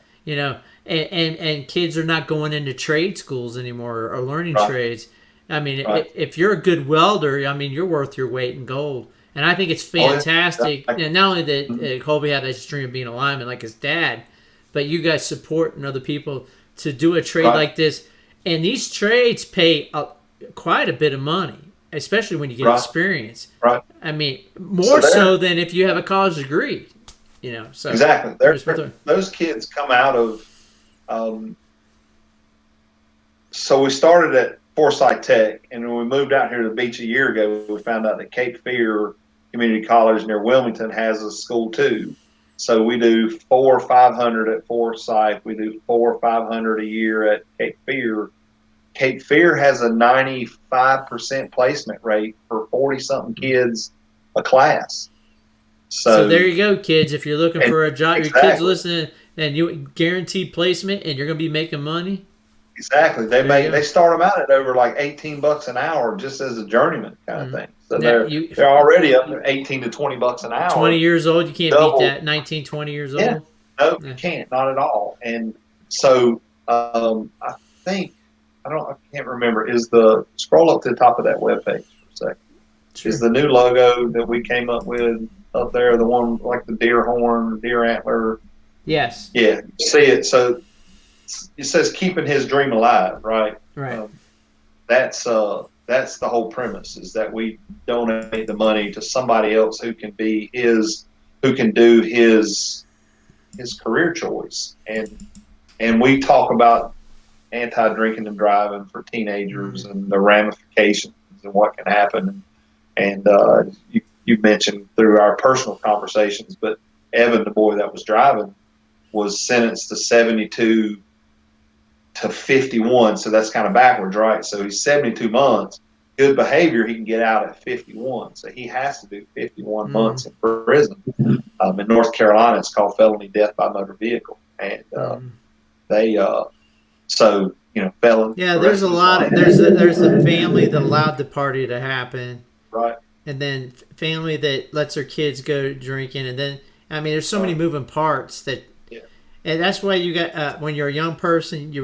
Speaker 1: And kids are not going into trade schools anymore or learning trades. I mean, if you're a good welder, you're worth your weight in gold. And I think it's fantastic. And not only that Colby had that dream of being a lineman like his dad, but you guys supporting other people to do a trade like this. And these trades pay quite a bit of money, especially when you get experience.
Speaker 2: Right.
Speaker 1: More so than if you have a college degree. So
Speaker 2: exactly. Those kids come out of. So we started at Forsyth Tech, and when we moved out here to the beach a year ago, we found out that Cape Fear Community College near Wilmington has a school too. So we do 400 or 500 at Forsyth. We do 400 or 500 a year at Cape Fear. Cape Fear has a 95% placement rate for 40-something kids a class.
Speaker 1: So there you go, kids. If you're looking for a job, your kids listening, and you guaranteed placement, and you're going to be making money.
Speaker 2: Exactly. They start them out at over like $18 an hour just as a journeyman kind of thing. So they're already up to $18 to $20 an hour.
Speaker 1: 20 years old, you can't beat that. 19, 20 years old.
Speaker 2: Yeah. No, you can't. Not at all. And so I think I can't remember. Is the scroll up to the top of that webpage for a second? Sure. Is the new logo that we came up with up there the one like the deer horn, deer antler?
Speaker 1: Yes.
Speaker 2: Yeah. See it. So it says keeping his dream alive, right?
Speaker 1: Right.
Speaker 2: That's the whole premise, is that we donate the money to somebody else who can do his career choice. And we talk about anti-drinking and driving for teenagers and the ramifications and what can happen. And you mentioned through our personal conversations, but Evan, the boy that was driving, was sentenced to 72 to 51. So that's kind of backwards, right? So he's 72 months. Good behavior, he can get out at 51. So he has to do 51 months in prison. In North Carolina, it's called felony death by motor vehicle. And so, felon.
Speaker 1: Yeah, there's a lot. There's the family that allowed the party to happen.
Speaker 2: Right.
Speaker 1: And then family that lets their kids go drinking. And then, I mean, there's so many moving parts that. And that's why you got when you're a young person, you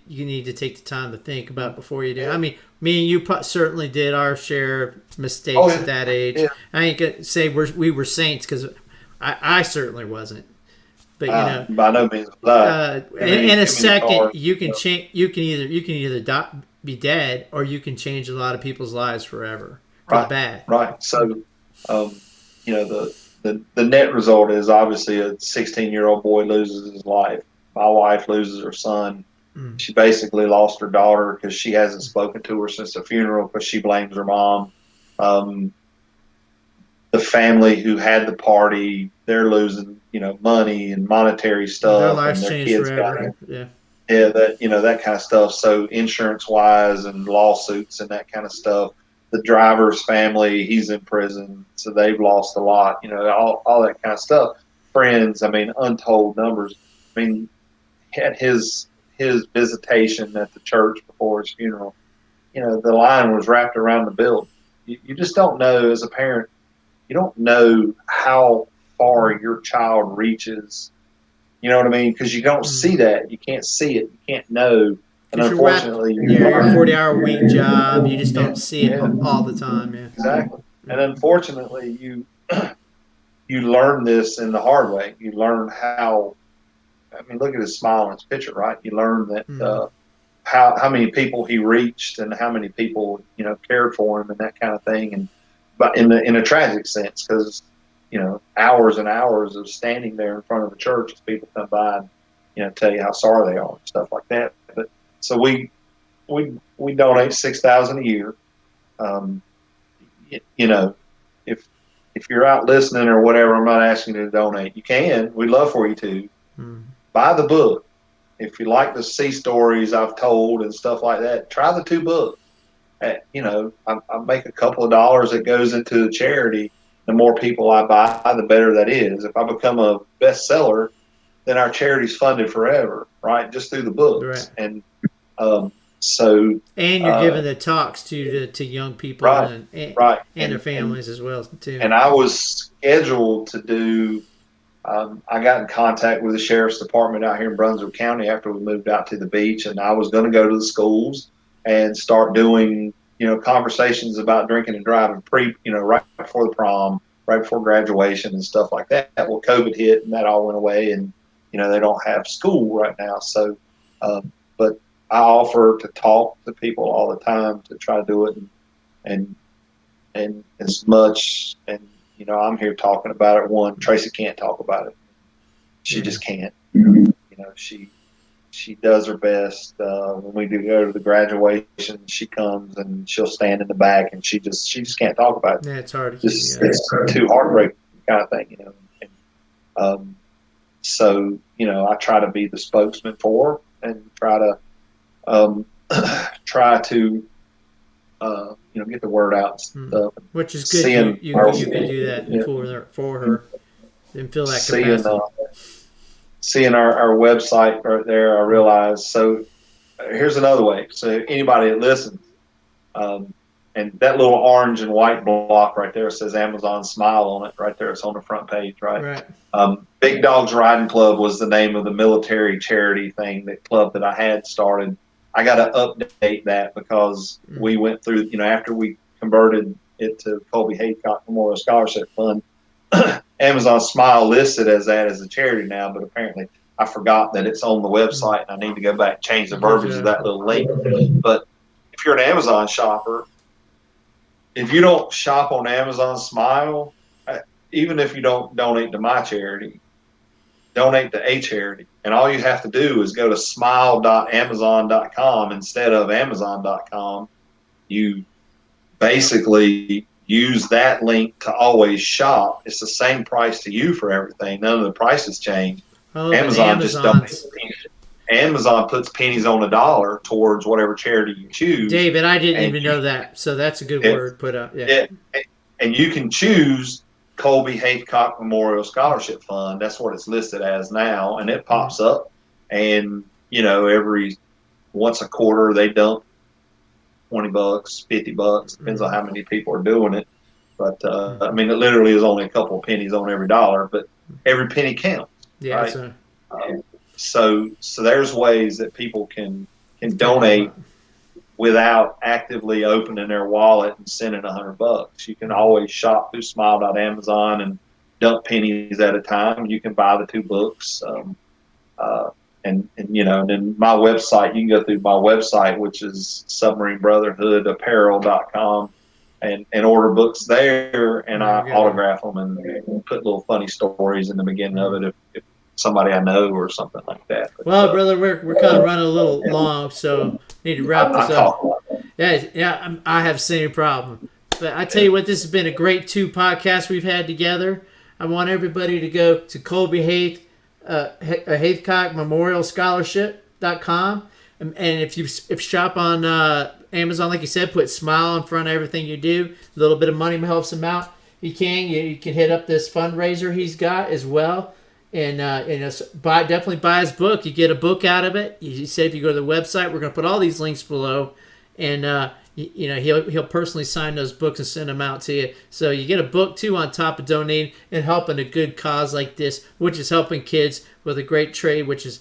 Speaker 1: need to take the time to think about before you do. I mean, me and you certainly did our share of mistakes at that age. Yeah. I ain't gonna say we were saints, because I certainly wasn't. But
Speaker 2: by no means.
Speaker 1: In a second, you can change. You can either be dead, or you can change a lot of people's lives forever for the bad.
Speaker 2: Right. So, the net result is obviously a 16-year-old boy loses his life. My wife loses her son. She basically lost her daughter because she hasn't spoken to her since the funeral because she blames her mom. The family who had the party, they're losing, money and monetary stuff.
Speaker 1: Their lives
Speaker 2: and their
Speaker 1: changed
Speaker 2: kids
Speaker 1: forever.
Speaker 2: that kind of stuff. So insurance-wise and lawsuits and that kind of stuff. The driver's family, he's in prison, so they've lost a lot, all that kind of stuff. Friends, I mean, untold numbers. I mean, at his visitation at the church before his funeral, the line was wrapped around the building. You just don't know, as a parent, you don't know how far your child reaches. You know what I mean? Because you don't see that. You can't see it. You can't know. And unfortunately,
Speaker 1: your 40-hour-week job, you just don't see it all the time. Yeah,
Speaker 2: exactly. And unfortunately, you learn this in the hard way. You learn how. I mean, look at his smile and his picture, right? You learn that how many people he reached and how many people cared for him and that kind of thing. And but in a tragic sense, because hours and hours of standing there in front of the church as people come by and tell you how sorry they are and stuff like that. But so we donate $6,000 a year. If you're out listening or whatever, I'm not asking you to donate. You can. We'd love for you to. Buy the book. If you like to see stories I've told and stuff like that, try the 2 books. I make a couple of dollars that goes into the charity. The more people I buy, the better that is. If I become a bestseller, then our charity's funded forever, right? Just through the books.
Speaker 1: Right.
Speaker 2: And so.
Speaker 1: And you're giving the talks to young people and their families as well too.
Speaker 2: And I was scheduled to do. I got in contact with the sheriff's department out here in Brunswick County after we moved out to the beach, and I was going to go to the schools and start doing conversations about drinking and driving right before the prom, right before graduation and stuff like that. Well, COVID hit and that all went away, and they don't have school right now. So, but I offer to talk to people all the time to try to do it, and as much. And I'm here talking about it. One, Tracy can't talk about it. She just can't. She does her best. When we do go to the graduation, she comes and she'll stand in the back, and she just can't talk about it.
Speaker 1: Yeah, it's hard.
Speaker 2: It's too heartbreaking kind of thing, And, so I try to be the spokesman for her and try to get the word out and stuff.
Speaker 1: Which is good. You can do that for her and feel that capacity.
Speaker 2: Seeing our website right there, I realized. So here's another way. So anybody that listens, and that little orange and white block right there says Amazon Smile on it. Right there, it's on the front page, right? Big Dogs Riding Club was the name of the military charity club that I had started. I got to update that because we went through, after we converted it to Colby Haithcock Memorial Scholarship Fund, Amazon Smile listed as that as a charity now, but apparently I forgot that it's on the website, and I need to go back and change the verbiage of that little link. But if you're an Amazon shopper, if you don't shop on Amazon Smile, even if you don't donate to my charity, donate to a charity. And all you have to do is go to smile.amazon.com instead of amazon.com. You basically use that link to always shop. It's the same price to you for everything. None of the prices change. Amazon just donates. Amazon puts pennies on the dollar towards whatever charity you choose.
Speaker 1: David, I didn't even know that. So that's a good word put up. Yeah.
Speaker 2: And you can choose Colby Haithcock Memorial Scholarship Fund. That's what it's listed as now. And it pops up. And, every once a quarter they dump $20, $50, depends on how many people are doing it. But, it literally is only a couple of pennies on every dollar, but every penny counts.
Speaker 1: Yeah.
Speaker 2: Right? So there's ways that people can donate without actively opening their wallet and sending $100. You can always shop through smile.amazon and dump pennies at a time. You can buy the 2 books. And then my website, you can go through my website, which is submarinebrotherhoodapparel.com and order books there, and I autograph them and put little funny stories in the beginning of it if somebody I know or something like that. But,
Speaker 1: brother, we're kind of running a little long, so need to wrap this up. Yeah, I have the same problem. But I tell you what, this has been a great 2 podcasts we've had together. I want everybody to go to Colby Haithcock Memorial Scholarship.com. And if you shop on Amazon, like you said, put smile in front of everything you do. A little bit of money helps him out. You can hit up this fundraiser he's got as well. And definitely buy his book. You get a book out of it. You said if you go to the website, we're going to put all these links below, and he'll personally sign those books and send them out to you. So you get a book too on top of donating and helping a good cause like this, which is helping kids with a great trade, which is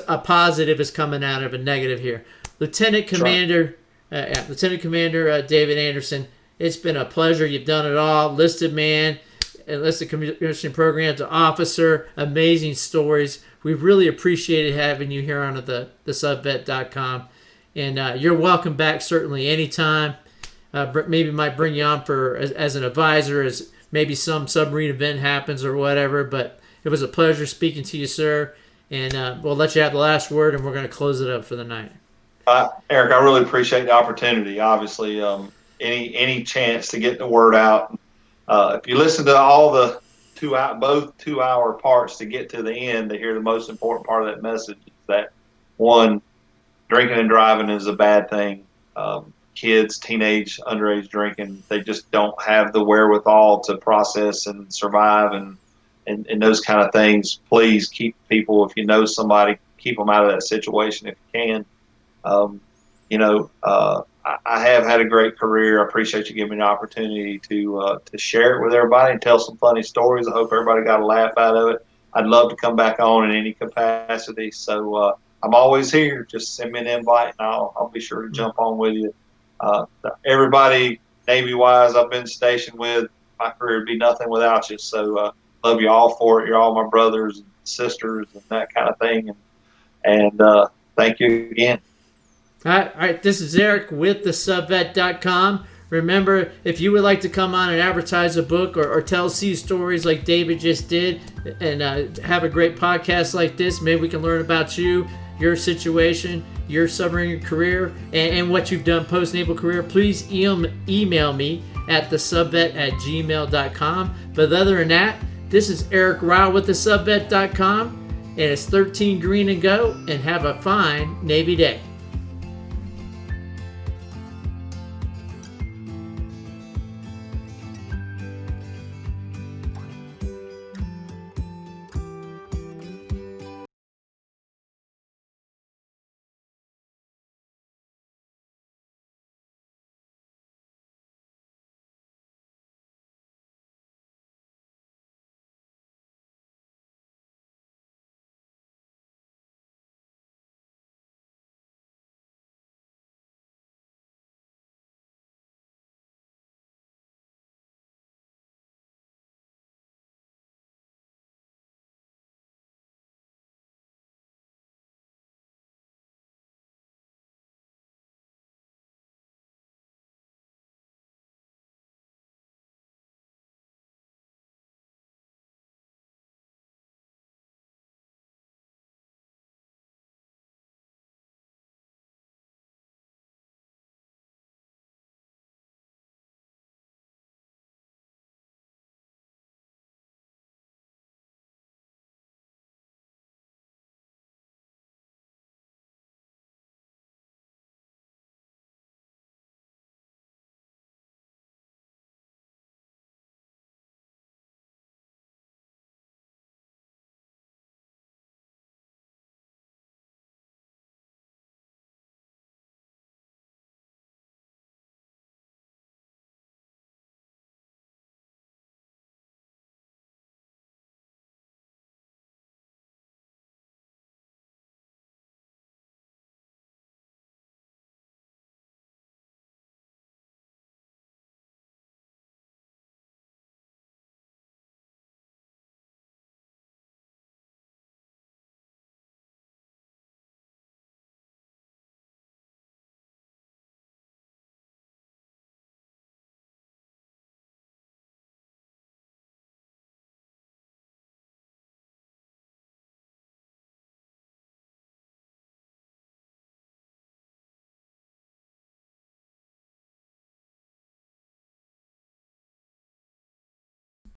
Speaker 1: a positive is coming out of a negative here. Lieutenant Commander David Anderson, it's been a pleasure. You've done it all. Listed man. Enlisted commissioning program to officer, amazing stories. We've really appreciated having you here on the TheSubVet.com, and you're welcome back certainly anytime. Maybe might bring you on as an advisor as maybe some submarine event happens or whatever. But it was a pleasure speaking to you, sir. And we'll let you have the last word, and we're going to close it up for the night.
Speaker 2: Eric, I really appreciate the opportunity. Obviously, any chance to get the word out. If you listen to all the both 2-hour parts to get to the end to hear the most important part of that message, is that one, drinking and driving is a bad thing. Kids, teenage, underage drinking, they just don't have the wherewithal to process and survive and those kind of things. Please keep people, if you know somebody, keep them out of that situation if you can. I have had a great career. I appreciate you giving me the opportunity to share it with everybody and tell some funny stories. I hope everybody got a laugh out of it. I'd love to come back on in any capacity. So I'm always here. Just send me an invite, and I'll be sure to jump on with you. Everybody, Navy-wise, I've been stationed with, my career would be nothing without you. So love you all for it. You're all my brothers and sisters and that kind of thing. And thank you again.
Speaker 1: All right. This is Eric with TheSubVet.com. Remember, if you would like to come on and advertise a book or tell sea stories like David just did and have a great podcast like this, maybe we can learn about you, your situation, your submarine career, and what you've done post-naval career, please email me at thesubvet@gmail.com. But other than that, this is Eric Ryle with TheSubVet.com, and it's 13 green and go, and have a fine Navy day.